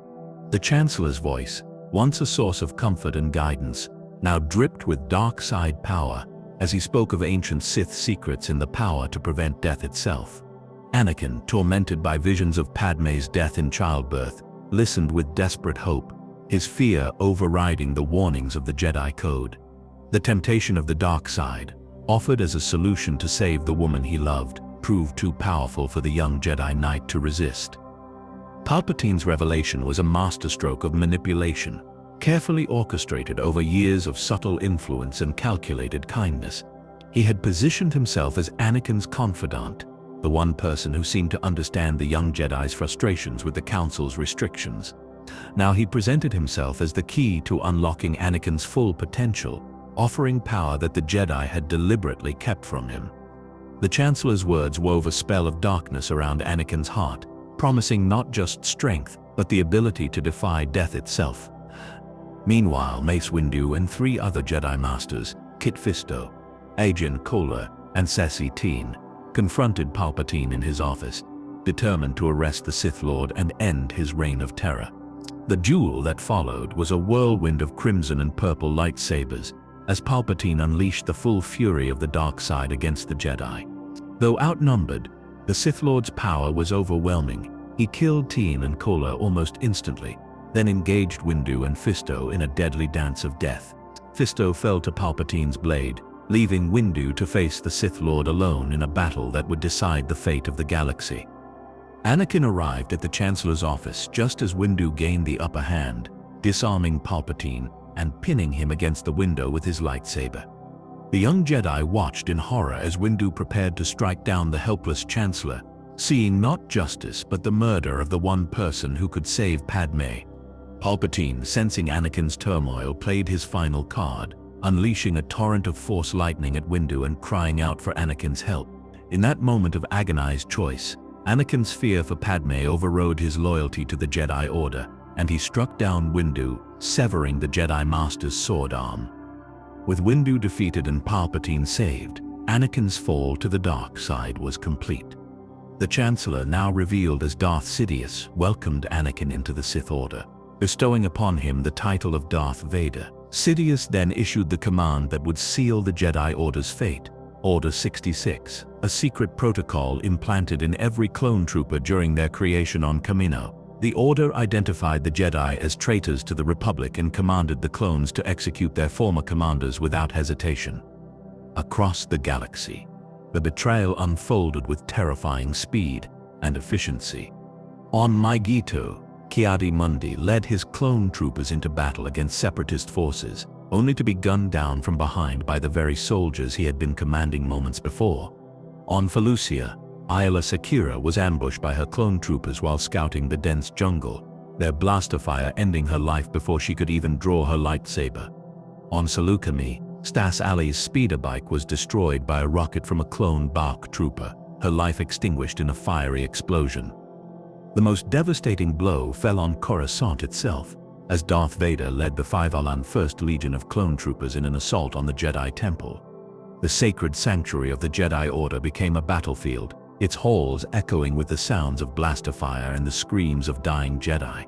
The Chancellor's voice, once a source of comfort and guidance, now dripped with dark side power as he spoke of ancient Sith secrets in the power to prevent death itself. Anakin, tormented by visions of Padme's death in childbirth, listened with desperate hope, his fear overriding the warnings of the Jedi Code. The temptation of the dark side, offered as a solution to save the woman he loved, proved too powerful for the young Jedi Knight to resist. Palpatine's revelation was a masterstroke of manipulation, carefully orchestrated over years of subtle influence and calculated kindness. He had positioned himself as Anakin's confidant, the one person who seemed to understand the young Jedi's frustrations with the Council's restrictions. Now he presented himself as the key to unlocking Anakin's full potential, offering power that the Jedi had deliberately kept from him. The Chancellor's words wove a spell of darkness around Anakin's heart, promising not just strength, but the ability to defy death itself. Meanwhile, Mace Windu and 3 other Jedi Masters, Kit Fisto, Agen Kohler, and Saesee Tiin, confronted Palpatine in his office, determined to arrest the Sith Lord and end his reign of terror. The duel that followed was a whirlwind of crimson and purple lightsabers, as Palpatine unleashed the full fury of the dark side against the Jedi. Though outnumbered, the Sith Lord's power was overwhelming. He killed Teen and Kola almost instantly, then engaged Windu and Fisto in a deadly dance of death. Fisto fell to Palpatine's blade, leaving Windu to face the Sith Lord alone in a battle that would decide the fate of the galaxy. Anakin arrived at the Chancellor's office just as Windu gained the upper hand, disarming Palpatine and pinning him against the window with his lightsaber. The young Jedi watched in horror as Windu prepared to strike down the helpless Chancellor, seeing not justice but the murder of the one person who could save Padme. Palpatine, sensing Anakin's turmoil, played his final card, unleashing a torrent of Force lightning at Windu and crying out for Anakin's help. In that moment of agonized choice, Anakin's fear for Padme overrode his loyalty to the Jedi Order, and he struck down Windu, severing the Jedi Master's sword arm. With Windu defeated and Palpatine saved, Anakin's fall to the dark side was complete. The Chancellor, now revealed as Darth Sidious, welcomed Anakin into the Sith Order, bestowing upon him the title of Darth Vader. Sidious then issued the command that would seal the Jedi Order's fate, Order 66, a secret protocol implanted in every clone trooper during their creation on Kamino. The Order identified the Jedi as traitors to the Republic and commanded the clones to execute their former commanders without hesitation. Across the galaxy, the betrayal unfolded with terrifying speed and efficiency. On Maigito, Ki-Adi-Mundi led his clone troopers into battle against separatist forces, only to be gunned down from behind by the very soldiers he had been commanding moments before. On Felucia, Ayla Secura was ambushed by her clone troopers while scouting the dense jungle, their blaster fire ending her life before she could even draw her lightsaber. On Salukami, Stas Ali's speeder bike was destroyed by a rocket from a clone BARC trooper, her life extinguished in a fiery explosion. The most devastating blow fell on Coruscant itself, as Darth Vader led the 5-Alan-1st Legion of clone troopers in an assault on the Jedi Temple. The sacred sanctuary of the Jedi Order became a battlefield, its halls echoing with the sounds of blaster fire and the screams of dying Jedi.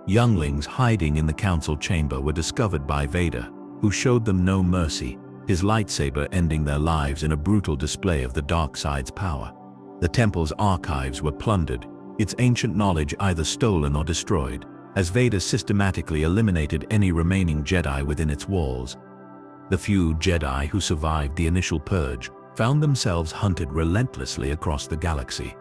Younglings hiding in the council chamber were discovered by Vader, who showed them no mercy, his lightsaber ending their lives in a brutal display of the dark side's power. The temple's archives were plundered, its ancient knowledge either stolen or destroyed, as Vader systematically eliminated any remaining Jedi within its walls. The few Jedi who survived the initial purge found themselves hunted relentlessly across the galaxy.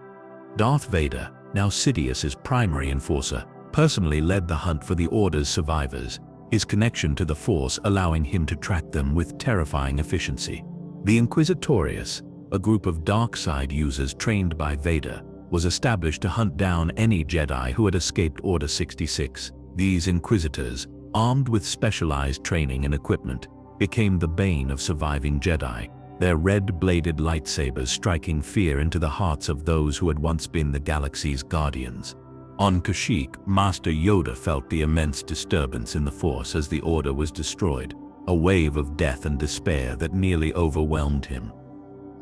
Darth Vader, now Sidious's primary enforcer, personally led the hunt for the Order's survivors, his connection to the Force allowing him to track them with terrifying efficiency. The Inquisitorius, a group of dark side users trained by Vader, was established to hunt down any Jedi who had escaped Order 66. These Inquisitors, armed with specialized training and equipment, became the bane of surviving Jedi, their red-bladed lightsabers striking fear into the hearts of those who had once been the galaxy's guardians. On Kashyyyk, Master Yoda felt the immense disturbance in the Force as the Order was destroyed, a wave of death and despair that nearly overwhelmed him.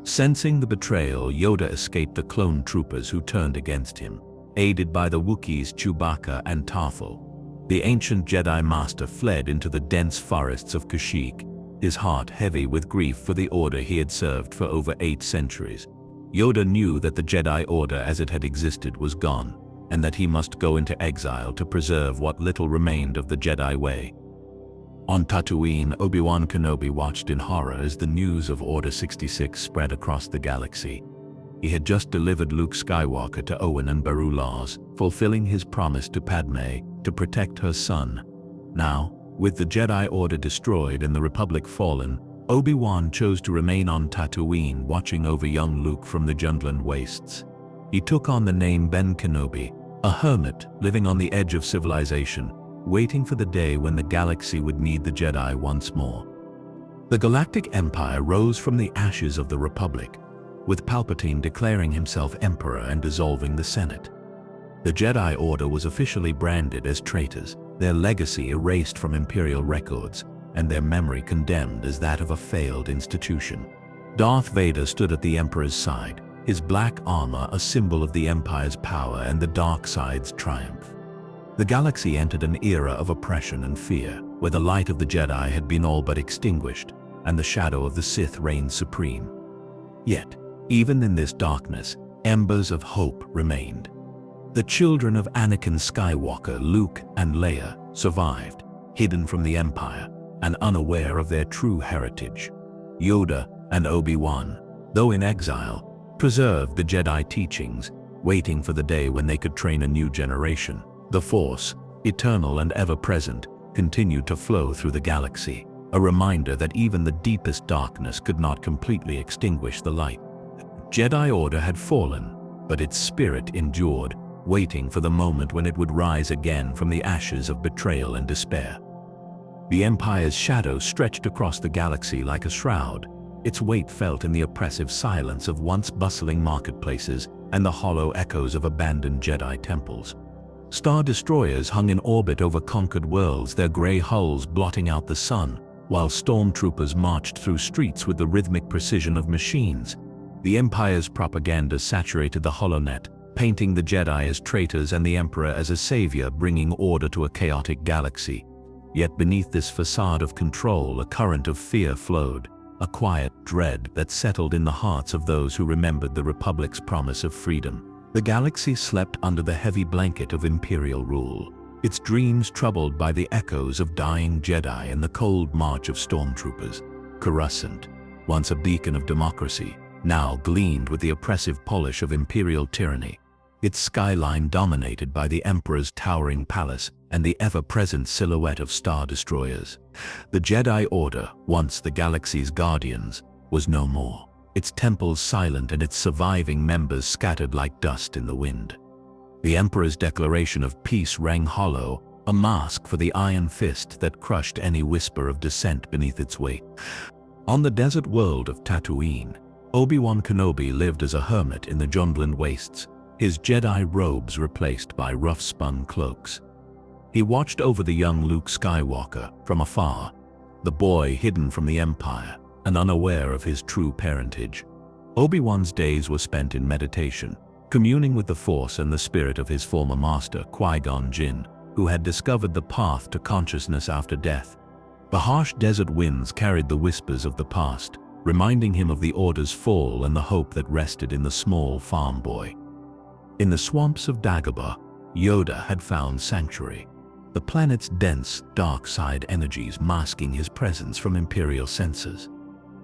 Sensing the betrayal, Yoda escaped the clone troopers who turned against him, aided by the Wookiees Chewbacca and Tarful. The ancient Jedi Master fled into the dense forests of Kashyyyk, his heart heavy with grief for the Order he had served for over 8 centuries. Yoda knew that the Jedi Order as it had existed was gone, and that he must go into exile to preserve what little remained of the Jedi way. On Tatooine, Obi-Wan Kenobi watched in horror as the news of Order 66 spread across the galaxy. He had just delivered Luke Skywalker to Owen and Beru Laws, fulfilling his promise to Padme to protect her son. Now, with the Jedi Order destroyed and the Republic fallen, Obi-Wan chose to remain on Tatooine watching over young Luke from the Jundland wastes. He took on the name Ben Kenobi, a hermit living on the edge of civilization, waiting for the day when the galaxy would need the Jedi once more. The Galactic Empire rose from the ashes of the Republic, with Palpatine declaring himself Emperor and dissolving the Senate. The Jedi Order was officially branded as traitors, their legacy erased from Imperial records, and their memory condemned as that of a failed institution. Darth Vader stood at the Emperor's side, his black armor a symbol of the Empire's power and the dark side's triumph. The galaxy entered an era of oppression and fear, where the light of the Jedi had been all but extinguished, and the shadow of the Sith reigned supreme. Yet, even in this darkness, embers of hope remained. The children of Anakin Skywalker, Luke and Leia, survived, hidden from the Empire and unaware of their true heritage. Yoda and Obi-Wan, though in exile, preserved the Jedi teachings, waiting for the day when they could train a new generation. The Force, eternal and ever-present, continued to flow through the galaxy, a reminder that even the deepest darkness could not completely extinguish the light. Jedi Order had fallen, but its spirit endured, waiting for the moment when it would rise again from the ashes of betrayal and despair. The Empire's shadow stretched across the galaxy like a shroud, its weight felt in the oppressive silence of once bustling marketplaces and the hollow echoes of abandoned Jedi temples. Star destroyers hung in orbit over conquered worlds, their gray hulls blotting out the sun, while stormtroopers marched through streets with the rhythmic precision of machines. The Empire's propaganda saturated the HoloNet, painting the Jedi as traitors and the Emperor as a savior, bringing order to a chaotic galaxy. Yet beneath this facade of control, a current of fear flowed, a quiet dread that settled in the hearts of those who remembered the Republic's promise of freedom. The galaxy slept under the heavy blanket of Imperial rule, its dreams troubled by the echoes of dying Jedi and the cold march of stormtroopers. Coruscant, once a beacon of democracy, now gleamed with the oppressive polish of Imperial tyranny, its skyline dominated by the Emperor's towering palace and the ever-present silhouette of star destroyers. The Jedi Order, once the galaxy's guardians, was no more, its temples silent and its surviving members scattered like dust in the wind. The Emperor's declaration of peace rang hollow, a mask for the iron fist that crushed any whisper of dissent beneath its weight. On the desert world of Tatooine, Obi-Wan Kenobi lived as a hermit in the Jundland wastes, his Jedi robes replaced by rough-spun cloaks. He watched over the young Luke Skywalker from afar, the boy hidden from the Empire and unaware of his true parentage. Obi-Wan's days were spent in meditation, communing with the Force and the spirit of his former master, Qui-Gon Jinn, who had discovered the path to consciousness after death. The harsh desert winds carried the whispers of the past, reminding him of the Order's fall and the hope that rested in the small farm boy. In the swamps of Dagobah, Yoda had found sanctuary, the planet's dense, dark side energies masking his presence from Imperial sensors.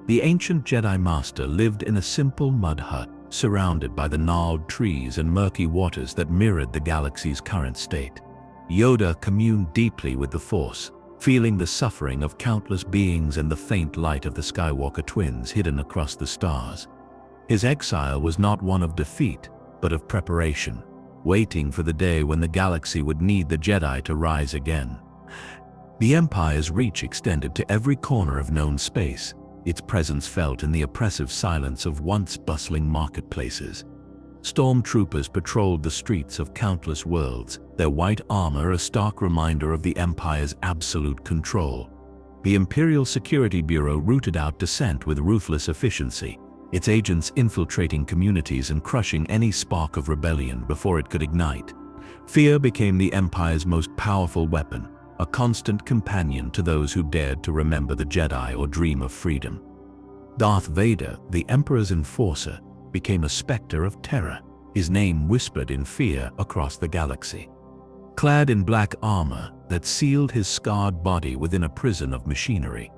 The ancient Jedi Master lived in a simple mud hut, surrounded by the gnarled trees and murky waters that mirrored the galaxy's current state. Yoda communed deeply with the Force, feeling the suffering of countless beings and the faint light of the Skywalker twins hidden across the stars. His exile was not one of defeat, but of preparation, waiting for the day when the galaxy would need the Jedi to rise again. The Empire's reach extended to every corner of known space, its presence felt in the oppressive silence of once bustling marketplaces. Stormtroopers patrolled the streets of countless worlds, their white armor a stark reminder of the Empire's absolute control. The Imperial Security Bureau rooted out dissent with ruthless efficiency, its agents infiltrating communities and crushing any spark of rebellion before it could ignite. Fear became the Empire's most powerful weapon, a constant companion to those who dared to remember the Jedi or dream of freedom. Darth Vader, the Emperor's enforcer, became a specter of terror, his name whispered in fear across the galaxy. Clad in black armor that sealed his scarred body within a prison of machinery,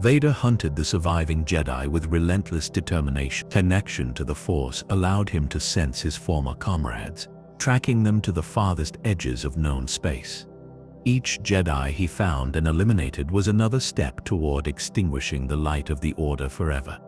Vader hunted the surviving Jedi with relentless determination. Connection to the Force allowed him to sense his former comrades, tracking them to the farthest edges of known space. Each Jedi he found and eliminated was another step toward extinguishing the light of the Order forever.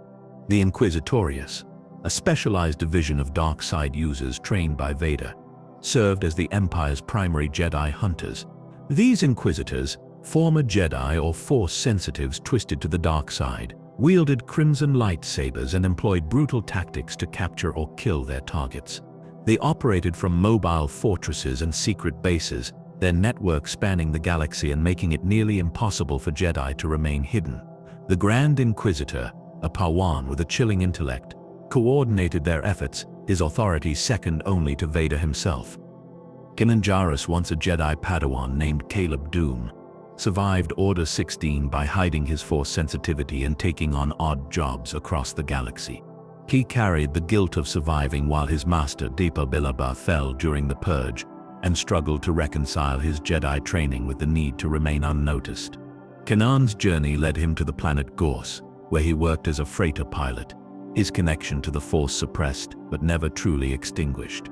The Inquisitorius, a specialized division of dark side users trained by Vader, served as the Empire's primary Jedi hunters. These Inquisitors, former Jedi or Force sensitives twisted to the dark side, wielded crimson lightsabers and employed brutal tactics to capture or kill their targets. They operated from mobile fortresses and secret bases, their network spanning the galaxy and making it nearly impossible for Jedi to remain hidden. The Grand Inquisitor, a Padawan with a chilling intellect, coordinated their efforts, his authority second only to Vader himself. Kanan Jarrus, once a Jedi Padawan named Caleb Doom, survived Order 16 by hiding his Force sensitivity and taking on odd jobs across the galaxy. He carried the guilt of surviving while his master Depa Billaba fell during the Purge and struggled to reconcile his Jedi training with the need to remain unnoticed. Kanan's journey led him to the planet Gorse, where he worked as a freighter pilot, his connection to the Force suppressed but never truly extinguished.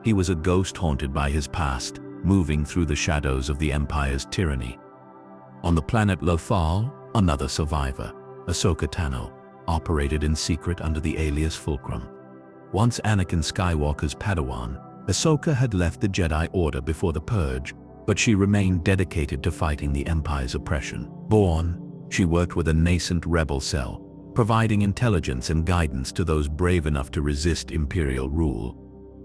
He was a ghost haunted by his past, moving through the shadows of the Empire's tyranny. On the planet Lothal, another survivor, Ahsoka Tano, operated in secret under the alias Fulcrum. Once Anakin Skywalker's Padawan, Ahsoka had left the Jedi Order before the Purge, but she remained dedicated to fighting the Empire's oppression. Born, she worked with a nascent rebel cell, providing intelligence and guidance to those brave enough to resist Imperial rule.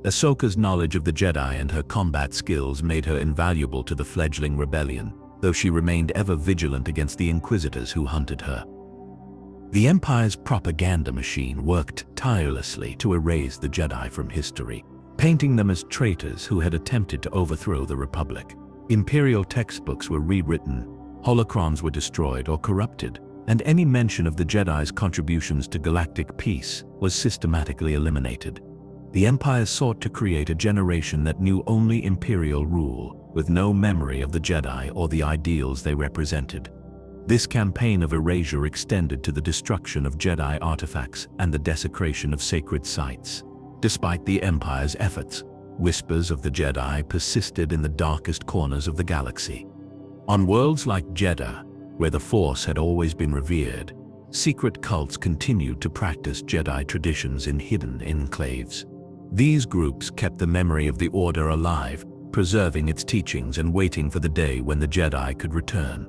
Ahsoka's knowledge of the Jedi and her combat skills made her invaluable to the fledgling rebellion, though she remained ever vigilant against the Inquisitors who hunted her. The Empire's propaganda machine worked tirelessly to erase the Jedi from history, painting them as traitors who had attempted to overthrow the Republic. Imperial textbooks were rewritten, holocrons were destroyed or corrupted, and any mention of the Jedi's contributions to galactic peace was systematically eliminated. The Empire sought to create a generation that knew only Imperial rule, with no memory of the Jedi or the ideals they represented. This campaign of erasure extended to the destruction of Jedi artifacts and the desecration of sacred sites. Despite the Empire's efforts, whispers of the Jedi persisted in the darkest corners of the galaxy. On worlds like Jeddah, where the Force had always been revered, secret cults continued to practice Jedi traditions in hidden enclaves. These groups kept the memory of the Order alive, preserving its teachings and waiting for the day when the Jedi could return.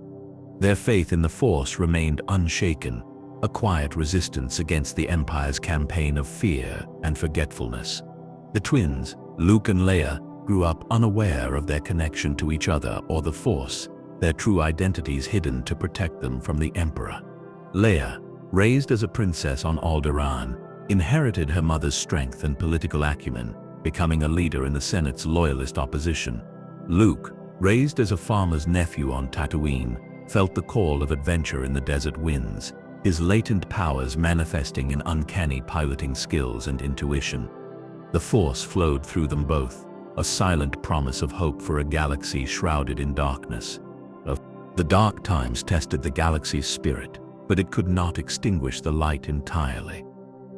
Their faith in the Force remained unshaken, a quiet resistance against the Empire's campaign of fear and forgetfulness. The twins, Luke and Leia, grew up unaware of their connection to each other or the Force, their true identities hidden to protect them from the Emperor. Leia, raised as a princess on Alderaan, inherited her mother's strength and political acumen, becoming a leader in the Senate's loyalist opposition. Luke, raised as a farmer's nephew on Tatooine, felt the call of adventure in the desert winds, his latent powers manifesting in uncanny piloting skills and intuition. The Force flowed through them both, a silent promise of hope for a galaxy shrouded in darkness. The dark times tested the galaxy's spirit, but it could not extinguish the light entirely.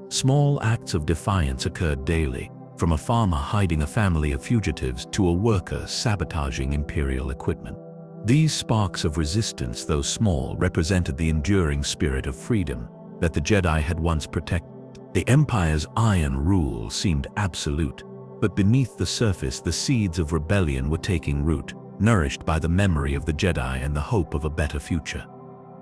Small acts of defiance occurred daily, from a farmer hiding a family of fugitives to a worker sabotaging Imperial equipment. These sparks of resistance, though small, represented the enduring spirit of freedom that the Jedi had once protected. The Empire's iron rule seemed absolute, but beneath the surface the seeds of rebellion were taking root, nourished by the memory of the Jedi and the hope of a better future.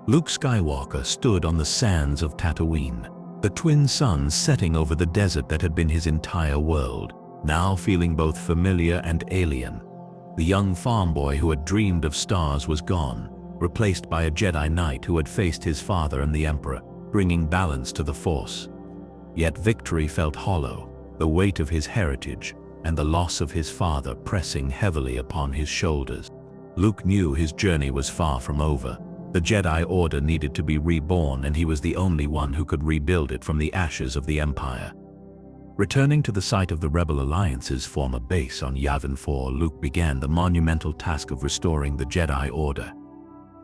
Luke Skywalker stood on the sands of Tatooine, the twin suns setting over the desert that had been his entire world, now feeling both familiar and alien. The young farm boy who had dreamed of stars was gone, replaced by a Jedi Knight who had faced his father and the Emperor, bringing balance to the Force. Yet victory felt hollow, the weight of his heritage and the loss of his father pressing heavily upon his shoulders. Luke knew his journey was far from over. The Jedi Order needed to be reborn, and he was the only one who could rebuild it from the ashes of the Empire. Returning to the site of the Rebel Alliance's former base on Yavin 4, Luke began the monumental task of restoring the Jedi Order.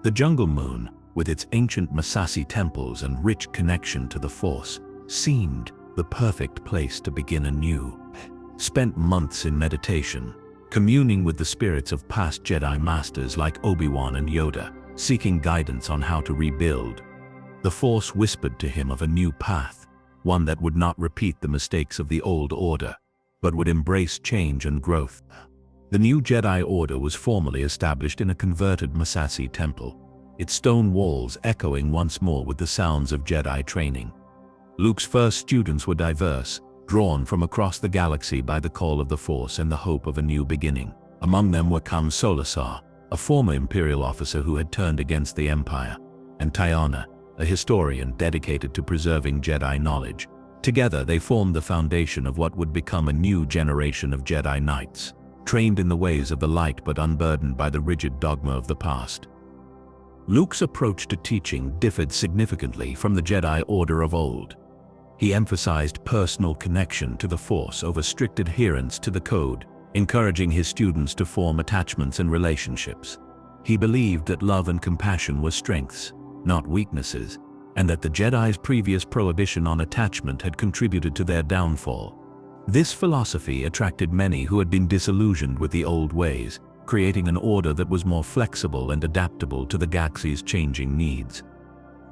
The Jungle Moon, with its ancient Massassi temples and rich connection to the Force, seemed the perfect place to begin anew. Spent months in meditation, communing with the spirits of past Jedi Masters like Obi-Wan and Yoda, seeking guidance on how to rebuild. The Force whispered to him of a new path, one that would not repeat the mistakes of the old order, but would embrace change and growth. The new Jedi Order was formally established in a converted Massassi temple, its stone walls echoing once more with the sounds of Jedi training. Luke's first students were diverse, drawn from across the galaxy by the call of the Force and the hope of a new beginning. Among them were Kam Solasar, a former Imperial officer who had turned against the Empire, and Tiana, a historian dedicated to preserving Jedi knowledge. Together they formed the foundation of what would become a new generation of Jedi Knights, trained in the ways of the light but unburdened by the rigid dogma of the past. Luke's approach to teaching differed significantly from the Jedi Order of old. He emphasized personal connection to the Force over strict adherence to the code, encouraging his students to form attachments and relationships. He believed that love and compassion were strengths, not weaknesses, and that the Jedi's previous prohibition on attachment had contributed to their downfall. This philosophy attracted many who had been disillusioned with the old ways, creating an order that was more flexible and adaptable to the galaxy's changing needs.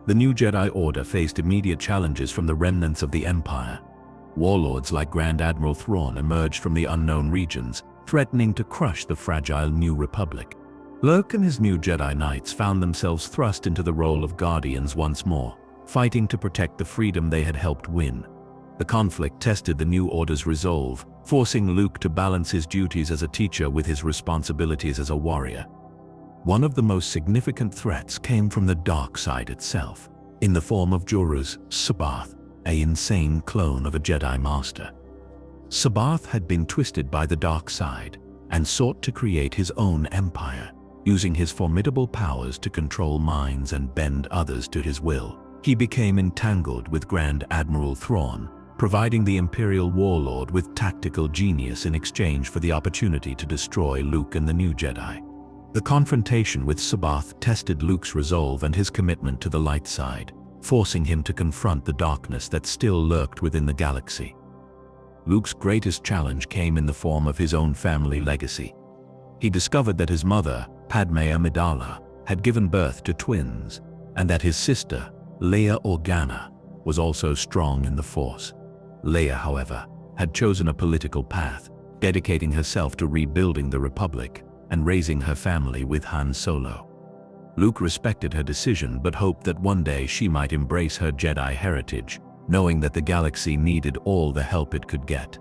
The new Jedi Order faced immediate challenges from the remnants of the Empire. Warlords like Grand Admiral Thrawn emerged from the unknown regions, threatening to crush the fragile New Republic. Luke and his new Jedi Knights found themselves thrust into the role of guardians once more, fighting to protect the freedom they had helped win. The conflict tested the new Order's resolve, forcing Luke to balance his duties as a teacher with his responsibilities as a warrior. One of the most significant threats came from the dark side itself, in the form of Joru's Sabath, an insane clone of a Jedi Master. Sabath had been twisted by the dark side and sought to create his own empire, using his formidable powers to control minds and bend others to his will. He became entangled with Grand Admiral Thrawn, providing the Imperial Warlord with tactical genius in exchange for the opportunity to destroy Luke and the new Jedi. The confrontation with Sabath tested Luke's resolve and his commitment to the light side, forcing him to confront the darkness that still lurked within the galaxy. Luke's greatest challenge came in the form of his own family legacy. He discovered that his mother, Padme Amidala, had given birth to twins, and that his sister, Leia Organa, was also strong in the Force. Leia, however, had chosen a political path, dedicating herself to rebuilding the Republic and raising her family with Han Solo. Luke respected her decision but hoped that one day she might embrace her Jedi heritage, knowing that the galaxy needed all the help it could get.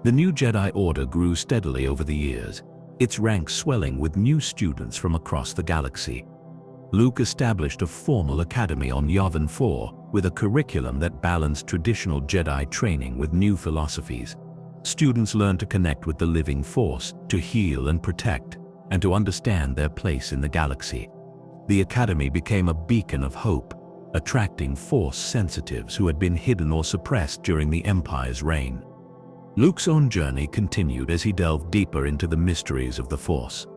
The new Jedi Order grew steadily over the years, its ranks swelling with new students from across the galaxy. Luke established a formal academy on Yavin 4 with a curriculum that balanced traditional Jedi training with new philosophies. Students learned to connect with the living Force, to heal and protect, and to understand their place in the galaxy. The academy became a beacon of hope, attracting Force sensitives who had been hidden or suppressed during the Empire's reign. Luke's own journey continued as he delved deeper into the mysteries of the Force.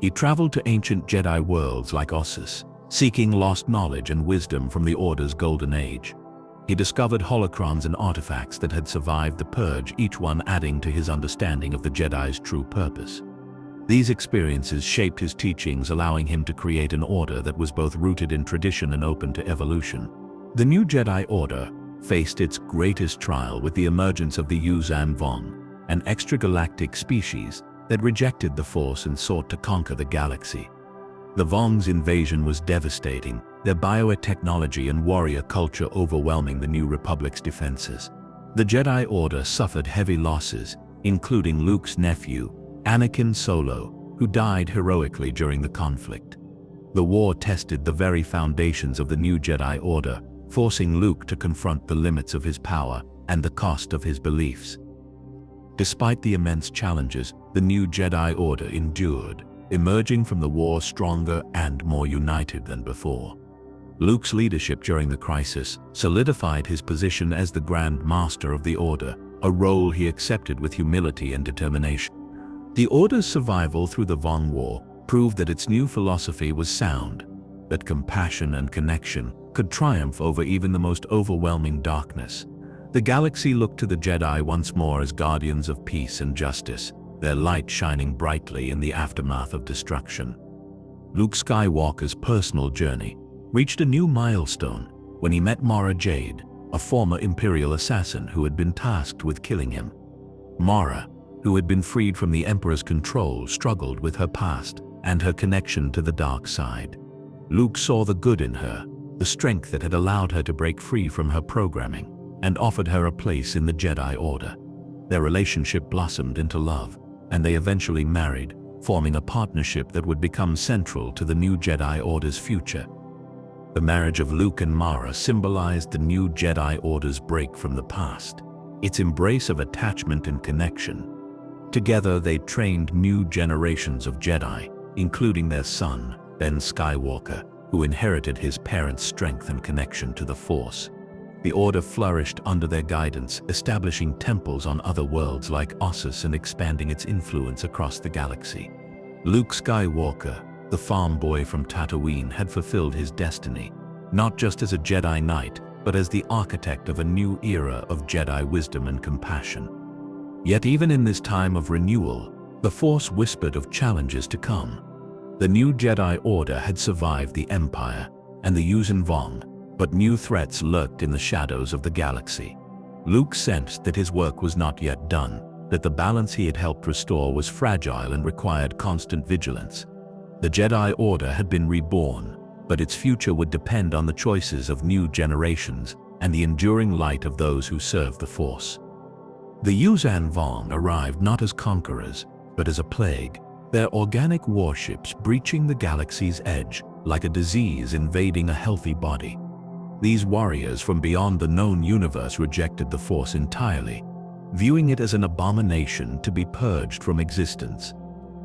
He traveled to ancient Jedi worlds like Ossus, seeking lost knowledge and wisdom from the Order's golden age. He discovered holocrons and artifacts that had survived the Purge, each one adding to his understanding of the Jedi's true purpose. These experiences shaped his teachings, allowing him to create an order that was both rooted in tradition and open to evolution. The new Jedi Order faced its greatest trial with the emergence of the Yuuzhan Vong, an extragalactic species that rejected the Force and sought to conquer the galaxy. The Vong's invasion was devastating, their biotechnology and warrior culture overwhelming the New Republic's defenses. The Jedi Order suffered heavy losses, including Luke's nephew, Anakin Solo, who died heroically during the conflict. The war tested the very foundations of the new Jedi Order, forcing Luke to confront the limits of his power and the cost of his beliefs. Despite the immense challenges, the new Jedi Order endured, emerging from the war stronger and more united than before. Luke's leadership during the crisis solidified his position as the Grand Master of the Order, a role he accepted with humility and determination. The Order's survival through the Vong War proved that its new philosophy was sound, that compassion and connection could triumph over even the most overwhelming darkness. The galaxy looked to the Jedi once more as guardians of peace and justice, their light shining brightly in the aftermath of destruction. Luke Skywalker's personal journey reached a new milestone when he met Mara Jade, a former Imperial assassin who had been tasked with killing him. Mara, who had been freed from the Emperor's control, struggled with her past and her connection to the dark side. Luke saw the good in her, the strength that had allowed her to break free from her programming, and offered her a place in the Jedi Order. Their relationship blossomed into love, and they eventually married, forming a partnership that would become central to the new Jedi Order's future. The marriage of Luke and Mara symbolized the new Jedi Order's break from the past, its embrace of attachment and connection. Together they trained new generations of Jedi, including their son, Ben Skywalker, who inherited his parents' strength and connection to the Force. The Order flourished under their guidance, establishing temples on other worlds like Ossus and expanding its influence across the galaxy. Luke Skywalker, the farm boy from Tatooine, had fulfilled his destiny, not just as a Jedi Knight, but as the architect of a new era of Jedi wisdom and compassion. Yet even in this time of renewal, the Force whispered of challenges to come. The new Jedi Order had survived the Empire and the Yuuzhan Vong, but new threats lurked in the shadows of the galaxy. Luke sensed that his work was not yet done, that the balance he had helped restore was fragile and required constant vigilance. The Jedi Order had been reborn, but its future would depend on the choices of new generations and the enduring light of those who serve the Force. The Yuuzhan Vong arrived not as conquerors, but as a plague, their organic warships breaching the galaxy's edge like a disease invading a healthy body. These warriors from beyond the known universe rejected the Force entirely, viewing it as an abomination to be purged from existence.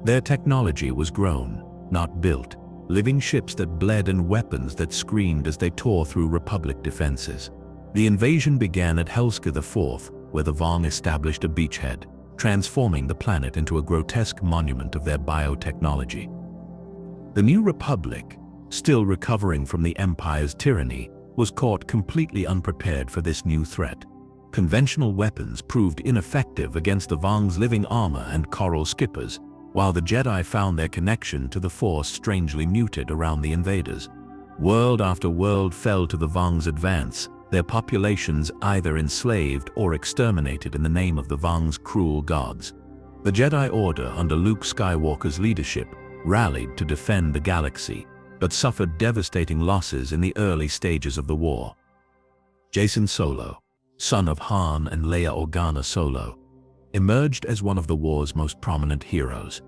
Their technology was grown, not built, living ships that bled and weapons that screamed as they tore through Republic defenses. The invasion began at Helska IV, where the Vong established a beachhead, transforming the planet into a grotesque monument of their biotechnology. The New Republic, still recovering from the Empire's tyranny, was caught completely unprepared for this new threat. Conventional weapons proved ineffective against the Vong's living armor and coral skippers, while the Jedi found their connection to the Force strangely muted around the invaders. World after world fell to the Vong's advance, their populations either enslaved or exterminated in the name of the Vong's cruel gods. The Jedi Order, under Luke Skywalker's leadership, rallied to defend the galaxy, but suffered devastating losses in the early stages of the war. Jacen Solo, son of Han and Leia Organa Solo, emerged as one of the war's most prominent heroes.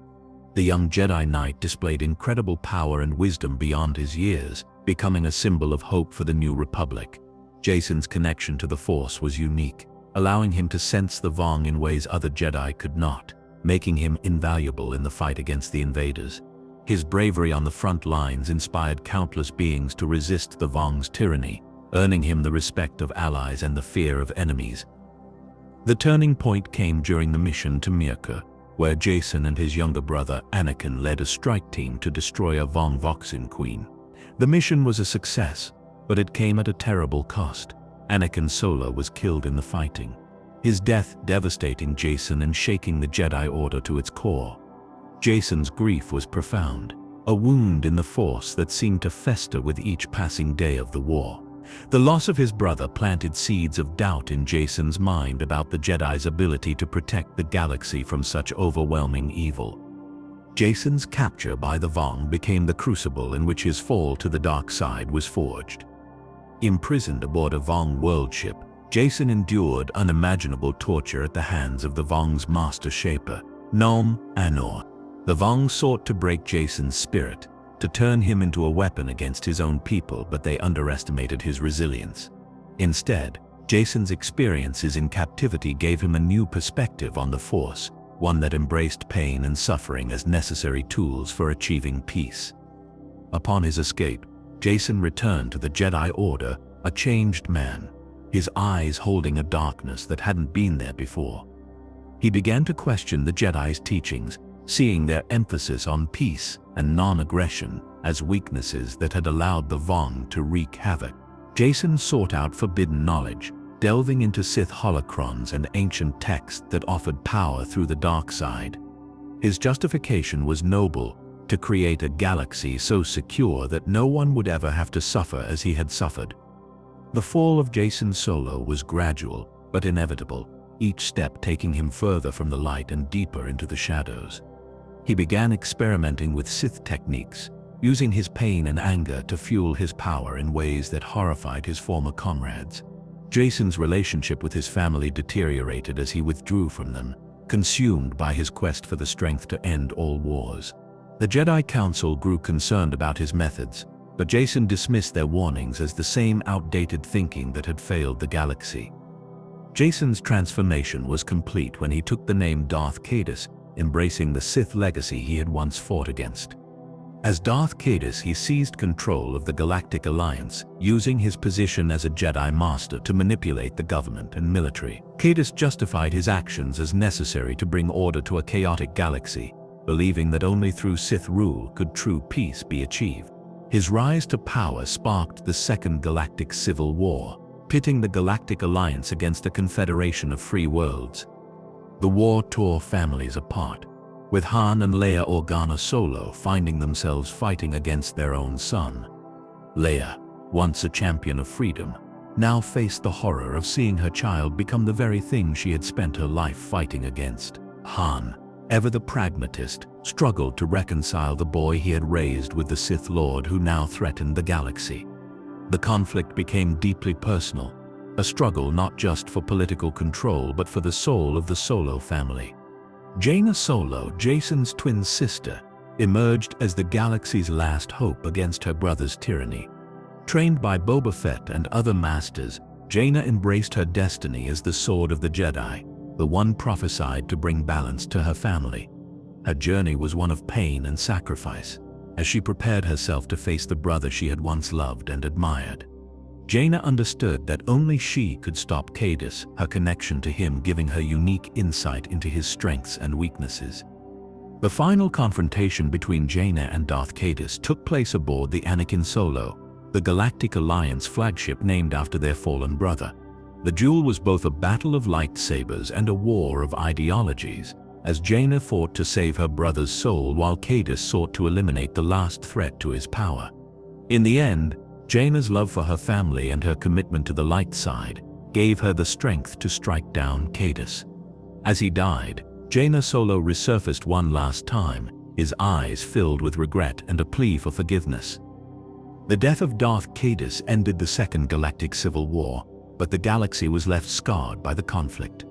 The young Jedi Knight displayed incredible power and wisdom beyond his years, becoming a symbol of hope for the New Republic. Jacen's connection to the Force was unique, allowing him to sense the Vong in ways other Jedi could not, making him invaluable in the fight against the invaders. His bravery on the front lines inspired countless beings to resist the Vong's tyranny, earning him the respect of allies and the fear of enemies. The turning point came during the mission to Mirka, where Jacen and his younger brother Anakin led a strike team to destroy a Vong Voxin Queen. The mission was a success, but it came at a terrible cost. Anakin Solo was killed in the fighting, his death devastating Jacen and shaking the Jedi Order to its core. Jacen's grief was profound, a wound in the Force that seemed to fester with each passing day of the war. The loss of his brother planted seeds of doubt in Jacen's mind about the Jedi's ability to protect the galaxy from such overwhelming evil. Jacen's capture by the Vong became the crucible in which his fall to the dark side was forged. Imprisoned aboard a Vong world ship, Jacen endured unimaginable torture at the hands of the Vong's master shaper, Nom Anor. The Vong sought to break Jacen's spirit, to turn him into a weapon against his own people, but they underestimated his resilience. Instead, Jacen's experiences in captivity gave him a new perspective on the Force, one that embraced pain and suffering as necessary tools for achieving peace. Upon his escape, Jacen returned to the Jedi Order, a changed man, his eyes holding a darkness that hadn't been there before. He began to question the Jedi's teachings, seeing their emphasis on peace and non-aggression as weaknesses that had allowed the Vong to wreak havoc. Jacen sought out forbidden knowledge, delving into Sith holocrons and ancient texts that offered power through the dark side. His justification was noble: to create a galaxy so secure that no one would ever have to suffer as he had suffered. The fall of Jacen Solo was gradual but inevitable, each step taking him further from the light and deeper into the shadows. He began experimenting with Sith techniques, using his pain and anger to fuel his power in ways that horrified his former comrades. Jacen's relationship with his family deteriorated as he withdrew from them, consumed by his quest for the strength to end all wars. The Jedi Council grew concerned about his methods, but Jacen dismissed their warnings as the same outdated thinking that had failed the galaxy. Jacen's transformation was complete when he took the name Darth Plagueis, embracing the Sith legacy he had once fought against. As Darth Plagueis, he seized control of the Galactic Alliance, using his position as a Jedi Master to manipulate the government and military. Plagueis justified his actions as necessary to bring order to a chaotic galaxy, believing that only through Sith rule could true peace be achieved. His rise to power sparked the Second Galactic Civil War, pitting the Galactic Alliance against a confederation of free worlds. The war tore families apart, with Han and Leia Organa Solo finding themselves fighting against their own son. Leia, once a champion of freedom, now faced the horror of seeing her child become the very thing she had spent her life fighting against. Han, ever the pragmatist, struggled to reconcile the boy he had raised with the Sith Lord who now threatened the galaxy. The conflict became deeply personal, a struggle not just for political control but for the soul of the Solo family. Jaina Solo, Jacen's twin sister, emerged as the galaxy's last hope against her brother's tyranny. Trained by Boba Fett and other masters, Jaina embraced her destiny as the Sword of the Jedi, the one prophesied to bring balance to her family. Her journey was one of pain and sacrifice, as she prepared herself to face the brother she had once loved and admired. Jaina understood that only she could stop Plagueis, her connection to him giving her unique insight into his strengths and weaknesses. The final confrontation between Jaina and Darth Plagueis took place aboard the Anakin Solo, the Galactic Alliance flagship named after their fallen brother. The duel was both a battle of lightsabers and a war of ideologies, as Jaina fought to save her brother's soul while Plagueis sought to eliminate the last threat to his power. In the end, Jaina's love for her family and her commitment to the light side gave her the strength to strike down Plagueis. As he died, Jaina Solo resurfaced one last time, his eyes filled with regret and a plea for forgiveness. The death of Darth Plagueis ended the Second Galactic Civil War, but the galaxy was left scarred by the conflict.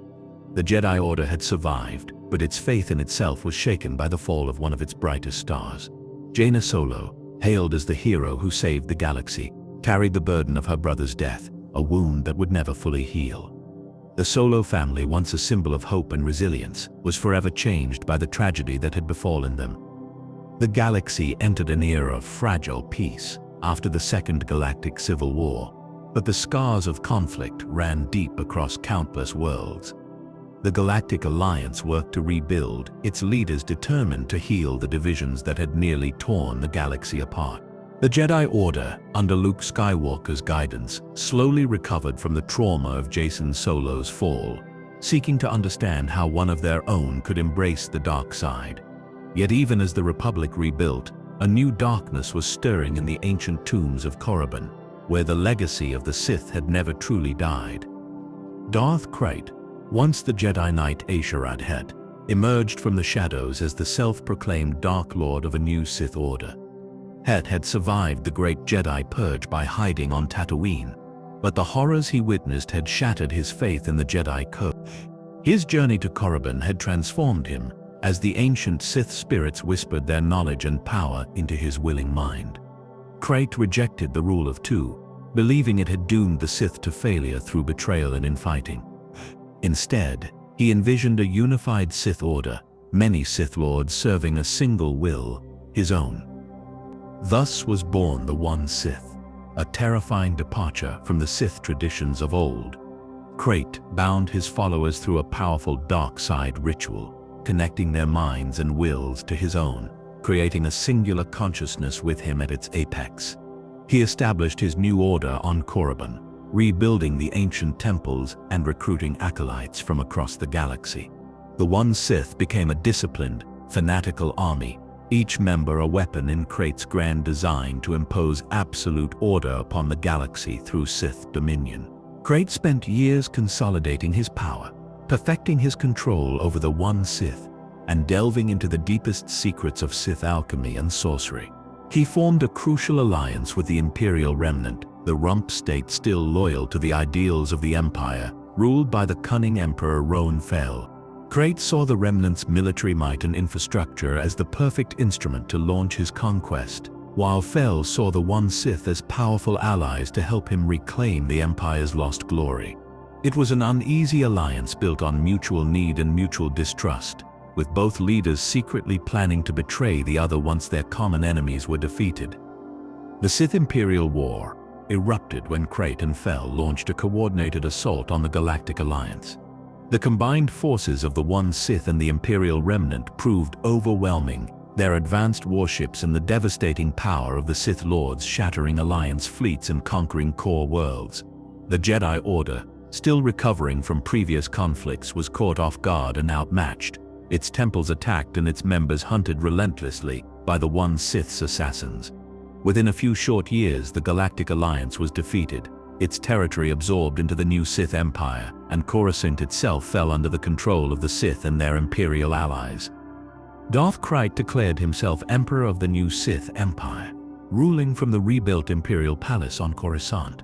The Jedi Order had survived, but its faith in itself was shaken by the fall of one of its brightest stars. Jaina Solo, hailed as the hero who saved the galaxy, carried the burden of her brother's death, a wound that would never fully heal. The Solo family, once a symbol of hope and resilience, was forever changed by the tragedy that had befallen them. The galaxy entered an era of fragile peace after the Second Galactic Civil War, but the scars of conflict ran deep across countless worlds. The Galactic Alliance worked to rebuild, its leaders determined to heal the divisions that had nearly torn the galaxy apart. The Jedi Order, under Luke Skywalker's guidance, slowly recovered from the trauma of Jacen Solo's fall, seeking to understand how one of their own could embrace the dark side. Yet even as the Republic rebuilt, a new darkness was stirring in the ancient tombs of Korriban, where the legacy of the Sith had never truly died. Darth Krayt, once the Jedi Knight Asherad Het, emerged from the shadows as the self-proclaimed Dark Lord of a new Sith Order. Het had survived the Great Jedi Purge by hiding on Tatooine, but the horrors he witnessed had shattered his faith in the Jedi Code. His journey to Korriban had transformed him, as the ancient Sith spirits whispered their knowledge and power into his willing mind. Krayt rejected the rule of two, believing it had doomed the Sith to failure through betrayal and infighting. Instead, he envisioned a unified Sith Order, many Sith Lords serving a single will, his own. Thus was born the One Sith, a terrifying departure from the Sith traditions of old. Krayt bound his followers through a powerful dark side ritual, connecting their minds and wills to his own, creating a singular consciousness with him at its apex. He established his new order on Korriban, rebuilding the ancient temples and recruiting acolytes from across the galaxy. The One Sith became a disciplined, fanatical army, each member a weapon in Krayt's grand design to impose absolute order upon the galaxy through Sith dominion. Krayt spent years consolidating his power, perfecting his control over the One Sith, and delving into the deepest secrets of Sith alchemy and sorcery. He formed a crucial alliance with the Imperial Remnant, the rump state still loyal to the ideals of the Empire, ruled by the cunning Emperor Roan Fel. Krayt saw the Remnant's military might and infrastructure as the perfect instrument to launch his conquest, while Fel saw the One Sith as powerful allies to help him reclaim the Empire's lost glory. It was an uneasy alliance built on mutual need and mutual distrust, with both leaders secretly planning to betray the other once their common enemies were defeated. The Sith Imperial War erupted when Krayt and Fel launched a coordinated assault on the Galactic Alliance. The combined forces of the One Sith and the Imperial Remnant proved overwhelming, their advanced warships and the devastating power of the Sith Lords shattering Alliance fleets and conquering core worlds. The Jedi Order, still recovering from previous conflicts, was caught off guard and outmatched, its temples attacked and its members hunted relentlessly by the One Sith's assassins. Within a few short years, the Galactic Alliance was defeated, its territory absorbed into the new Sith Empire, and Coruscant itself fell under the control of the Sith and their Imperial allies. Darth Krayt declared himself Emperor of the new Sith Empire, ruling from the rebuilt Imperial Palace on Coruscant.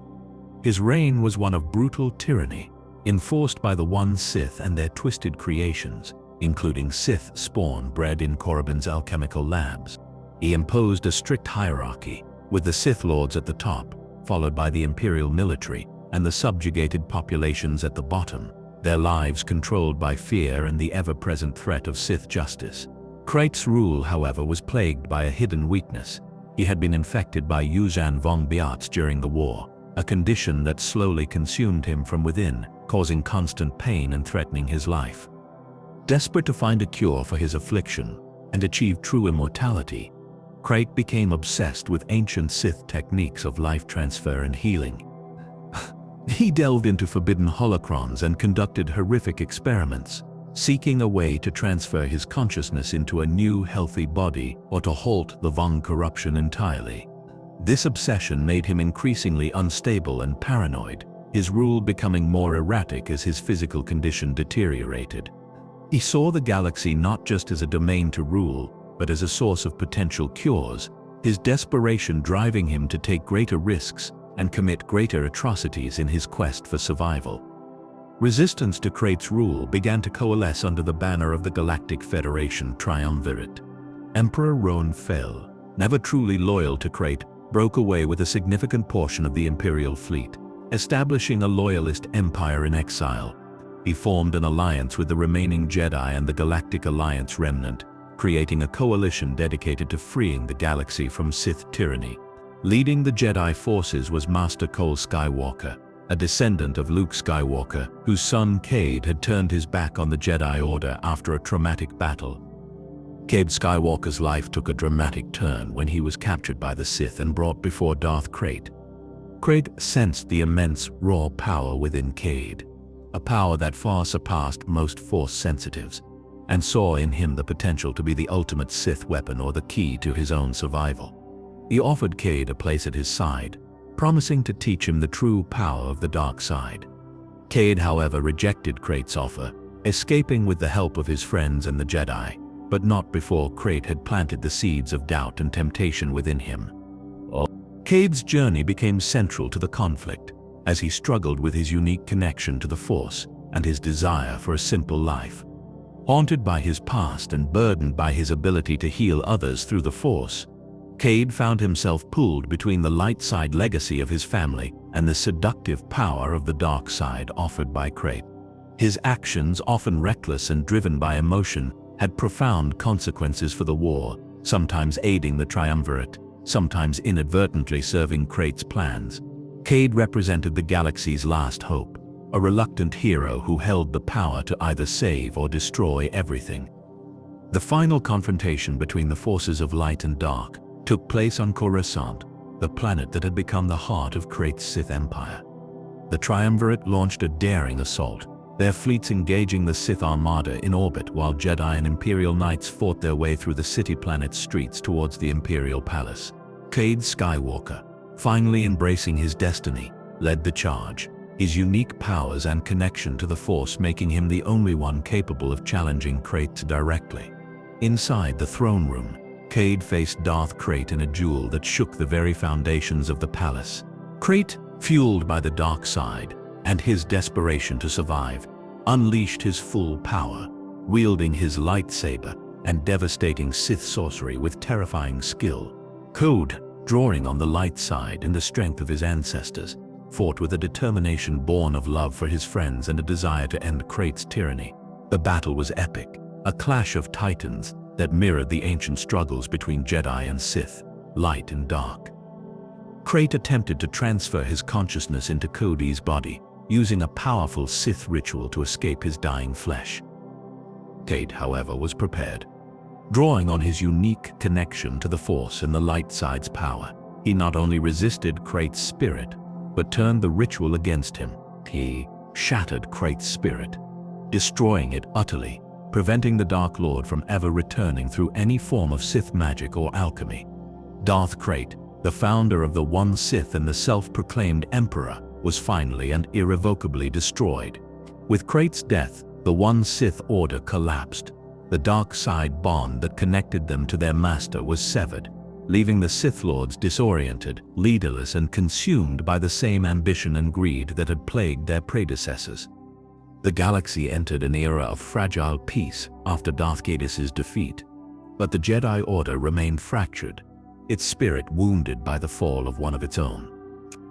His reign was one of brutal tyranny, enforced by the One Sith and their twisted creations, including Sith spawn bred in Korriban's alchemical labs. He imposed a strict hierarchy, with the Sith Lords at the top, followed by the Imperial military, and the subjugated populations at the bottom, their lives controlled by fear and the ever-present threat of Sith justice. Krayt's rule, however, was plagued by a hidden weakness. He had been infected by Yuuzhan Vong Biatz during the war, a condition that slowly consumed him from within, causing constant pain and threatening his life. Desperate to find a cure for his affliction and achieve true immortality, Krayt became obsessed with ancient Sith techniques of life transfer and healing. He delved into forbidden holocrons and conducted horrific experiments, seeking a way to transfer his consciousness into a new, healthy body or to halt the Vong corruption entirely. This obsession made him increasingly unstable and paranoid, his rule becoming more erratic as his physical condition deteriorated. He saw the galaxy not just as a domain to rule, but as a source of potential cures, his desperation driving him to take greater risks and commit greater atrocities in his quest for survival. Resistance to Krayt's rule began to coalesce under the banner of the Galactic Federation Triumvirate. Emperor Roan Fel, never truly loyal to Krayt, broke away with a significant portion of the Imperial fleet, establishing a loyalist empire in exile. He formed an alliance with the remaining Jedi and the Galactic Alliance remnant, creating a coalition dedicated to freeing the galaxy from Sith tyranny. Leading the Jedi forces was Master Cole Skywalker, a descendant of Luke Skywalker, whose son Cade had turned his back on the Jedi Order after a traumatic battle. Cade Skywalker's life took a dramatic turn when he was captured by the Sith and brought before Darth Krayt. Krayt sensed the immense, raw power within Cade, a power that far surpassed most Force sensitives, and saw in him the potential to be the ultimate Sith weapon or the key to his own survival. He offered Cade a place at his side, promising to teach him the true power of the dark side. Cade, however, rejected Krayt's offer, escaping with the help of his friends and the Jedi, but not before Krayt had planted the seeds of doubt and temptation within him. Cade's journey became central to the conflict, as he struggled with his unique connection to the Force and his desire for a simple life. Haunted by his past and burdened by his ability to heal others through the Force, Cade found himself pulled between the light side legacy of his family and the seductive power of the dark side offered by Krayt. His actions, often reckless and driven by emotion, had profound consequences for the war, sometimes aiding the Triumvirate, sometimes inadvertently serving Krayt's plans. Cade represented the galaxy's last hope, a reluctant hero who held the power to either save or destroy everything. The final confrontation between the forces of light and dark took place on Coruscant, the planet that had become the heart of Krayt's Sith Empire. The Triumvirate launched a daring assault, their fleets engaging the Sith Armada in orbit while Jedi and Imperial Knights fought their way through the city-planet's streets towards the Imperial Palace. Cade Skywalker, finally embracing his destiny, led the charge, his unique powers and connection to the Force making him the only one capable of challenging Krayt directly. Inside the throne room, Cade faced Darth Krayt in a duel that shook the very foundations of the palace. Krayt, fueled by the dark side and his desperation to survive, unleashed his full power, wielding his lightsaber and devastating Sith sorcery with terrifying skill. Cade, drawing on the light side and the strength of his ancestors, fought with a determination born of love for his friends and a desire to end Krayt's tyranny. The battle was epic, a clash of titans that mirrored the ancient struggles between Jedi and Sith, light and dark. Krayt attempted to transfer his consciousness into Cody's body, using a powerful Sith ritual to escape his dying flesh. Cade, however, was prepared. Drawing on his unique connection to the Force and the light side's power, he not only resisted Krayt's spirit, but turned the ritual against him. He shattered Krayt's spirit, destroying it utterly, preventing the Dark Lord from ever returning through any form of Sith magic or alchemy. Darth Krayt, the founder of the One Sith and the self-proclaimed Emperor, was finally and irrevocably destroyed. With Krayt's death, the One Sith Order collapsed. The dark side bond that connected them to their master was severed, leaving the Sith Lords disoriented, leaderless, and consumed by the same ambition and greed that had plagued their predecessors. The galaxy entered an era of fragile peace after Darth Plagueis' defeat, but the Jedi Order remained fractured, its spirit wounded by the fall of one of its own.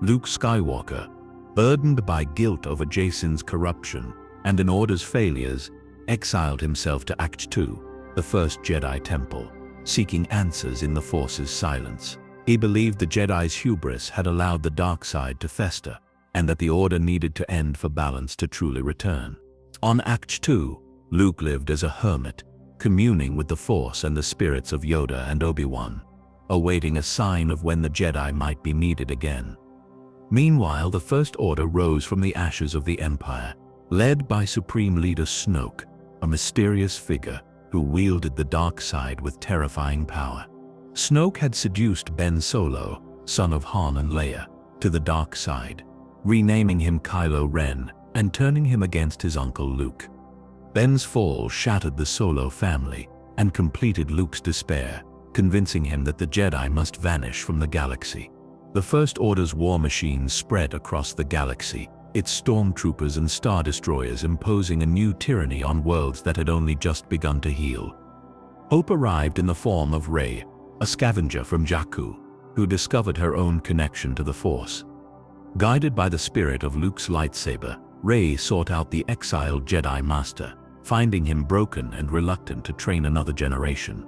Luke Skywalker, burdened by guilt over Jacen's corruption and an Order's failures, exiled himself to Act II, the first Jedi Temple, seeking answers in the Force's silence. He believed the Jedi's hubris had allowed the dark side to fester, and that the Order needed to end for balance to truly return. On Act II, Luke lived as a hermit, communing with the Force and the spirits of Yoda and Obi-Wan, awaiting a sign of when the Jedi might be needed again. Meanwhile, the First Order rose from the ashes of the Empire, led by Supreme Leader Snoke, a mysterious figure who wielded the dark side with terrifying power. Snoke had seduced Ben Solo, son of Han and Leia, to the dark side, renaming him Kylo Ren and turning him against his uncle Luke. Ben's fall shattered the Solo family and completed Luke's despair, convincing him that the Jedi must vanish from the galaxy. The First Order's war machine spread across the galaxy, its stormtroopers and star destroyers imposing a new tyranny on worlds that had only just begun to heal. Hope arrived in the form of Rey, a scavenger from Jakku, who discovered her own connection to the Force. Guided by the spirit of Luke's lightsaber, Rey sought out the exiled Jedi Master, finding him broken and reluctant to train another generation.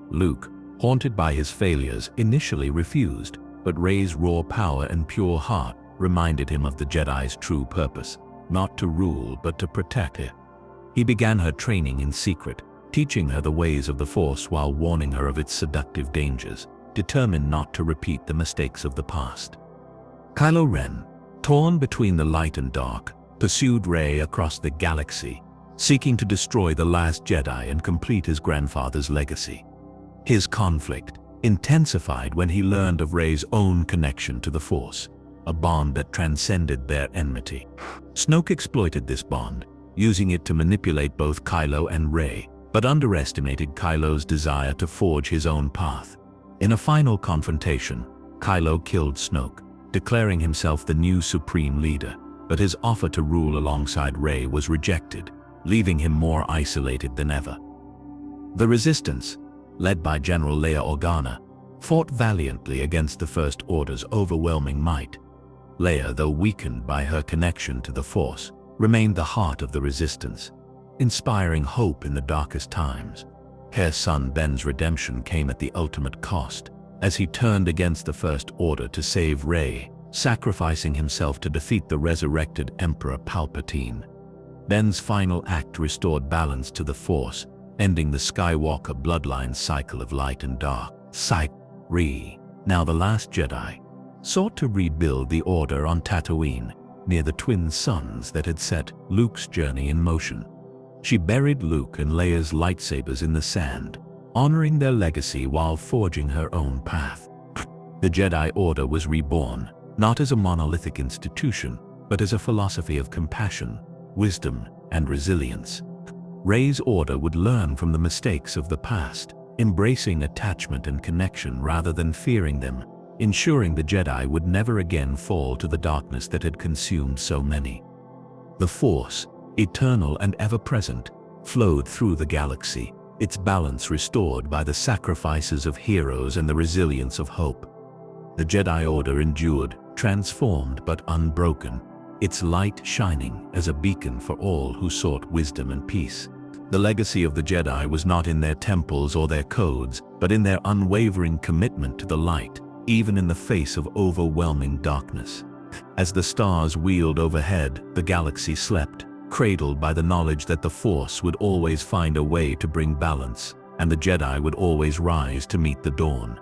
Luke, haunted by his failures, initially refused, but Rey's raw power and pure heart reminded him of the Jedi's true purpose, not to rule but to protect her. He began her training in secret, teaching her the ways of the Force while warning her of its seductive dangers, determined not to repeat the mistakes of the past. Kylo Ren, torn between the light and dark, pursued Rey across the galaxy, seeking to destroy the last Jedi and complete his grandfather's legacy. His conflict intensified when he learned of Rey's own connection to the Force, a bond that transcended their enmity. Snoke exploited this bond, using it to manipulate both Kylo and Rey, but underestimated Kylo's desire to forge his own path. In a final confrontation, Kylo killed Snoke, declaring himself the new Supreme Leader, but his offer to rule alongside Rey was rejected, leaving him more isolated than ever. The Resistance, led by General Leia Organa, fought valiantly against the First Order's overwhelming might. Leia, though weakened by her connection to the Force, remained the heart of the Resistance, inspiring hope in the darkest times. Her son Ben's redemption came at the ultimate cost, as he turned against the First Order to save Rey, sacrificing himself to defeat the resurrected Emperor Palpatine. Ben's final act restored balance to the Force, ending the Skywalker bloodline's cycle of light and dark. Rey, now the last Jedi, sought to rebuild the Order on Tatooine, near the twin suns that had set Luke's journey in motion. She buried Luke and Leia's lightsabers in the sand, honoring their legacy while forging her own path. The Jedi Order was reborn, not as a monolithic institution, but as a philosophy of compassion, wisdom, and resilience. Rey's Order would learn from the mistakes of the past, embracing attachment and connection rather than fearing them, ensuring the Jedi would never again fall to the darkness that had consumed so many. The Force, eternal and ever-present, flowed through the galaxy, its balance restored by the sacrifices of heroes and the resilience of hope. The Jedi Order endured, transformed but unbroken, its light shining as a beacon for all who sought wisdom and peace. The legacy of the Jedi was not in their temples or their codes, but in their unwavering commitment to the light, even in the face of overwhelming darkness. As the stars wheeled overhead, the galaxy slept, cradled by the knowledge that the Force would always find a way to bring balance, and the Jedi would always rise to meet the dawn.